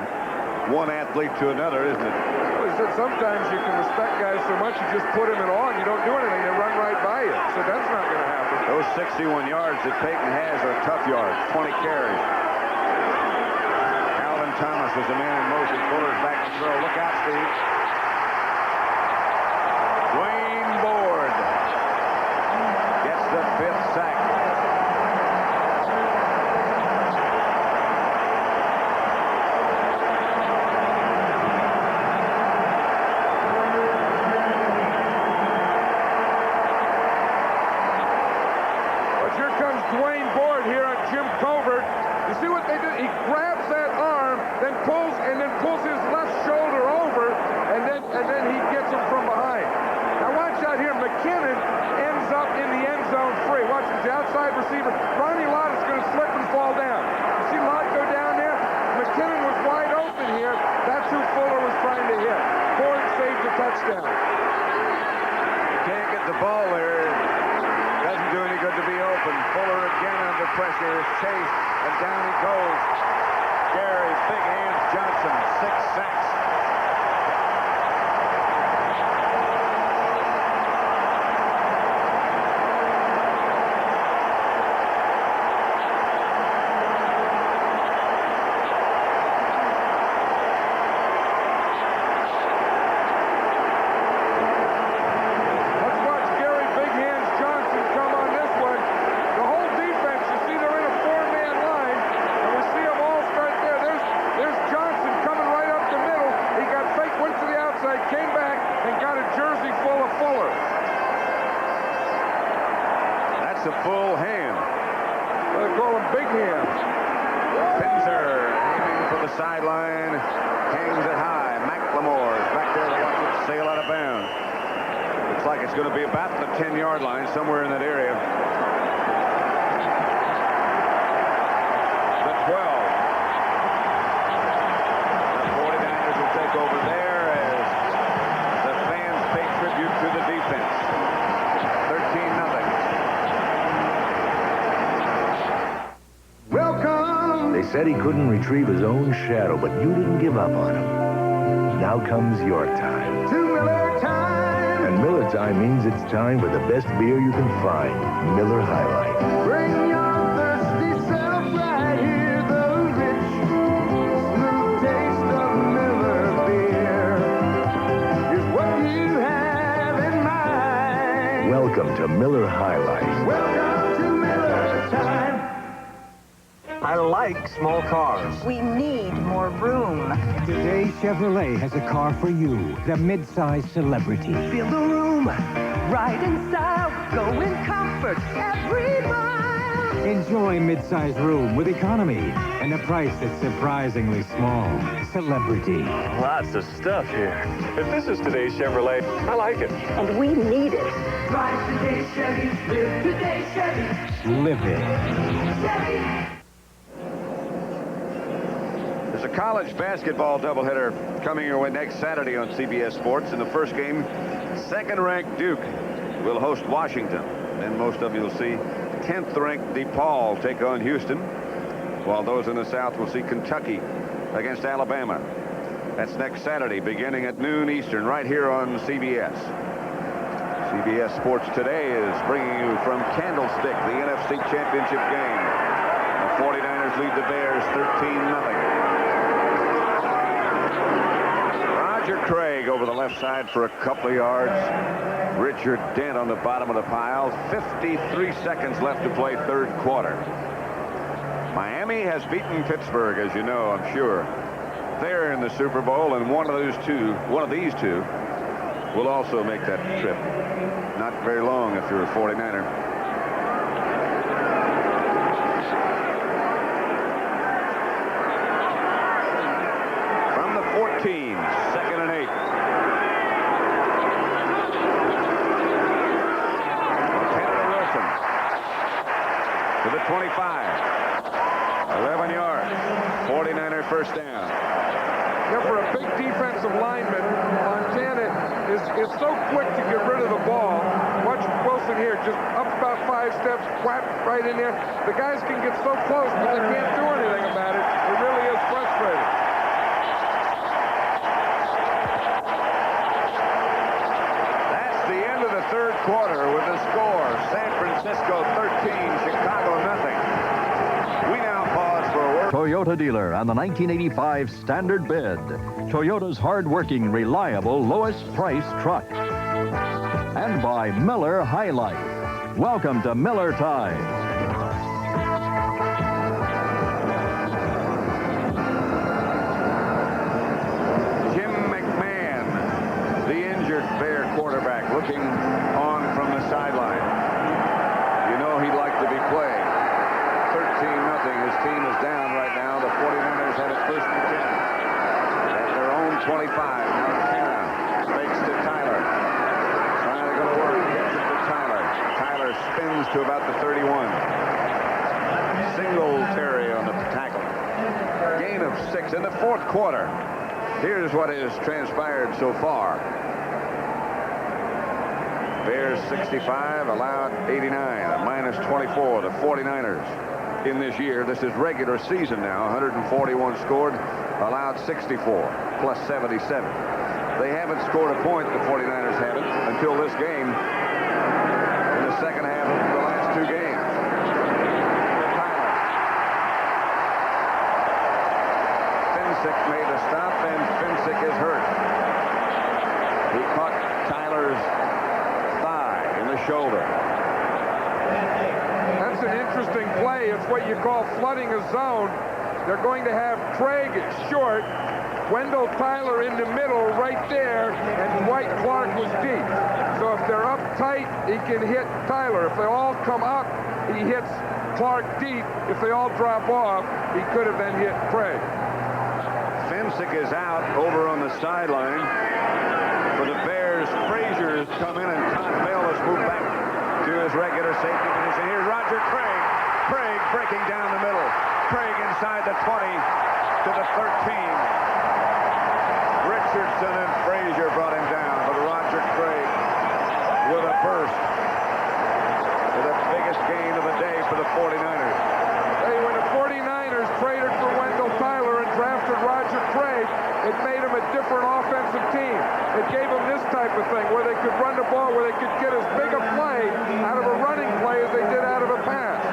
one athlete to another, isn't it? Well, he said sometimes you can respect guys so much you just put them in awe and you don't do anything. They run right by you. So that's not going to happen. Those 61 yards that Payton has are tough yards, 20 carries. Alvin Thomas was the man in motion. Fuller's back to throw. Look out, Steve. Dwayne Board gets the 5th sack. Dwayne Board here on Jim Covert. You see what they did? He grabs that arm, then pulls his left shoulder over, and then he gets him from behind. Now watch out here. McKinnon ends up in the end zone free. Watch the outside receiver. Ronnie Lott is going to slip and fall down. You see Lott go down there? McKinnon was wide open here. That's who Fuller was trying to hit. Board saved the touchdown. You can't get the ball there. Doesn't do any good to be open. Fuller again under pressure is chased, and down he goes. Gary Big Hands Johnson, 6 sacks. A full hand. They call him Big Hands. Pinzer aiming for the sideline, hangs it high. McLemore's back there to watch it sail out of bounds. Looks like it's going to be about the 10-yard line, somewhere in that area. The 12. The 49ers will take over there as the fans pay tribute to the defense. 13-0. They said he couldn't retrieve his own shadow, but you didn't give up on him. Now comes your time. To Miller Time. And Miller Time means it's time for the best beer you can find. Miller High Life. Bring your thirsty self right here. The rich, smooth taste of Miller beer is what you have in mind. Welcome to Miller High Life. Welcome to Miller Time. I like small cars. We need more room. Today, Chevrolet has a car for you, the mid-size celebrity. Feel the room. Ride in style. Go in comfort every mile. Enjoy mid-size room with economy and a price that's surprisingly small. Celebrity. Lots of stuff here. If this is today's Chevrolet, I like it. And we need it. Drive today, Chevy. Live today, Chevy. Live it. Chevy. There's a college basketball doubleheader coming your way next Saturday on CBS Sports. In the first game, second-ranked Duke will host Washington. And most of you will see 10th-ranked DePaul take on Houston, while those in the South will see Kentucky against Alabama. That's next Saturday, beginning at noon Eastern, right here on CBS. CBS Sports Today is bringing you from Candlestick, the NFC Championship game. The 49ers lead the Bears 13-0. Roger Craig over the left side for a couple of yards. Richard Dent on the bottom of the pile. 53 seconds left to play third quarter. Miami has beaten Pittsburgh, as you know, I'm sure. They're in the Super Bowl, and one of these two will also make that trip. Not very long if you're a 49er. From the 14, 2nd and 8. To the 25. 11 yards. 49er first down. Yeah, for a big defensive lineman, Montana is so quick to get rid of the ball. Watch Wilson here, just up about 5 steps, whap right in there. The guys can get so close, but they can't do anything about it. It really is frustrating. That's the end of the third quarter with the score. San Francisco 13, Chicago nothing. We now pause for a word. Toyota dealer on the 1985 Standard Bid. Toyota's hard-working, reliable, lowest-price truck. And by Miller High Life. Welcome to Miller Tide. Jim McMahon, the injured Bear quarterback, looking on from the sideline. You know he'd like to be playing. 13-0. His team is down right now. The 49ers had it first and 10. At their own 25. Now Kenna fakes to Tyler. Trying to go to work. Gets it to Tyler. Tyler spins to about the 31. Singletary on the tackle. Gain of 6 in the fourth quarter. Here's what has transpired so far. Bears 65, allowed 89, a minus 24. The 49ers in this year. This is regular season now. 141 scored, allowed 64, plus 77. They haven't scored a point, the 49ers haven't, until this game in the second half of the last 2 games. Tyler. Finsick made the stop, and Finsick is hurt. He caught Tyler's thigh in the shoulder. That's an interesting play. It's what you call flooding a zone. They're going to have Craig short, Wendell Tyler in the middle right there, and Dwight Clark was deep. So if they're up tight, he can hit Tyler. If they all come up, he hits Clark deep. If they all drop off, he could have then hit Craig. Finsick is out over on the sideline. For the Bears, Frazier's come in, and Todd Bell has moved back to his regular safety position. Here's Roger Craig. Craig breaking down the middle. Craig inside the 20 to the 13. Richardson and Frazier brought him down, but Roger Craig with a burst for the biggest gain of the day for the 49ers. Hey, when the 49ers traded for Wendell Tyler and drafted Roger Craig, it made them a different offensive team. It gave them this type of thing where they could run the ball, where they could get as big a play out of a running play as they did out of a pass.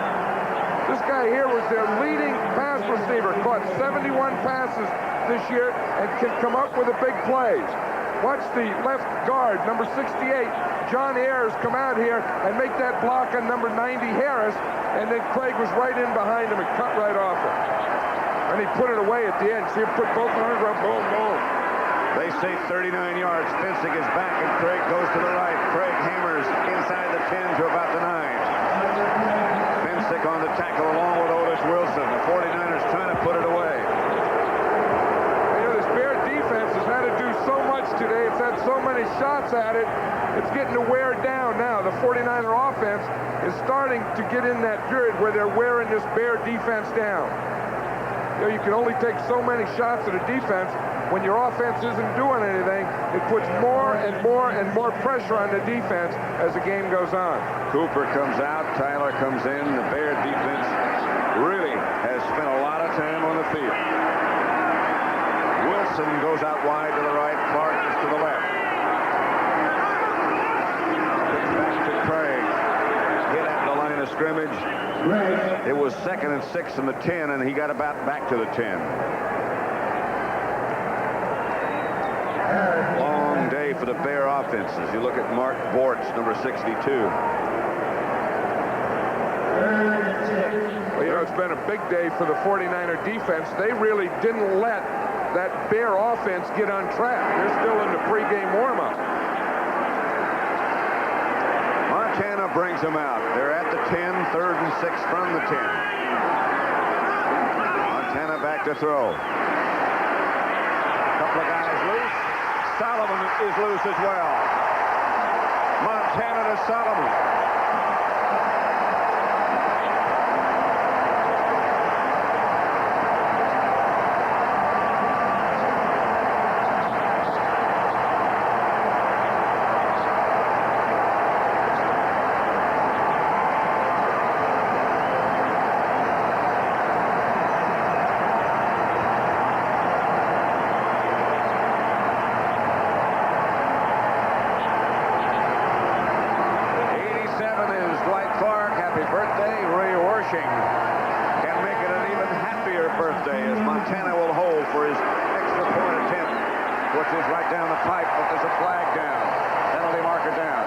This guy here was their leading pass receiver, caught 71 passes this year and can come up with the big plays. Watch the left guard, number 68, John Ayers, come out here and make that block on number 90, Harris, and then Craig was right in behind him and cut right off him. And he put it away at the end. See him put both arms up, boom, boom. They say 39 yards. Finsick is back, and Craig goes to the right. Craig hammers inside the 10 to about the 9. Jessic on the tackle along with Otis Wilson. The 49ers trying to put it away. You know, this Bear defense has had to do so much today. It's had so many shots at it. It's getting to wear down now. The 49er offense is starting to get in that period where they're wearing this Bear defense down. You know, you can only take so many shots at a defense. When your offense isn't doing anything, it puts more and more and more pressure on the defense as the game goes on. Cooper comes out, Tyler comes in. The Bear defense really has spent a lot of time on the field. Wilson goes out wide to the right, Clark is to the left. Gets back to Craig. Hit at the line of scrimmage. It was 2nd and 6 from the 10, and he got about back to the 10. Long day for the Bear offenses. You look at Mark Bortz, number 62. Well, you know, it's been a big day for the 49er defense. They really didn't let that Bear offense get on track. They're still in the pregame warm-up. Montana brings them out. They're at the 10, 3rd and 6 from the 10. Montana back to throw. A couple of guys loose. Solomon is loose as well. Montana to Solomon. Can make it an even happier birthday as Montana will hold for his extra point attempt, which is right down the pipe, but there's a flag down. Penalty marker down.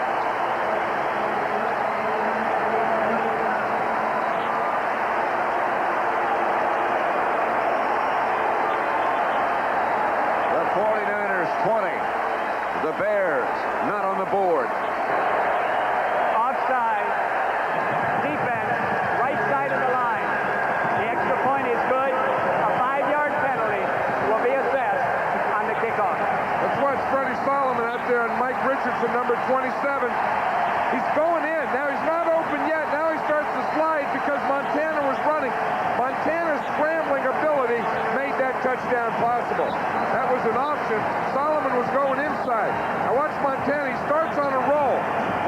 The 49ers 20. The Bears not on the board. Offside. Defense. Right side of the line. The extra point is good. A 5-yard penalty will be assessed on the kickoff. Let's watch Freddie Solomon out there and Mike Richardson, number 27. He's going in. Now he's not open yet. Now he starts to slide because Montana was running. Montana's scrambling ability made that touchdown possible. That was an option. Solomon was going inside. Now watch Montana. He starts on a roll.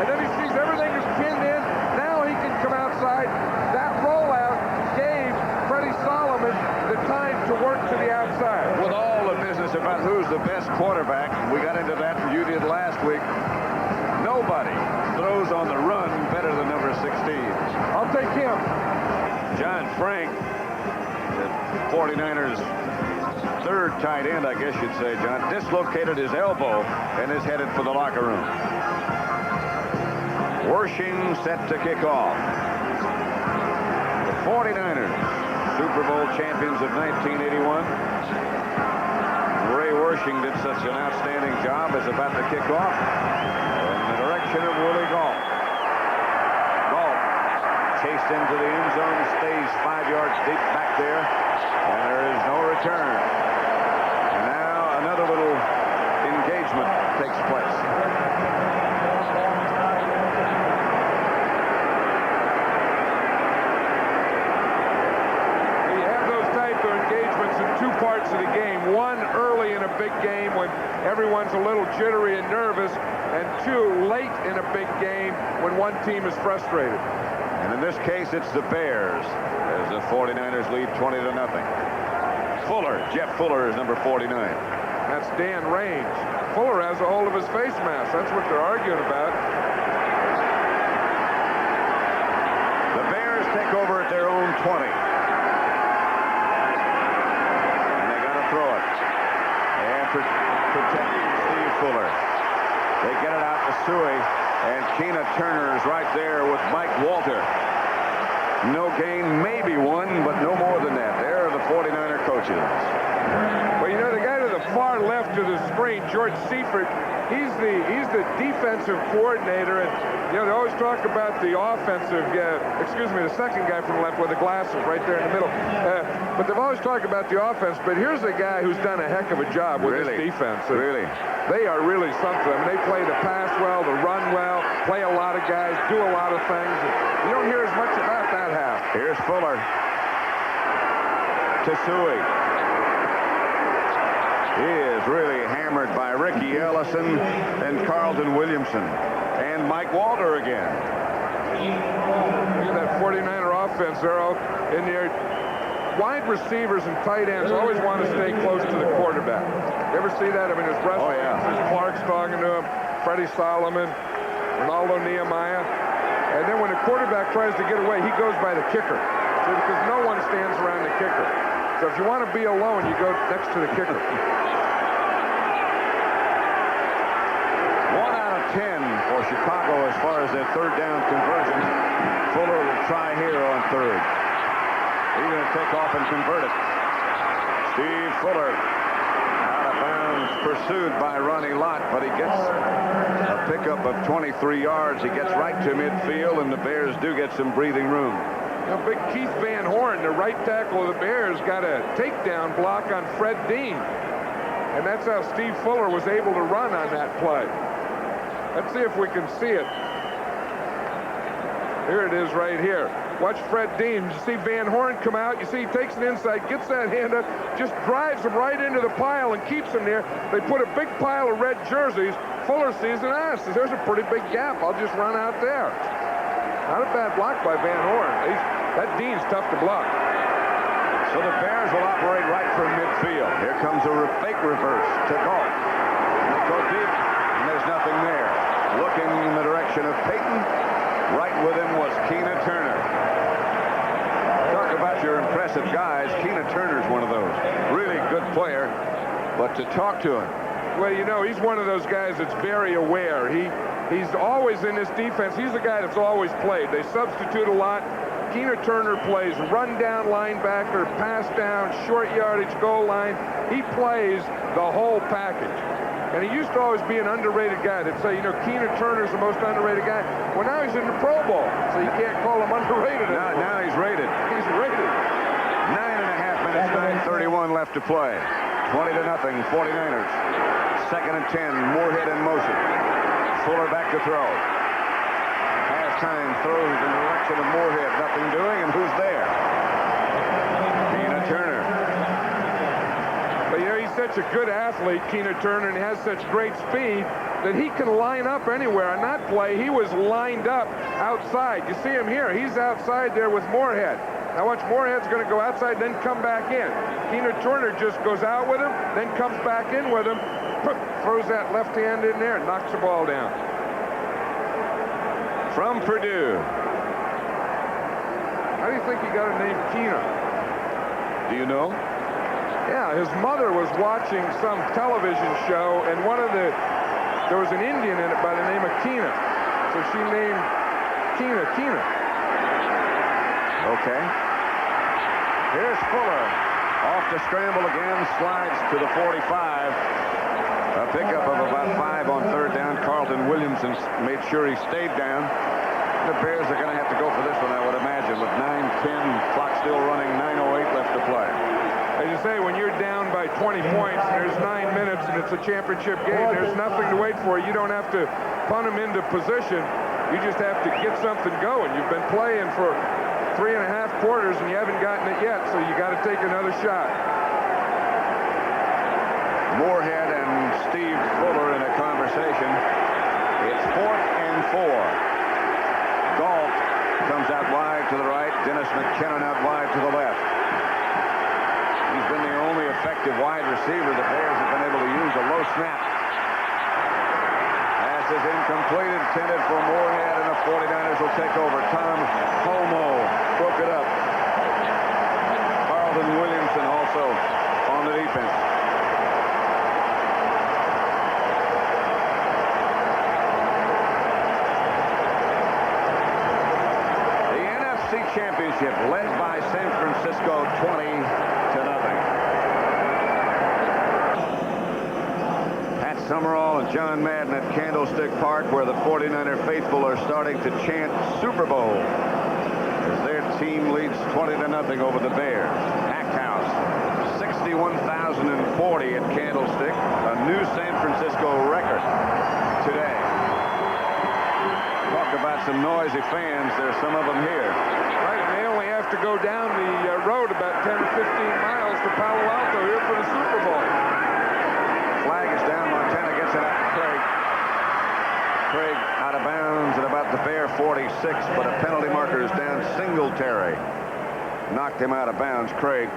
And then he sees everything is pinned in. Now he can come outside. That rollout gave Freddie Solomon the time to work to the outside. With all the business about who's the best quarterback, we got into that and you did last week. Nobody throws on the run better than number 16. I'll take him. John Frank, the 49ers' third tight end, I guess you'd say, John, dislocated his elbow and is headed for the locker room. Wershing set to kick off. The 49ers, Super Bowl champions of 1981. Ray Wershing did such an outstanding job as about to kick off in the direction of Willie Gault. Gault chased into the end zone, stays 5 yards deep back there, and there is no return. And now another little engagement takes place. Two parts of the game. One early in a big game when everyone's a little jittery and nervous, and two late in a big game when one team is frustrated. And in this case, it's the Bears as the 49ers lead 20-0. Fuller, Jeff Fuller is number 49. That's Dan Range. Fuller has a hold of his face mask. That's what they're arguing about. The Bears take over at their own 20. Throw it. And protecting Steve Fuller. They get it out to Suey. And Keena Turner is right there with Mike Walter. No gain, maybe one, but no more than that. There are the 49er coaches. Well, you know, the guy to the the far left of the screen, George Seifert. He's the defensive coordinator, and they always talk about the offensive. The second guy from the left with the glasses right there in the middle. But they've always talked about the offense. But here's a guy who's done a heck of a job with his defense. Really, they are really something. I mean, they play the pass well, the run well, play a lot of guys, do a lot of things. You don't hear as much about that half. Here's Fuller. Tesui. He is really hammered by Ricky Ellison and Carlton Williamson. And Mike Walter again. Look at that 49er offense there in there. Wide receivers and tight ends always want to stay close to the quarterback. You ever see that? I mean, there's Russ, Clark's talking to him, Freddie Solomon, Ronaldo Nehemiah. And then when the quarterback tries to get away, he goes by the kicker. See, because no one stands around the kicker. So if you want to be alone, you go next to the kicker. 10 for Chicago as far as their third down conversion. Fuller will try here on third. He's going to take off and convert it. Steve Fuller out of bounds, pursued by Ronnie Lott, but he gets a pickup of 23 yards. He gets right to midfield, and the Bears do get some breathing room. Big Keith Van Horn, the right tackle of the Bears, got a takedown block on Fred Dean. And that's how Steve Fuller was able to run on that play. Let's see if we can see it. Here it is right here. Watch Fred Dean. You see Van Horn come out. You see he takes it inside, gets that hand up, just drives him right into the pile and keeps him there. They put a big pile of red jerseys. Fuller sees it. Says, there's a pretty big gap. I'll just run out there. Not a bad block by Van Horn. That Dean's tough to block. So the Bears will operate right from midfield. Here comes a fake reverse to Galt. Go deep, and there's nothing there. Looking in the direction of Peyton. Right with him was Keena Turner. Talk about your impressive guys. Keena Turner's one of those. Really good player, but to talk to him. Well, you know, he's one of those guys that's very aware. He's always in this defense. He's the guy that's always played. They substitute a lot. Keena Turner plays run down linebacker, pass down, short yardage, goal line. He plays the whole package. And he used to always be an underrated guy. They'd say, you know, Keena Turner's the most underrated guy. Well, now he's in the Pro Bowl, so you can't call him underrated anymore. Now he's rated. He's rated. 9.5 minutes, 9:31 left to play. 20-0, 49ers. 2nd and 10, Moorhead in motion. Fuller back to throw. Halftime throws in the direction of Moorhead. Nothing doing, and who's there? Keena Turner. But, you know, he's such a good athlete, Keena Turner, and has such great speed that he can line up anywhere. On that play, he was lined up outside. You see him here. He's outside there with Moorhead. Now watch, Moorhead's going to go outside, then come back in. Keena Turner just goes out with him, then comes back in with him, throws that left hand in there, and knocks the ball down. From Purdue. How do you think he got a name Keena? Do you know? Yeah, his mother was watching some television show, and there was an Indian in it by the name of Keena. So she named Keena. Okay. Here's Fuller. Off to scramble again, slides to the 45. A pickup of about 5 on third down. Carlton Williamson made sure he stayed down. The Bears are going to have to go for this one, I would imagine, with 9:10, clock still running, 9:08 left to play. As you say, when you're down by 20 points, there's 9 minutes, and it's a championship game, there's nothing to wait for. You don't have to punt them into position. You just have to get something going. You've been playing for 3.5 quarters, and you haven't gotten it yet, so you got to take another shot. Moorhead and Steve Fuller in a conversation. It's 4th and 4. Galt comes out wide to the right. Dennis McKinnon out wide to the left. He's been the only effective wide receiver the Bears have been able to use. A low snap. Pass is incomplete, intended for Moorhead, and the 49ers will take over. Tom Homo broke it up. Carlton Williamson also on the defense. Championship led by San Francisco 20-0. Summerall and John Madden at Candlestick Park, where the 49er faithful are starting to chant Super Bowl as their team leads 20-0 over the Bears. Packed house, 61,040 at Candlestick, a new San Francisco record today. Talk about some noisy fans. There's some of them here. Right, and they only have to go down the road about 10 or 15 miles to Palo Alto here for the Super Bowl. Flag is down. Montana gets it out to Craig. Craig out of bounds at about the Bear 46, but a penalty marker is down. Singletary knocked him out of bounds. Craig.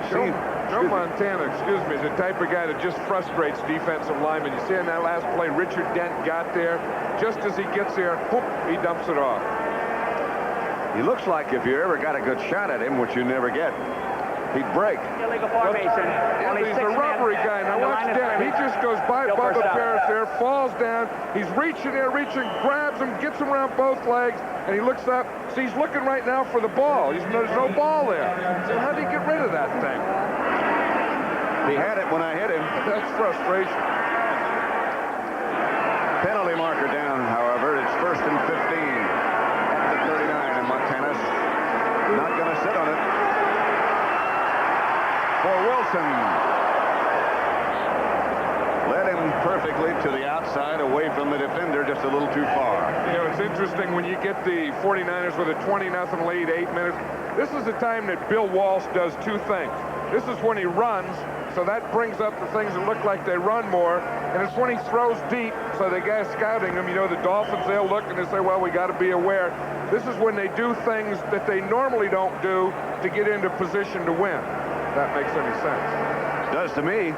Joe Montana, excuse me, is the type of guy that just frustrates defensive linemen. You see in that last play, Richard Dent got there. Just as he gets there, whoop, he dumps it off. He looks like if you ever got a good shot at him, which you never get, he'd break. Illegal formation. Yeah, he's a rubbery guy. Now watch Dent. He just goes by Bubba Paris there, falls down. He's reaching there, grabs him, gets him around both legs, and he looks up. See, he's looking right now for the ball. There's no ball there. So how did he get rid of that thing? He had it when I hit him. That's frustration. Penalty marker down, however. It's 1st and 15 at the 39, and Montana's not going to sit on it. For Wilson. Led him perfectly to the outside, away from the defender, just a little too far. You know, it's interesting when you get the 49ers with a 20-0 lead, 8 minutes. This is the time that Bill Walsh does two things. This is when he runs, so that brings up the things that look like they run more, and it's when he throws deep, so the guys scouting him, you know, the Dolphins, they'll look and they say, well, we got to be aware. This is when they do things that they normally don't do to get into position to win. If that makes any sense. Does to me.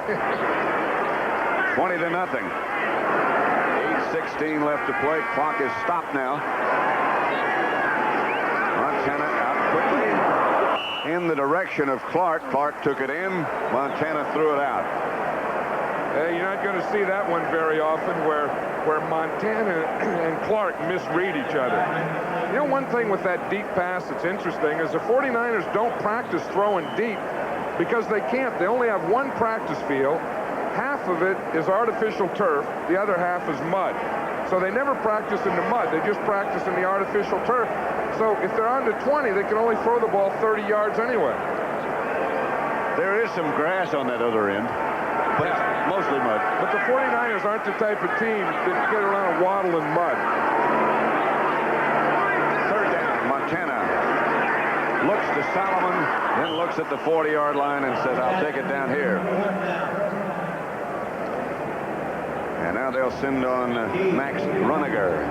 20-0. 8:16 left to play. Clock is stopped now. Montana out quickly in the direction of Clark. Clark took it in. Montana threw it out. You're not going to see that one very often where Montana and Clark misread each other. You know, one thing with that deep pass that's interesting is the 49ers don't practice throwing deep because they can't. They only have one practice field. Half of it is artificial turf. The other half is mud. So they never practice in the mud. They just practice in the artificial turf. So if they're on the 20, they can only throw the ball 30 yards anyway. There is some grass on that other end, but it's mostly mud. But the 49ers aren't the type of team that get around and waddle in mud. 3rd down, Montana looks to Solomon, then looks at the 40-yard line and says, I'll take it down here. And now they'll send on Max Runiger.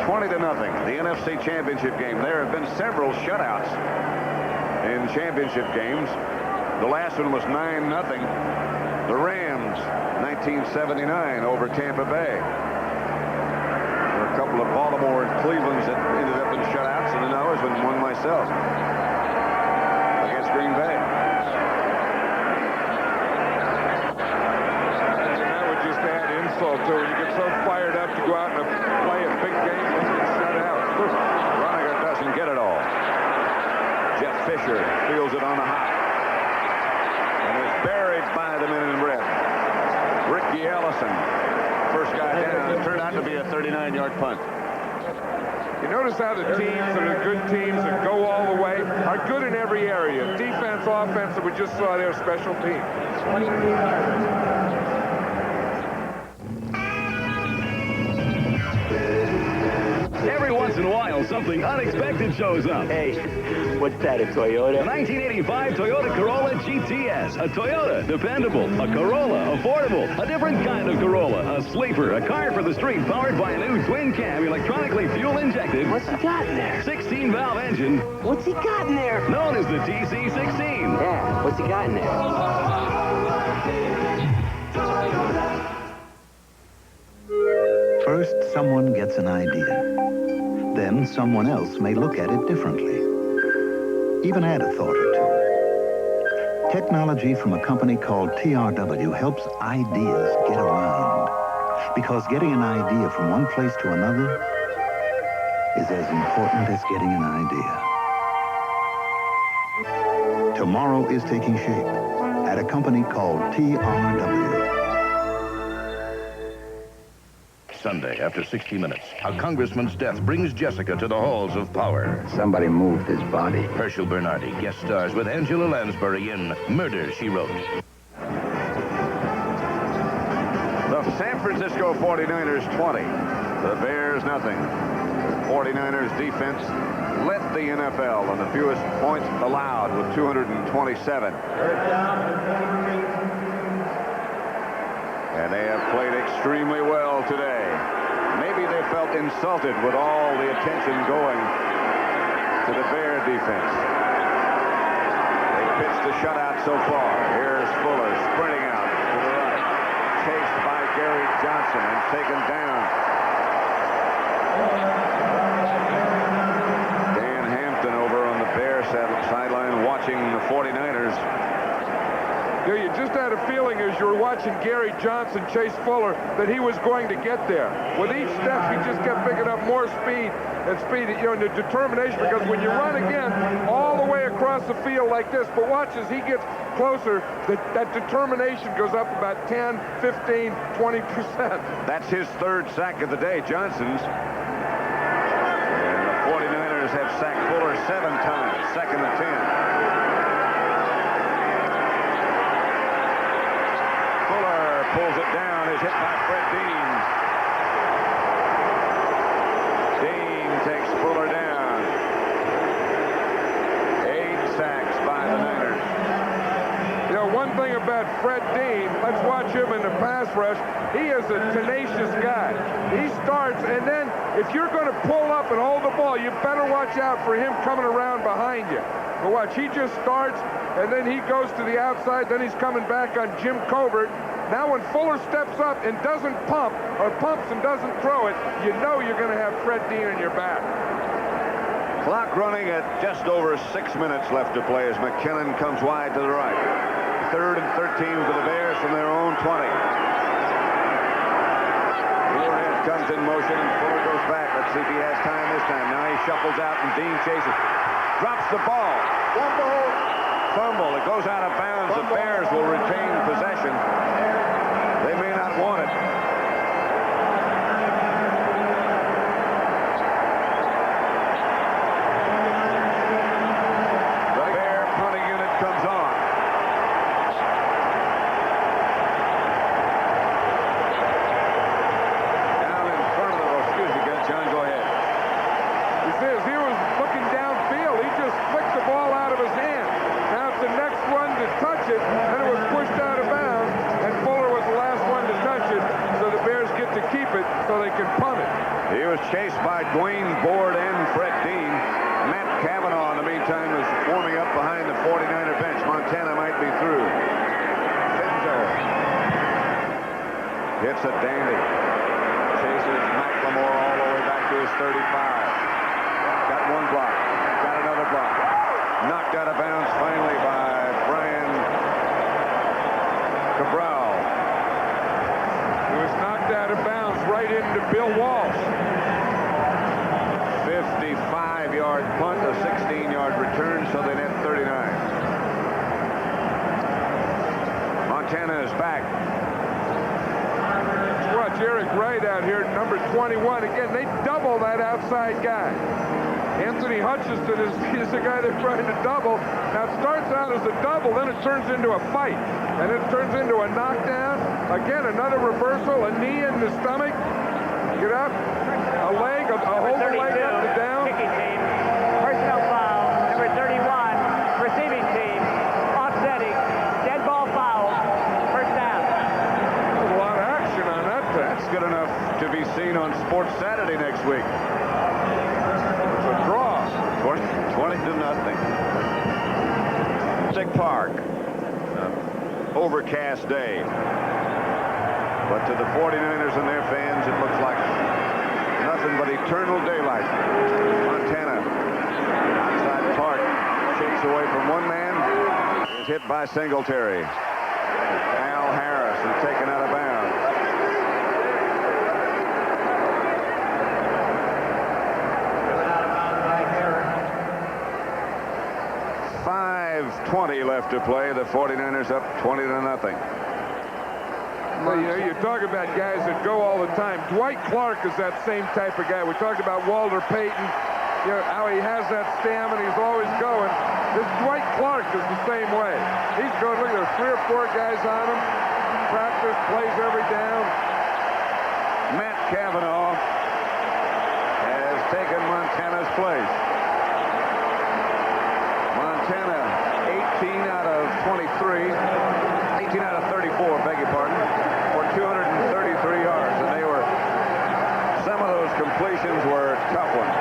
$20-0, the NFC Championship game. There have been several shutouts in championship games. The last one was 9-0. The Rams, 1979 over Tampa Bay. There were a couple of Baltimore and Cleveland's that ended up in shutouts, and then I was one myself against Green Bay. So you get so fired up to go out and play a big game and get shut out. Roniger doesn't get it all. Jeff Fisher feels it on the hop and is buried by the men in red. Ricky Ellison, first guy down. It turned out to be a 39-yard punt. You notice how the teams that are good teams that go all the way are good in every area. Defense, offense, that we just saw there, special teams. Every once in a while, something unexpected shows up. Hey, what's that, a Toyota? The 1985 Toyota Corolla GTS. A Toyota, dependable. A Corolla, affordable. A different kind of Corolla. A sleeper, a car for the street, powered by a new twin-cam, electronically fuel-injected. What's he got in there? 16-valve engine. What's he got in there? Known as the TC16. Yeah, what's he got in there? First, someone gets an idea. Then someone else may look at it differently. Even add a thought or two. Technology from a company called TRW helps ideas get around. Because getting an idea from one place to another is as important as getting an idea. Tomorrow is taking shape at a company called TRW. Sunday, after 60 Minutes, a congressman's death brings Jessica to the halls of power. Somebody moved his body. Herschel Bernardi guest stars with Angela Lansbury in Murder, She Wrote. The San Francisco 49ers 20. The Bears nothing. The 49ers defense led the NFL on the fewest points allowed with 227. And they have played extremely well today. Maybe they felt insulted with all the attention going to the Bear defense. They pitched a shutout so far. Here's Fuller sprinting out to the right. Chased by Gary Johnson and taken down. Dan Hampton over on the Bear sideline watching the 49ers. Yeah, you just had a feeling as you were watching Gary Johnson chase Fuller that he was going to get there. With each step, he just kept picking up more speed and speed, and the determination, because when you run again all the way across the field like this, but watch as he gets closer, that determination goes up about 10, 15, 20%. That's his third sack of the day, Johnson's. And the 49ers have sacked Fuller 7 times, second and 10. Pulls it down, is hit by Fred Dean. Dean takes Fuller down. 8 sacks by the Niners. You know, one thing about Fred Dean, let's watch him in the pass rush. He is a tenacious guy. He starts, and then if you're going to pull up and hold the ball, you better watch out for him coming around behind you. But watch, he just starts, and then he goes to the outside, then he's coming back on Jim Covert. Now when Fuller steps up and doesn't pump, or pumps and doesn't throw it, you know you're going to have Fred Dean in your back. Clock running at just over 6 minutes left to play as McKinnon comes wide to the right. 3rd and 13 for the Bears from their own 20. Moorhead comes in motion and Fuller goes back. Let's see if he has time this time. Now he shuffles out and Dean chases. Drops the ball. Fumble. It goes out of bounds. The Bears will retain possession. They may not want it. The Bear punting unit comes on. Down in front of the, excuse me, John, go ahead. He says he was looking downfield. He just flicked the ball out of his hand. Now it's the next one to touch it, and it was pushed out of bounds, and Fuller was the last one to touch it, so the Bears get to keep it so they can punt it. He was chased by Dwayne Board and Fred Dean. Matt Cavanaugh, in the meantime, is warming up behind the 49er bench. Montana might be through. Finzo hits a dandy. Chases McLemore all the way back to his 35. Got one block. Got another block. Knocked out of bounds finally by Brian Cabral. He was knocked out of bounds right into Bill Walsh. 55-yard punt, a 16-yard return, so they net 39. Montana is back. Let's watch Eric Wright out here, number 21. Again, they double that outside guy. Anthony Hutchinson is the guy they're trying to double. Now it starts out as a double, then it turns into a fight. And it turns into a knockdown. Again, another reversal, a knee in the stomach. Get up, a leg, a hold the leg up and down. Kicking team, personal foul, number 31, receiving team, offsetting, dead ball foul, first down. There's a lot of action on that thing. That's good enough to be seen on Sports Saturday next week. It's a draw. 20 to nothing. Sick Park. Overcast day. But to the 49ers and their fans, it looks like nothing but eternal daylight. Montana outside Park shakes away from one man. Is hit by Singletary. Al Harris is taken out of bounds. 6:20 left to play. The 49ers up 20-0. Well, you know, you talk about guys that go all the time. Dwight Clark is that same type of guy. We talked about Walter Payton, you know, how he has that stamina. He's always going. This Dwight Clark is the same way. He's going. Look, there's 3 or 4 guys on him. Practice, plays every down. Matt Cavanaugh has taken Montana's place. Montana, 18 out of 23, 18 out of 34, beg your pardon, for 233 yards, and some of those completions were tough ones.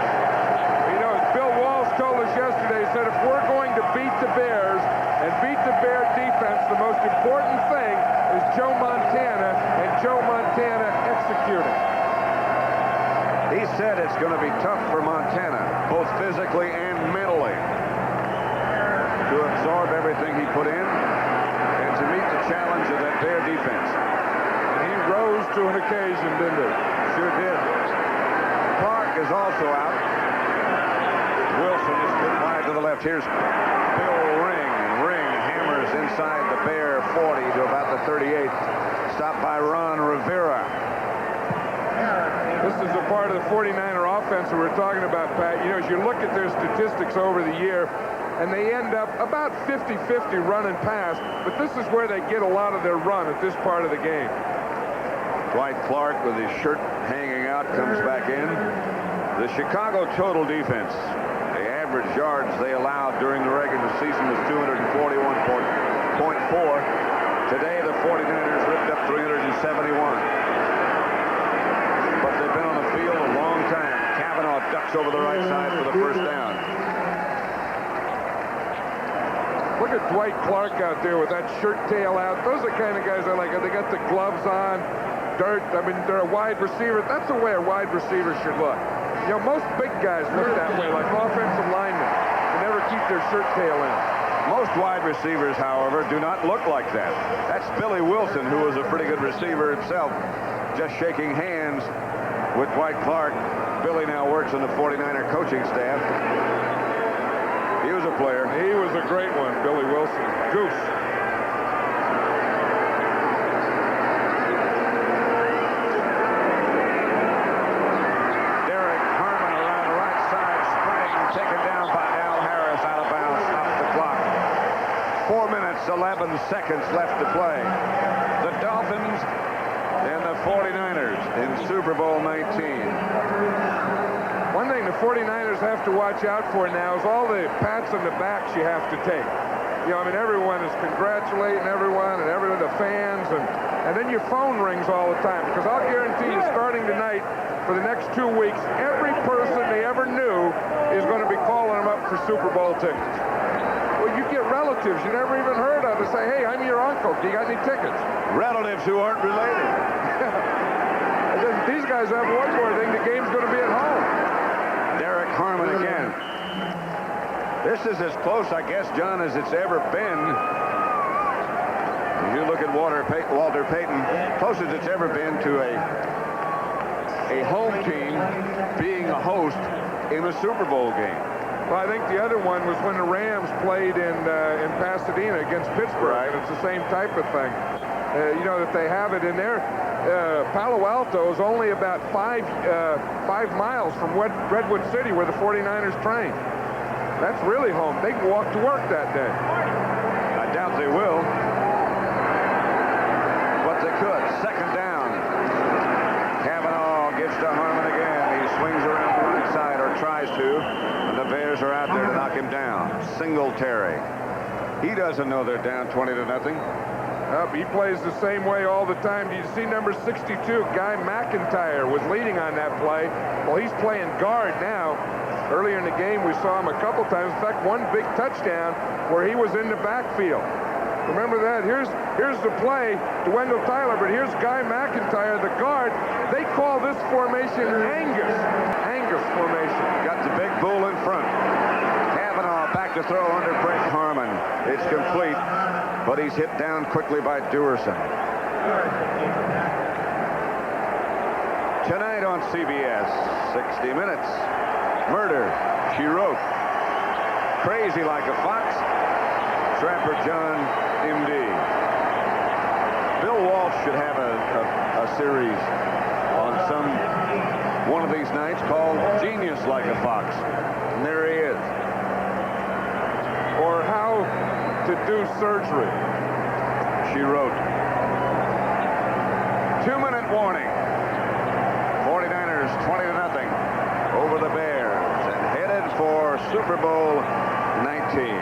You know, as Bill Walsh told us yesterday, he said if we're going to beat the Bears and beat the Bear defense, the most important thing is Joe Montana and Joe Montana executing. He said it's going to be tough for Montana, both physically and mentally, to absorb everything he put in and to meet the challenge of that Bear defense. And he rose to an occasion, didn't he? Sure did. Clark is also out. Wilson is put wide to the left. Here's Bill Ring. Ring hammers inside the Bear 40 to about the 38. Stopped by Ron Rivera. This is a part of the 49er offense that we're talking about, Pat. You know, as you look at their statistics over the year, and they end up about 50-50 run and pass, but this is where they get a lot of their run at this part of the game. Dwight Clark with his shirt hanging out comes back in. The Chicago total defense, the average yards they allowed during the regular season was 241.4. Today the 49ers ripped up 371. But they've been on the field a long time. Cavanaugh ducks over the right side for the first down. Look at Dwight Clark out there with that shirt tail out. Those are the kind of guys I like. They got the gloves on, dirt. I mean, they're a wide receiver. That's the way a wide receiver should look. You know, most big guys look that way, like offensive linemen. They never keep their shirt tail in. Most wide receivers, however, do not look like that. That's Billy Wilson, who was a pretty good receiver himself, just shaking hands with Dwight Clark. Billy now works on the 49er coaching staff. He was a player. He was a great one, Billy Wilson. Goose. Derek Harmon around the right side, sprinting, taken down by Al Harris, out of bounds, stops the clock. 4 minutes, 11 seconds left to play. The Dolphins and the 49ers in Super Bowl 19. One thing the 49ers have to watch out for now is all the pats on the backs you have to take. You know, I mean, everyone is congratulating everyone and the fans, and then your phone rings all the time, because I'll guarantee you starting tonight for the next 2 weeks, every person they ever knew is going to be calling them up for Super Bowl tickets. Well, you get relatives you never even heard of and say, hey, I'm your uncle. Do you got any tickets? Relatives who aren't related. And then these guys have one more thing. The game's going to be at home. Derek Harmon again. This is as close, I guess, John, as it's ever been. If you look at Walter Payton, close as it's ever been to a home team being a host in a Super Bowl game. Well, I think the other one was when the Rams played in Pasadena against Pittsburgh, right. And it's the same type of thing. You know, that they have it in there. Palo Alto is only about 5 miles from Redwood City, where the 49ers train. That's really home. They can walk to work that day. I doubt they will, but they could. Second down. Cavanaugh gets to Harmon again. He swings around the right side, or tries to, and the Bears are out there to knock him down. Singletary. He doesn't know they're down 20-0. He plays the same way all the time. Do you see number 62, Guy McIntyre, was leading on that play? Well, he's playing guard now. Earlier in the game, we saw him a couple times. In fact, one big touchdown where he was in the backfield. Remember that? Here's the play to Wendell Tyler, but here's Guy McIntyre, the guard. They call this formation Angus formation. Got the big bull in front. Cavanaugh back to throw under pressure. Harmon. It's complete, but he's hit down quickly by Duerson. Tonight on CBS, 60 Minutes. Murder, She Wrote. Crazy like a fox, Trapper John, M.D. Bill Walsh should have a series on one of these nights called Genius Like a Fox. And there he is. Or How to Do Surgery, she wrote. 2-minute warning. 49ers 20-0 over the Bears and headed for Super Bowl 19.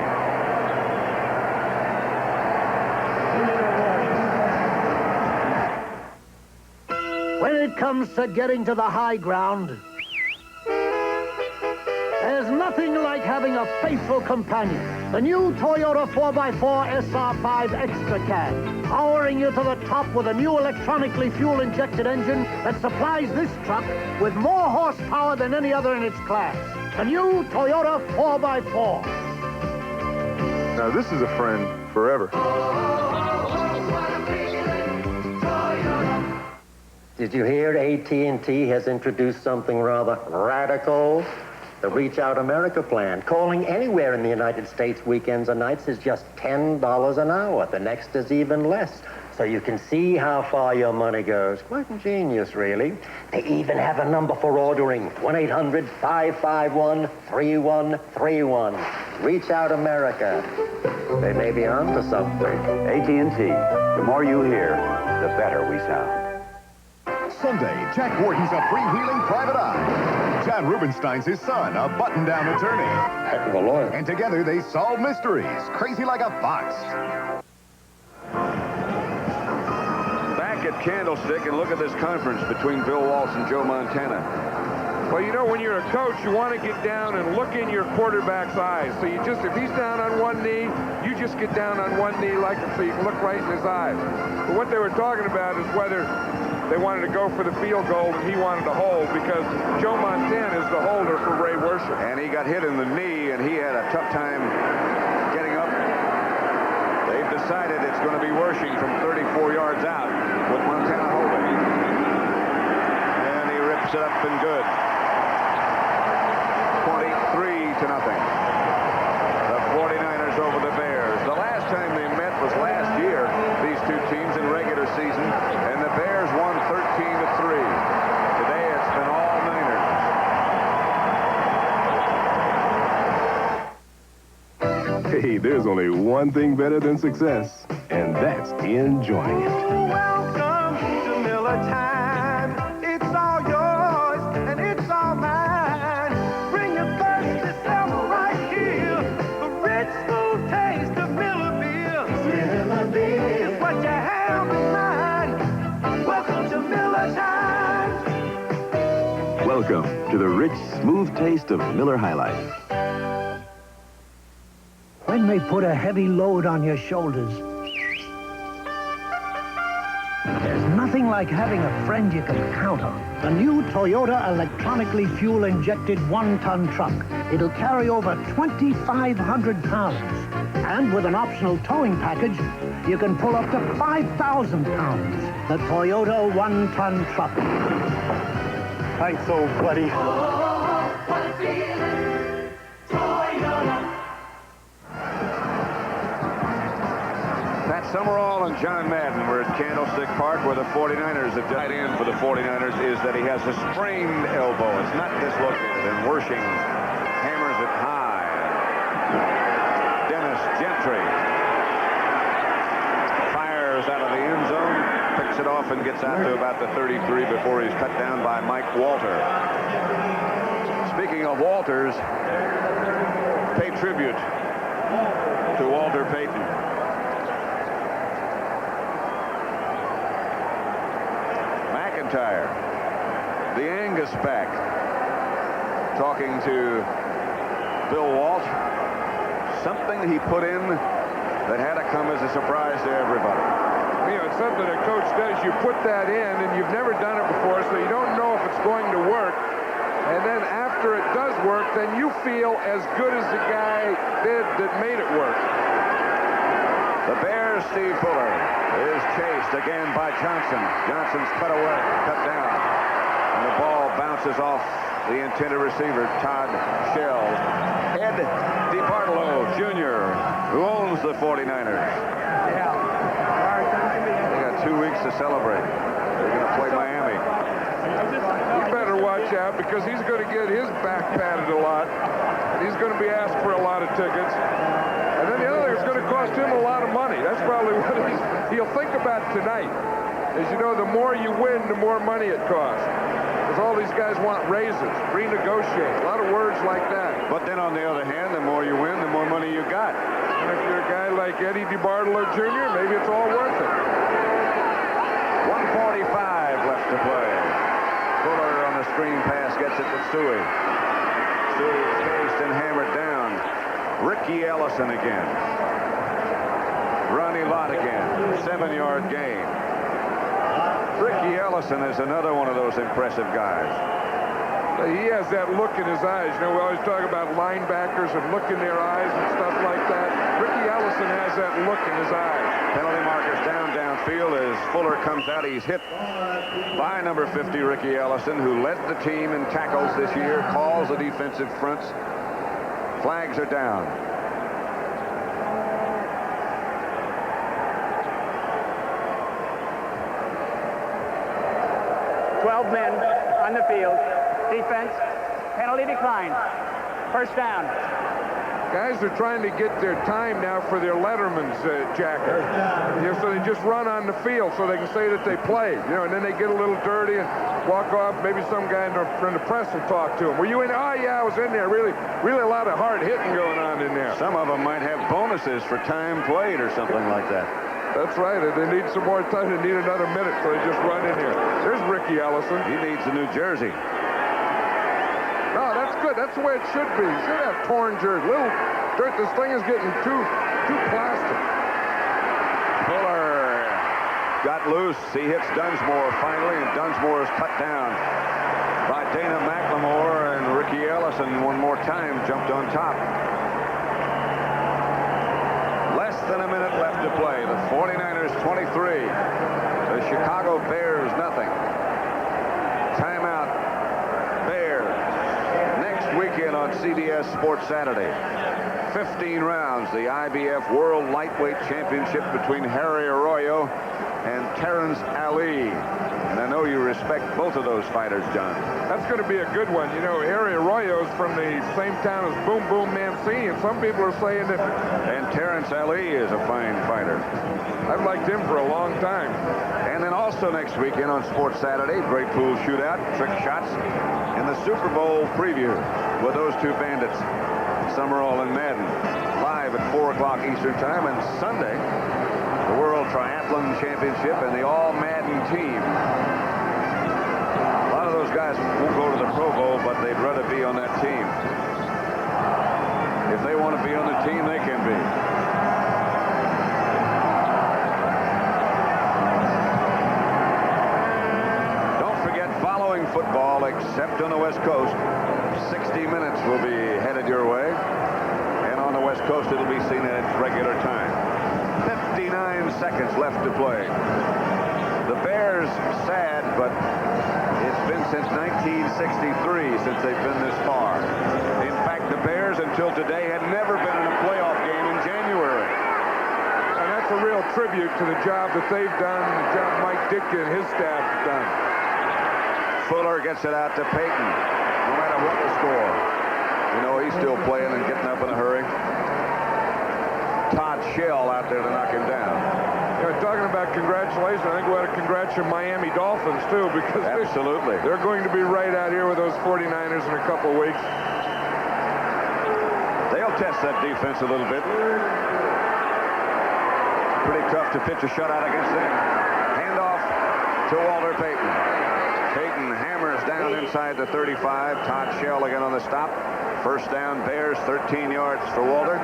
When it comes to getting to the high ground, there's nothing like having a faithful companion. The new Toyota 4x4 SR5 Extra Cab, powering you to the top with a new electronically fuel-injected engine that supplies this truck with more horsepower than any other in its class. The new Toyota 4x4. Now, this is a friend forever. Did you hear AT&T has introduced something rather radical? The Reach Out America plan. Calling anywhere in the United States weekends and nights is just $10 an hour. The next is even less. So you can see how far your money goes. Quite ingenious, really. They even have a number for ordering. 1-800-551-3131. Reach Out America. They may be onto something. AT&T. The more you hear, the better we sound. Sunday, Jack Warden's a freewheeling private eye. John Rubenstein's his son, a button-down attorney. Heck of a lawyer. And together they solve mysteries, crazy like a fox. Back at Candlestick, and look at this conference between Bill Walsh and Joe Montana. Well, you know, when you're a coach, you want to get down and look in your quarterback's eyes. So you just, if he's down on one knee, you just get down on one knee like him so you can look right in his eyes. But what they were talking about is whether they wanted to go for the field goal and he wanted to hold, because Joe Montana is the holder for Ray Worship. And he got hit in the knee, and he had a tough time getting up. They've decided it's going to be Worshing from 34 yards out with Montana holding. And he rips it up and good. 23-0. The 49ers over the Bears. The last time they met was last year, these two teams in regular season, and the Bears won 13-3. Today it's been all Niners. Hey, there's only one thing better than success, and that's enjoying it. Welcome to Miller time. It's all yours and it's all mine. Bring your first December right here. The rich, smooth taste of Miller beer. Miller beer is what you have in mind. Welcome to Miller time. Welcome to the rich, smooth taste of Miller High Life. When they put a heavy load on your shoulders, there's nothing like having a friend you can count on. The new Toyota electronically fuel-injected 1-ton truck. It'll carry over 2,500 pounds. And with an optional towing package, you can pull up to 5,000 pounds. The Toyota 1-ton truck. Thanks, old buddy. Pat Summerall and John Madden were at Candlestick Park, where the 49ers have just in for the 49ers is that he has a sprained elbow. It's not dislocated, and Worshing hammers it high. Dennis Gentry fires out of the end zone, picks it off, and gets out to about the 33 before he's cut down by Mike Walter. Speaking of Walters, pay tribute to Walter Payton. McIntyre, the Angus back, talking to Bill Walsh. Something he put in that had to come as a surprise to everybody. You know, it's something a coach does. You put that in, and you've never done it before, so you don't know if it's going to work. And then after it does work, then you feel as good as the guy did that made it work. The Bears' Steve Fuller is chased again by Johnson. Johnson's cut down. And the ball bounces off the intended receiver, Todd Shell. Ed DiBartolo Jr., who owns the 49ers. celebrate. They're going to play Miami. He better watch out because he's going to get his back patted a lot. And he's going to be asked for a lot of tickets. And then the other thing, it's going to cost him a lot of money. That's probably what he'll think about tonight. As you know, the more you win, the more money it costs. Because all these guys want raises, renegotiate, a lot of words like that. But then on the other hand, the more you win, the more money you got. And if you're a guy like Eddie DeBartolo Jr., maybe it's all worth it. 1:45 left to play. Fuller on the screen pass gets it to Stewie. Stewie is chased and hammered down. Ricky Ellison again. Ronnie Lott again. 7-yard gain. Ricky Ellison is another one of those impressive guys. He has that look in his eyes. You know, we always talk about linebackers and look in their eyes and stuff like that. Ricky Ellison has that look in his eyes. Penalty markers downfield as Fuller comes out. He's hit by number 50, Ricky Ellison, who led the team in tackles this year, calls the defensive fronts. Flags are down. 12 men on the field. Defense, penalty decline. First down. Guys are trying to get their time now for their Letterman's jacket. You know, so they just run on the field so they can say that they played. You know, and then they get a little dirty and walk off. Maybe some guy in the press will talk to them. Were you in? Oh, yeah, I was in there. Really a lot of hard hitting going on in there. Some of them might have bonuses for time played or something like that. That's right. If they need some more time, they need another minute, so they just run in here. There's Ricky Ellison. He needs a new jersey. No, that's good. That's the way it should be. You should have torn jersey. Little dirt. This thing is getting too plastic. Fuller got loose. He hits Dunsmore finally, and Dunsmore is cut down by Dana McLemore, and Ricky Ellison one more time jumped on top. Less than a minute left to play. The 49ers 23. The Chicago Bears nothing. Timeout. Bears. Next weekend on CBS Sports Saturday. 15 rounds. The IBF World Lightweight Championship between Harry Arroyo and Terrence Ali. And I know you respect both of those fighters, John. That's going to be a good one. You know, Harry Arroyo's from the same town as Boom Boom Mancini, and some people are saying that... And Terrence Ali is a fine fighter. I've liked him for a long time. And then also next weekend on Sports Saturday, great pool shootout, trick shots, and the Super Bowl preview with those two bandits, Summerall and Madden, live at 4 o'clock Eastern Time. And Sunday, the World Triathlon Championship and the All-Madden team. A lot of those guys won't go to the Pro Bowl, but they'd rather be on that team. If they want to be on the team, they can be. Don't forget, following football, except on the West Coast, 60 Minutes will be headed your way. And on the West Coast, it'll be seen at its regular time. 59 seconds left to play. The Bears, sad, but it's been since 1963 since they've been this far. In fact, the Bears until today had never been in a playoff game in January. And that's a real tribute to the job that they've done, the job Mike Ditka and his staff have done. Fuller gets it out to Payton, no matter what the score. You know, he's still playing and getting up in a hurry. Todd Shell out there to knock him down. You know, talking about congratulations, I think we ought to congratulate Miami Dolphins, too, because absolutely they're going to be right out here with those 49ers in a couple of weeks. They'll test that defense a little bit. Pretty tough to pitch a shutout against them. Handoff to Walter Payton. Payton hammers down inside the 35. Todd Shell again on the stop. First down, Bears, 13 yards for Walter.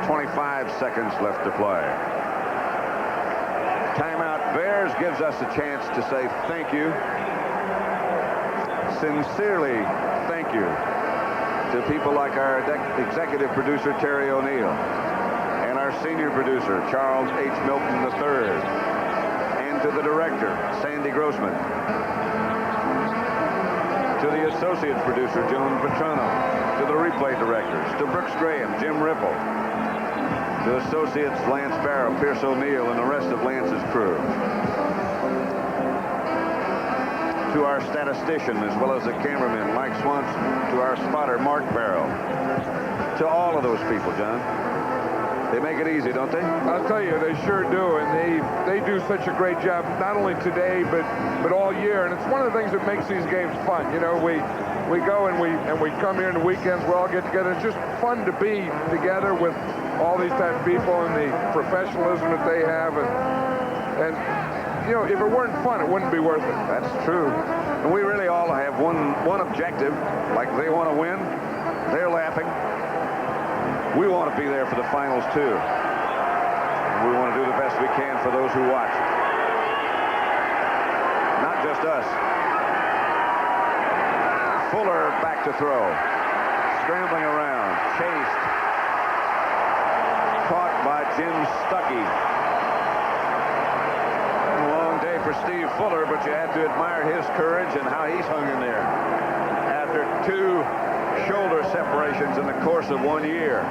25 seconds left to play. Timeout. Bears gives us a chance to say thank you. Sincerely thank you to people like our executive producer, Terry O'Neill, and our senior producer, Charles H. Milton III, and to the director, Sandy Grossman, to the associate producer, Joan Petrano, to the replay directors, to Brooks Graham, Jim Ripple, to associates Lance Barrow, Pierce O'Neill, and the rest of Lance's crew. To our statistician, as well as the cameraman, Mike Swanson. To our spotter, Mark Barrow. To all of those people, John. They make it easy, don't they? I'll tell you, they sure do, and they do such a great job, not only today, but all year. And it's one of the things that makes these games fun. You know, we go and we come here on the weekends, we all get together. It's just fun to be together with all these type of people and the professionalism that they have, and you know, if it weren't fun, it wouldn't be worth it. That's true. And we really all have one objective. Like they want to win, they're laughing. We want to be there for the finals too. We want to do the best we can for those who watch. Not just us. Fuller back to throw. Scrambling around. Chased. Caught by Jim Stuckey. A long day for Steve Fuller, but you had to admire his courage and how he's hung in there after 2 shoulder separations in the course of 1 year.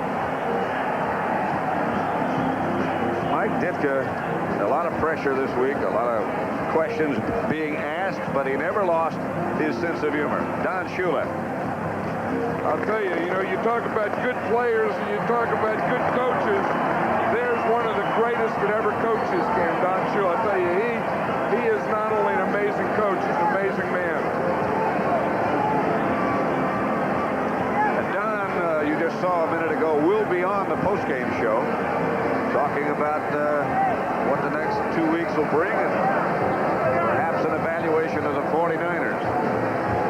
Mike Ditka, a lot of pressure this week, a lot of questions being asked, but he never lost his sense of humor. Don Shula. I'll tell you, you know, you talk about good players and you talk about good coaches. There's one of the greatest that ever coached this game, Don Shula. I'll tell you, he is not only an amazing coach, he's an amazing man. You just saw a minute ago, will be on the postgame show talking about what the next 2 weeks will bring and perhaps an evaluation of the 49ers.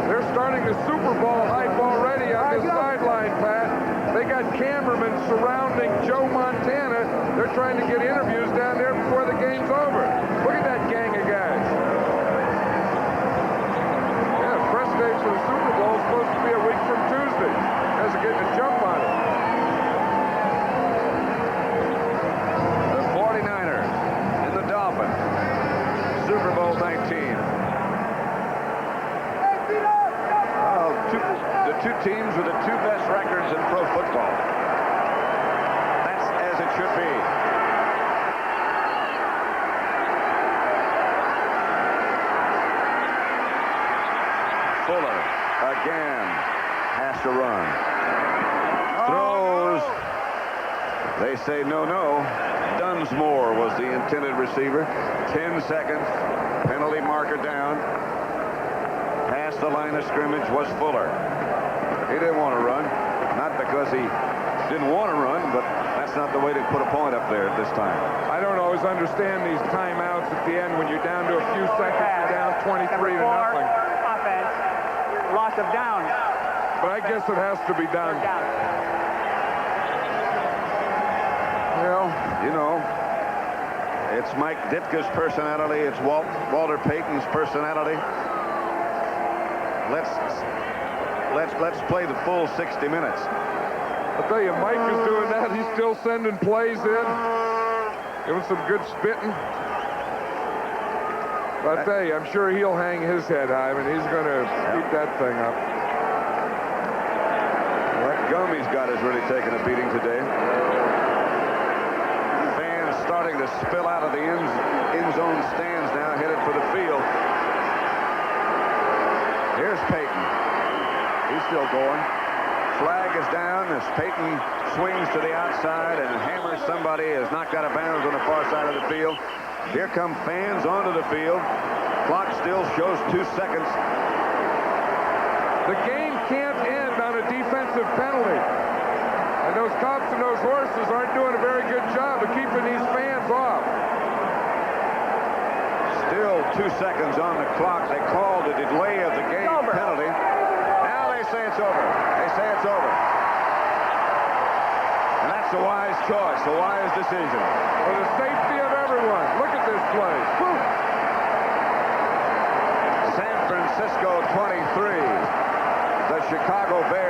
They're starting the Super Bowl hype already on this sideline, Pat. They got cameramen surrounding Joe Montana. They're trying to get interviews down there before the game's over. Look at that gang of guys. Yeah, press day for the Super Bowl is supposed to be a week from Tuesday. Guys are getting a jump on it. The 49ers and the Dolphins. Super Bowl 19. The 2 teams with the 2 best records in pro football. That's as it should be. Fuller again has to run. Throws. They say no. Dunsmore was the intended receiver. 10 seconds. Penalty marker down. Past the line of scrimmage was Fuller. He didn't want to run. Not because he didn't want to run, but that's not the way to put a point up there at this time. I don't always understand these timeouts at the end when you're down to a few seconds, you're down 23 to nothing. Offense. Loss of down. But I guess it has to be done. Well, you know, it's Mike Ditka's personality. It's Walter Payton's personality. Let's play the full 60 minutes. I'll tell you, Mike is doing that. He's still sending plays in. Giving some good spitting. But I'll tell you, I'm sure he'll hang his head high, and he's going to keep that thing up. Well, that gum he's got is really taking a beating today. Fans starting to spill out of the end zone stands now, headed for the field. Here's Payton. He's still going. Flag is down as Payton swings to the outside and hammers somebody, is knocked out of bounds on the far side of the field. Here come fans onto the field. Clock still shows 2 seconds. The game can't end on a defensive penalty. And those cops and those horses aren't doing a very good job of keeping these fans off. Still 2 seconds on the clock. They called a delay of the game penalty. Now they say it's over. They say it's over. And that's a wise choice, a wise decision. For the safety of everyone. Look at this play. Woo. San Francisco 23. The Chicago Bears